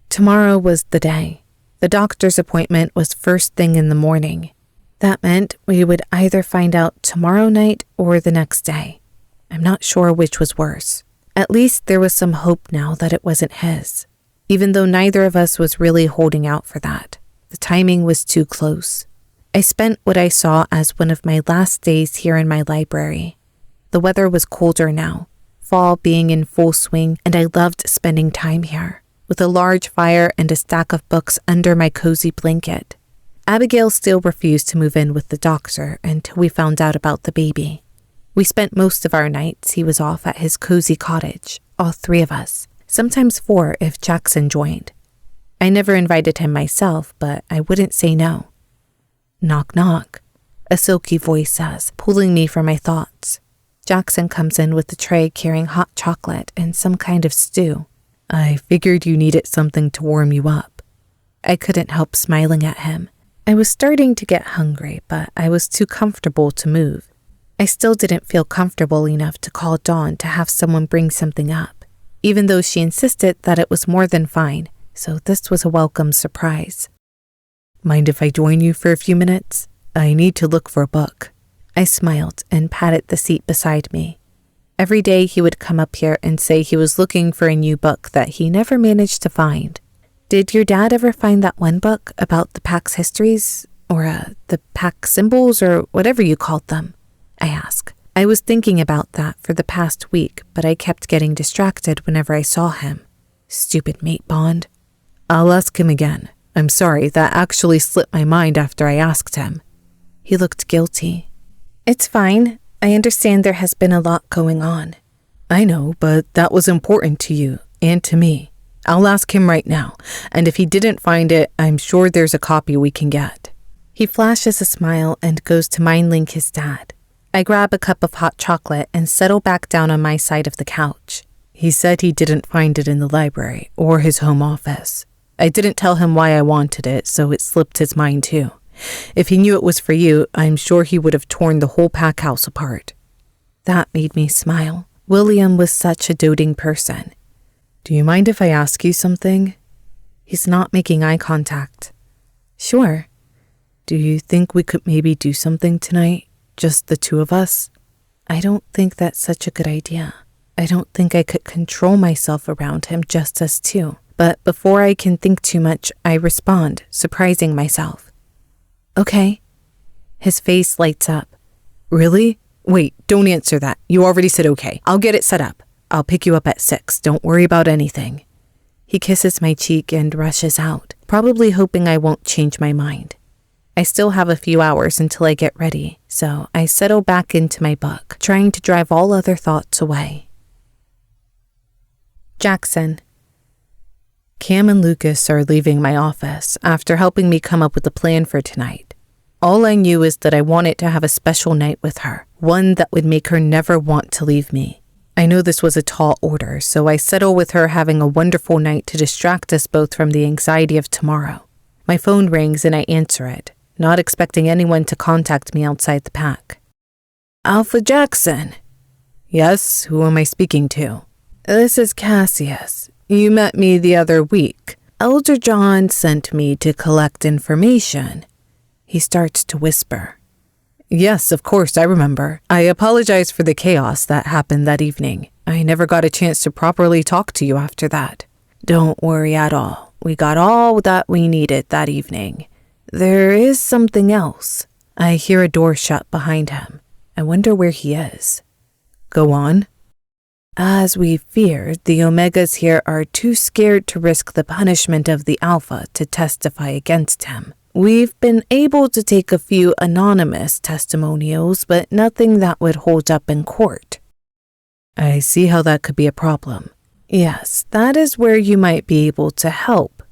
Tomorrow was the day. The doctor's appointment was first thing in the morning. That meant we would either find out tomorrow night or the next day. I'm not sure which was worse. At least there was some hope now that it wasn't his, even though neither of us was really holding out for that. The timing was too close. I spent what I saw as one of my last days here in my library. The weather was colder now, fall being in full swing, and I loved spending time here, with a large fire and a stack of books under my cozy blanket. Abigail still refused to move in with the doctor until we found out about the baby. We spent most of our nights he was off at his cozy cottage, all three of us, sometimes four if Jackson joined. I never invited him myself, but I wouldn't say no. Knock, knock, a silky voice says, pulling me from my thoughts. Jackson comes in with a tray carrying hot chocolate and some kind of stew. I figured you needed something to warm you up. I couldn't help smiling at him. I was starting to get hungry, but I was too comfortable to move. I still didn't feel comfortable enough to call Dawn to have someone bring something up, even though she insisted that it was more than fine, so this was a welcome surprise. Mind if I join you for a few minutes? I need to look for a book. I smiled and patted the seat beside me. Every day he would come up here and say he was looking for a new book that he never managed to find. Did your dad ever find that one book about the Pack's histories, or the Pack symbols, or whatever you called them? I asked. I was thinking about that for the past week, but I kept getting distracted whenever I saw him. Stupid mate bond. I'll ask him again. I'm sorry, that actually slipped my mind after I asked him. He looked guilty. It's fine. I understand there has been a lot going on. I know, but that was important to you and to me. I'll ask him right now, and if he didn't find it, I'm sure there's a copy we can get. He flashes a smile and goes to mind-link his dad. I grab a cup of hot chocolate and settle back down on my side of the couch. He said he didn't find it in the library or his home office. I didn't tell him why I wanted it, so it slipped his mind too. If he knew it was for you, I'm sure he would have torn the whole pack house apart. That made me smile. William was such a doting person. Do you mind if I ask you something? He's not making eye contact. Sure. Do you think we could maybe do something tonight? Just the two of us? I don't think that's such a good idea. I don't think I could control myself around him, just us two. But before I can think too much, I respond, surprising myself. Okay. His face lights up. Really? Wait, don't answer that. You already said okay. I'll get it set up. I'll pick you up at 6. Don't worry about anything. He kisses my cheek and rushes out, probably hoping I won't change my mind. I still have a few hours until I get ready, so I settle back into my book, trying to drive all other thoughts away. Jackson. Cam and Lucas are leaving my office after helping me come up with a plan for tonight. All I knew is that I wanted to have a special night with her, one that would make her never want to leave me. I know this was a tall order, so I settle with her having a wonderful night to distract us both from the anxiety of tomorrow. My phone rings and I answer it, not expecting anyone to contact me outside the pack. Alpha Jackson. Yes, who am I speaking to? This is Cassius. You met me the other week. Elder John sent me to collect information. He starts to whisper. Yes, of course, I remember. I apologize for the chaos that happened that evening. I never got a chance to properly talk to you after that. Don't worry at all. We got all that we needed that evening. There is something else. I hear a door shut behind him. I wonder where he is. Go on. As we feared, the Omegas here are too scared to risk the punishment of the Alpha to testify against him. We've been able to take a few anonymous testimonials, but nothing that would hold up in court. I see how that could be a problem. Yes, that is where you might be able to help.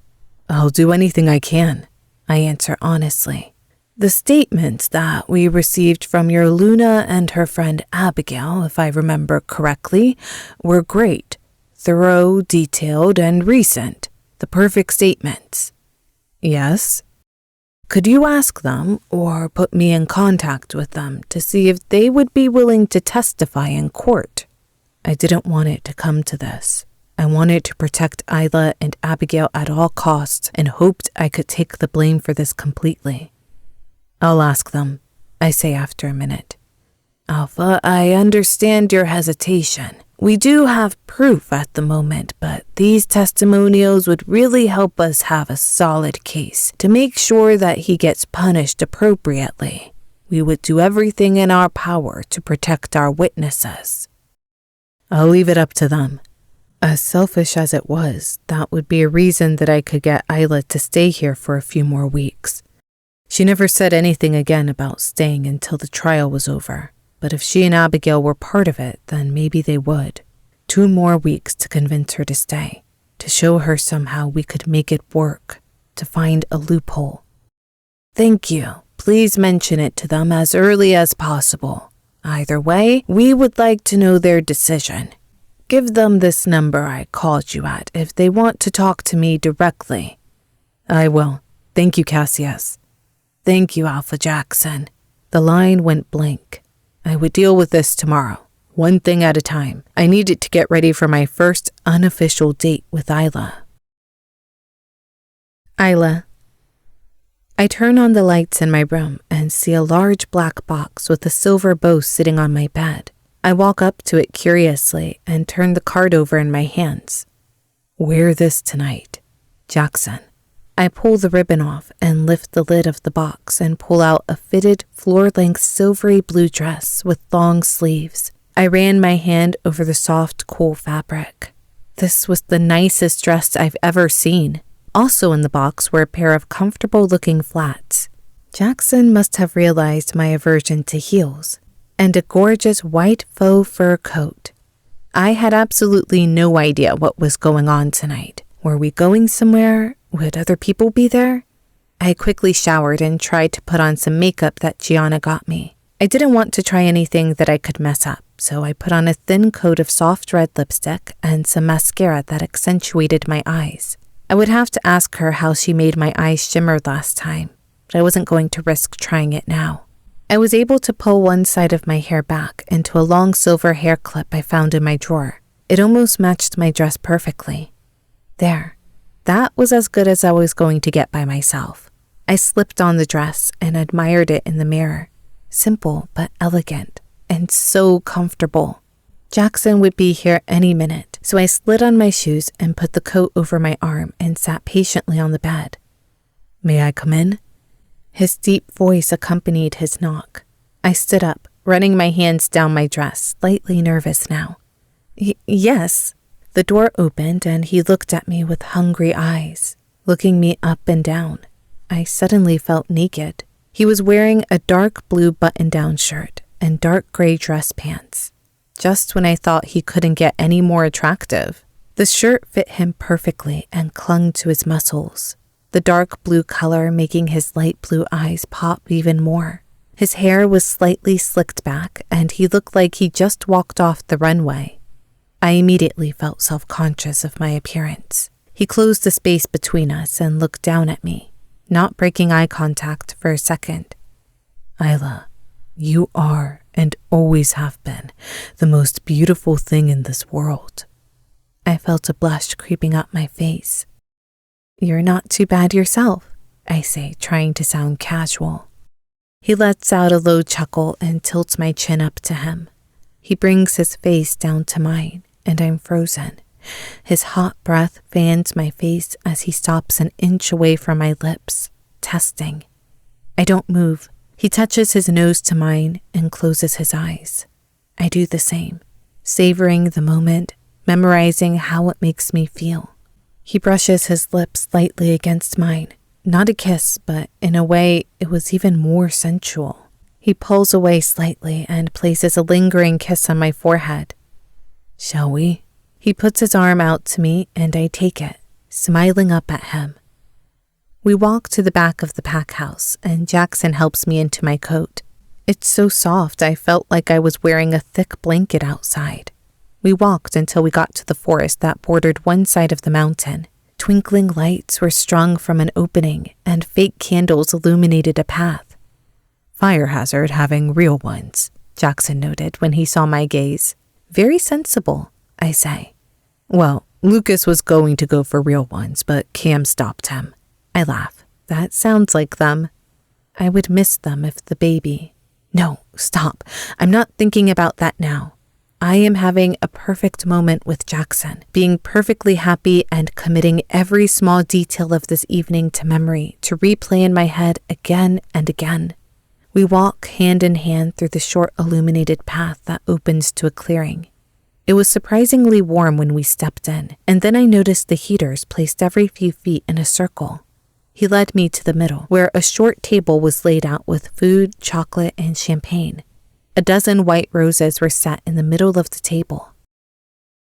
I'll do anything I can, I answer honestly. The statements that we received from your Luna and her friend Abigail, if I remember correctly, were great, thorough, detailed, and recent. The perfect statements. Yes? Could you ask them or put me in contact with them to see if they would be willing to testify in court? I didn't want it to come to this. I wanted to protect Isla and Abigail at all costs and hoped I could take the blame for this completely. I'll ask them, I say after a minute. Alpha, I understand your hesitation. We do have proof at the moment, but these testimonials would really help us have a solid case to make sure that he gets punished appropriately. We would do everything in our power to protect our witnesses. I'll leave it up to them. As selfish as it was, that would be a reason that I could get Isla to stay here for a few more weeks. She never said anything again about staying until the trial was over. But if she and Abigail were part of it, then maybe they would. 2 more weeks to convince her to stay, to show her somehow we could make it work, to find a loophole. Thank you. Please mention it to them as early as possible. Either way, we would like to know their decision. Give them this number I called you at if they want to talk to me directly. I will. Thank you, Cassius. Thank you, Alpha Jackson. The line went blank. I would deal with this tomorrow, one thing at a time. I needed to get ready for my first unofficial date with Isla. Isla. I turn on the lights in my room and see a large black box with a silver bow sitting on my bed. I walk up to it curiously and turn the card over in my hands. Wear this tonight, Jackson. I pull the ribbon off and lift the lid of the box and pull out a fitted, floor-length silvery blue dress with long sleeves. I ran my hand over the soft, cool fabric. This was the nicest dress I've ever seen. Also in the box were a pair of comfortable-looking flats. Jackson must have realized my aversion to heels, and a gorgeous white faux fur coat. I had absolutely no idea what was going on tonight. Were we going somewhere? Would other people be there? I quickly showered and tried to put on some makeup that Gianna got me. I didn't want to try anything that I could mess up, so I put on a thin coat of soft red lipstick and some mascara that accentuated my eyes. I would have to ask her how she made my eyes shimmer last time, but I wasn't going to risk trying it now. I was able to pull one side of my hair back into a long silver hair clip I found in my drawer. It almost matched my dress perfectly. There. That was as good as I was going to get by myself. I slipped on the dress and admired it in the mirror. Simple but elegant and so comfortable. Jackson would be here any minute, so I slid on my shoes and put the coat over my arm and sat patiently on the bed. May I come in? His deep voice accompanied his knock. I stood up, running my hands down my dress, slightly nervous now. Yes. The door opened and he looked at me with hungry eyes, looking me up and down. I suddenly felt naked. He was wearing a dark blue button-down shirt and dark gray dress pants, just when I thought he couldn't get any more attractive. The shirt fit him perfectly and clung to his muscles, the dark blue color making his light blue eyes pop even more. His hair was slightly slicked back and he looked like he just walked off the runway. I immediately felt self-conscious of my appearance. He closed the space between us and looked down at me, not breaking eye contact for a second. Isla, you are and always have been, the most beautiful thing in this world. I felt a blush creeping up my face. You're not too bad yourself, I say, trying to sound casual. He lets out a low chuckle and tilts my chin up to him. He brings his face down to mine, and I'm frozen. His hot breath fans my face as he stops an inch away from my lips, testing. I don't move. He touches his nose to mine and closes his eyes. I do the same, savoring the moment, memorizing how it makes me feel. He brushes his lips lightly against mine. Not a kiss, but in a way, it was even more sensual. He pulls away slightly and places a lingering kiss on my forehead. Shall we? He puts his arm out to me and I take it, smiling up at him. We walk to the back of the pack house and Jackson helps me into my coat. It's so soft I felt like I was wearing a thick blanket outside. We walked until we got to the forest that bordered one side of the mountain. Twinkling lights were strung from an opening and fake candles illuminated a path. Fire hazard having real ones, Jackson noted when he saw my gaze. Very sensible, I say. Well, Lucas was going to go for real ones, but Cam stopped him. I laugh. That sounds like them. I would miss them if the baby... No, stop. I'm not thinking about that now. I am having a perfect moment with Jackson, being perfectly happy and committing every small detail of this evening to memory to replay in my head again and again. We walk hand in hand through the short illuminated path that opens to a clearing. It was surprisingly warm when we stepped in, and then I noticed the heaters placed every few feet in a circle. He led me to the middle, where a short table was laid out with food, chocolate, and champagne. A dozen white roses were set in the middle of the table.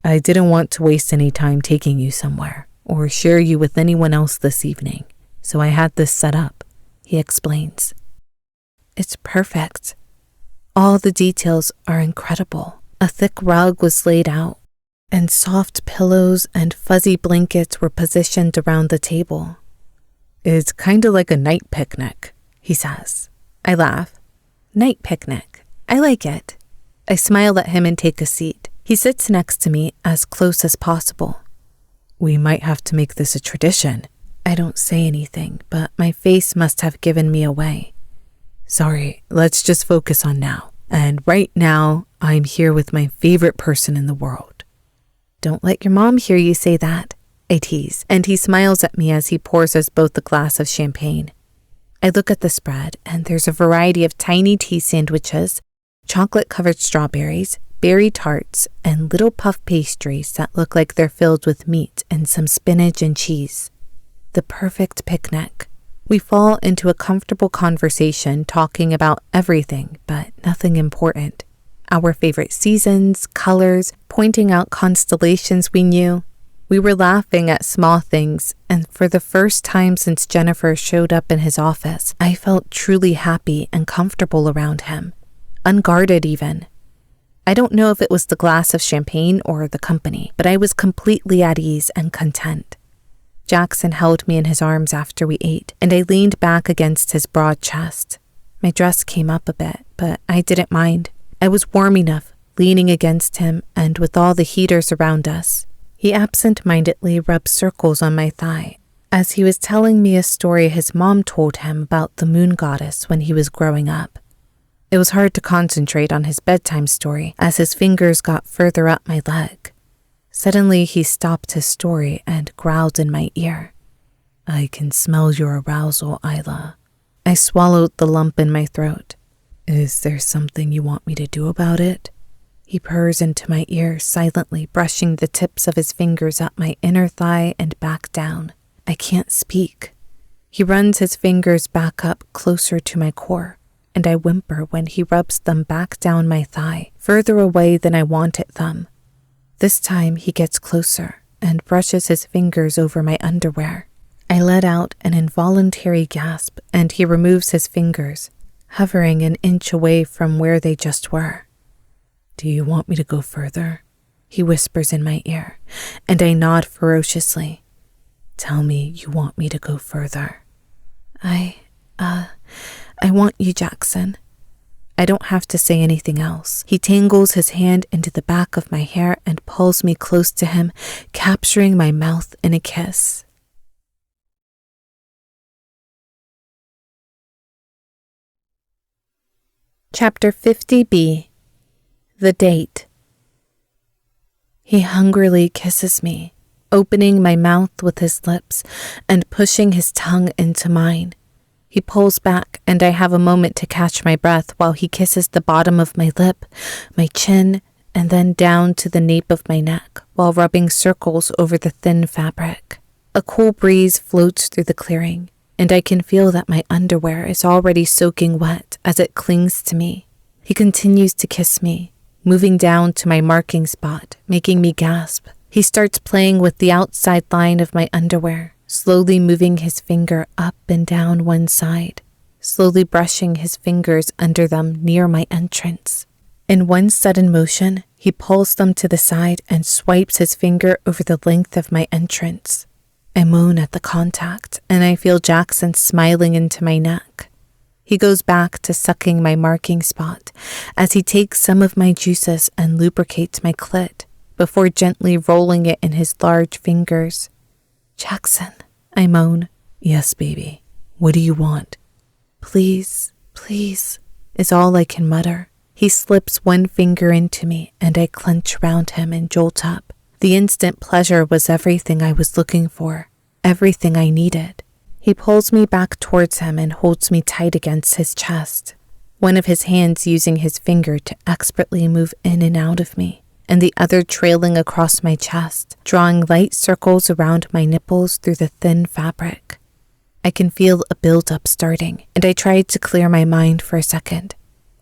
I didn't want to waste any time taking you somewhere or share you with anyone else this evening, so I had this set up, he explains. It's perfect. All the details are incredible. A thick rug was laid out, and soft pillows and fuzzy blankets were positioned around the table. It's kind of like a night picnic, he says. I laugh. Night picnic. I like it. I smile at him and take a seat. He sits next to me as close as possible. We might have to make this a tradition. I don't say anything, but my face must have given me away. Sorry, let's just focus on now. And right now, I'm here with my favorite person in the world. Don't let your mom hear you say that, I tease, and he smiles at me as he pours us both a glass of champagne. I look at the spread, and there's a variety of tiny tea sandwiches, chocolate-covered strawberries, berry tarts, and little puff pastries that look like they're filled with meat and some spinach and cheese. The perfect picnic. We fall into a comfortable conversation talking about everything but nothing important. Our favorite seasons, colors, pointing out constellations we knew. We were laughing at small things, and for the first time since Jennifer showed up in his office, I felt truly happy and comfortable around him. Unguarded even. I don't know if it was the glass of champagne or the company, but I was completely at ease and content. Jackson held me in his arms after we ate, and I leaned back against his broad chest. My dress came up a bit, but I didn't mind. I was warm enough, leaning against him, and with all the heaters around us. He absent-mindedly rubbed circles on my thigh, as he was telling me a story his mom told him about the moon goddess when he was growing up. It was hard to concentrate on his bedtime story as his fingers got further up my leg. Suddenly, he stopped his story and growled in my ear. I can smell your arousal, Isla. I swallowed the lump in my throat. Is there something you want me to do about it? He purrs into my ear, silently brushing the tips of his fingers up my inner thigh and back down. I can't speak. He runs his fingers back up closer to my core, and I whimper when he rubs them back down my thigh, further away than I wanted them. This time he gets closer and brushes his fingers over my underwear. I let out an involuntary gasp, and he removes his fingers, hovering an inch away from where they just were. Do you want me to go further? He whispers in my ear, and I nod ferociously. Tell me you want me to go further. I want you, Jackson. I don't have to say anything else. He tangles his hand into the back of my hair and pulls me close to him, capturing my mouth in a kiss. Chapter 50b. The Date. He hungrily kisses me, opening my mouth with his lips and pushing his tongue into mine. He pulls back, and I have a moment to catch my breath while he kisses the bottom of my lip, my chin, and then down to the nape of my neck while rubbing circles over the thin fabric. A cool breeze floats through the clearing, and I can feel that my underwear is already soaking wet as it clings to me. He continues to kiss me, moving down to my marking spot, making me gasp. He starts playing with the outside line of my underwear, slowly moving his finger up and down one side, slowly brushing his fingers under them near my entrance. In one sudden motion, he pulls them to the side and swipes his finger over the length of my entrance. I moan at the contact, and I feel Jackson smiling into my neck. He goes back to sucking my marking spot as he takes some of my juices and lubricates my clit before gently rolling it in his large fingers. "Jackson," I moan. "Yes, baby. What do you want?" "Please, please," is all I can mutter. He slips one finger into me, and I clench around him and jolt up. The instant pleasure was everything I was looking for, everything I needed. He pulls me back towards him and holds me tight against his chest, one of his hands using his finger to expertly move in and out of me, and the other trailing across my chest, drawing light circles around my nipples through the thin fabric. I can feel a build-up starting, and I tried to clear my mind for a second.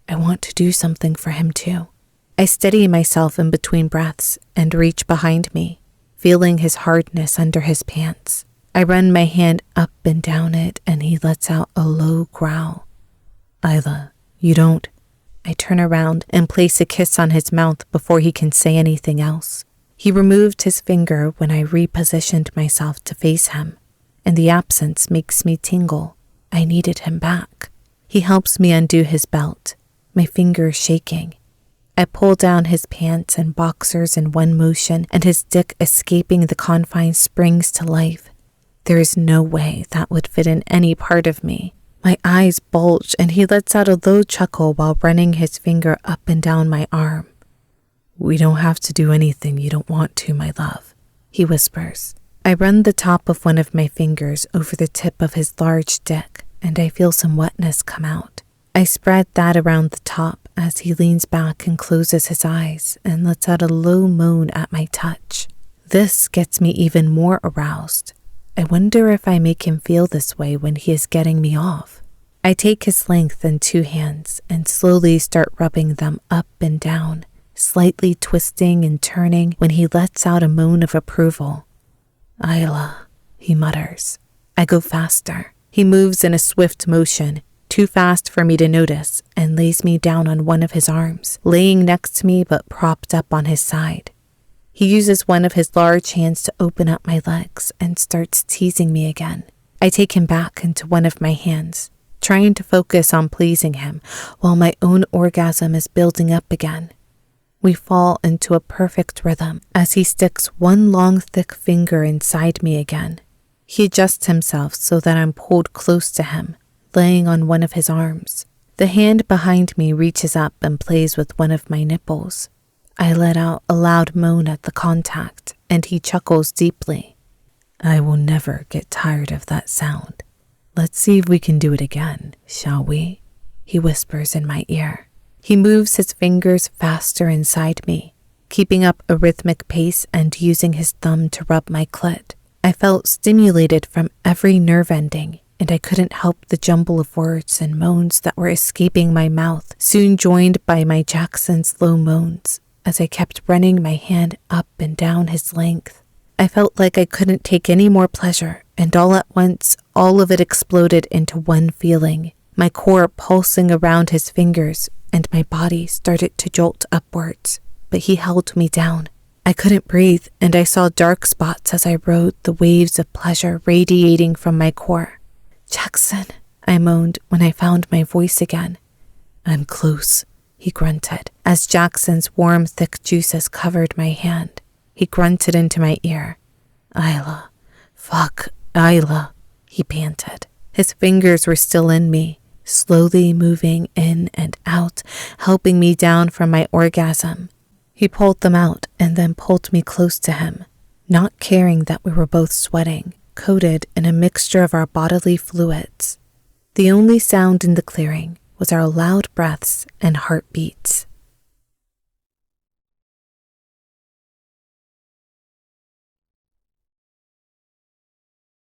I want to do something for him too. I steady myself in between breaths and reach behind me, feeling his hardness under his pants. I run my hand up and down it, and he lets out a low growl. "Isla, you don't..." I turn around and place a kiss on his mouth before he can say anything else. He removed his finger when I repositioned myself to face him, and the absence makes me tingle. I needed him back. He helps me undo his belt, my fingers shaking. I pull down his pants and boxers in one motion, and his dick escaping the confines springs to life. There is no way that would fit in any part of me. My eyes bulge, and he lets out a low chuckle while running his finger up and down my arm. "We don't have to do anything you don't want to, my love," he whispers. I run the top of one of my fingers over the tip of his large dick, and I feel some wetness come out. I spread that around the top as he leans back and closes his eyes and lets out a low moan at my touch. This gets me even more aroused. I wonder if I make him feel this way when he is getting me off. I take his length in two hands and slowly start rubbing them up and down, slightly twisting and turning when he lets out a moan of approval. "Isla," he mutters. I go faster. He moves in a swift motion, too fast for me to notice, and lays me down on one of his arms, laying next to me but propped up on his side. He uses one of his large hands to open up my legs and starts teasing me again. I take him back into one of my hands, trying to focus on pleasing him while my own orgasm is building up again. We fall into a perfect rhythm as he sticks one long thick finger inside me again. He adjusts himself so that I'm pulled close to him, laying on one of his arms. The hand behind me reaches up and plays with one of my nipples. I let out a loud moan at the contact, and he chuckles deeply. "I will never get tired of that sound. Let's see if we can do it again, shall we?" he whispers in my ear. He moves his fingers faster inside me, keeping up a rhythmic pace and using his thumb to rub my clit. I felt stimulated from every nerve ending, and I couldn't help the jumble of words and moans that were escaping my mouth, soon joined by my Jackson's low moans, as I kept running my hand up and down his length. I felt like I couldn't take any more pleasure, and all at once, all of it exploded into one feeling, my core pulsing around his fingers, and my body started to jolt upwards, but he held me down. I couldn't breathe, and I saw dark spots as I rode the waves of pleasure radiating from my core. "Jackson," I moaned when I found my voice again. I'm close, he grunted, as Jackson's warm, thick juices covered my hand. He grunted into my ear. Isla. Fuck, Isla, he panted. His fingers were still in me, slowly moving in and out, helping me down from my orgasm. He pulled them out and then pulled me close to him, not caring that we were both sweating, coated in a mixture of our bodily fluids. The only sound in the clearing was our loud breaths and heartbeats.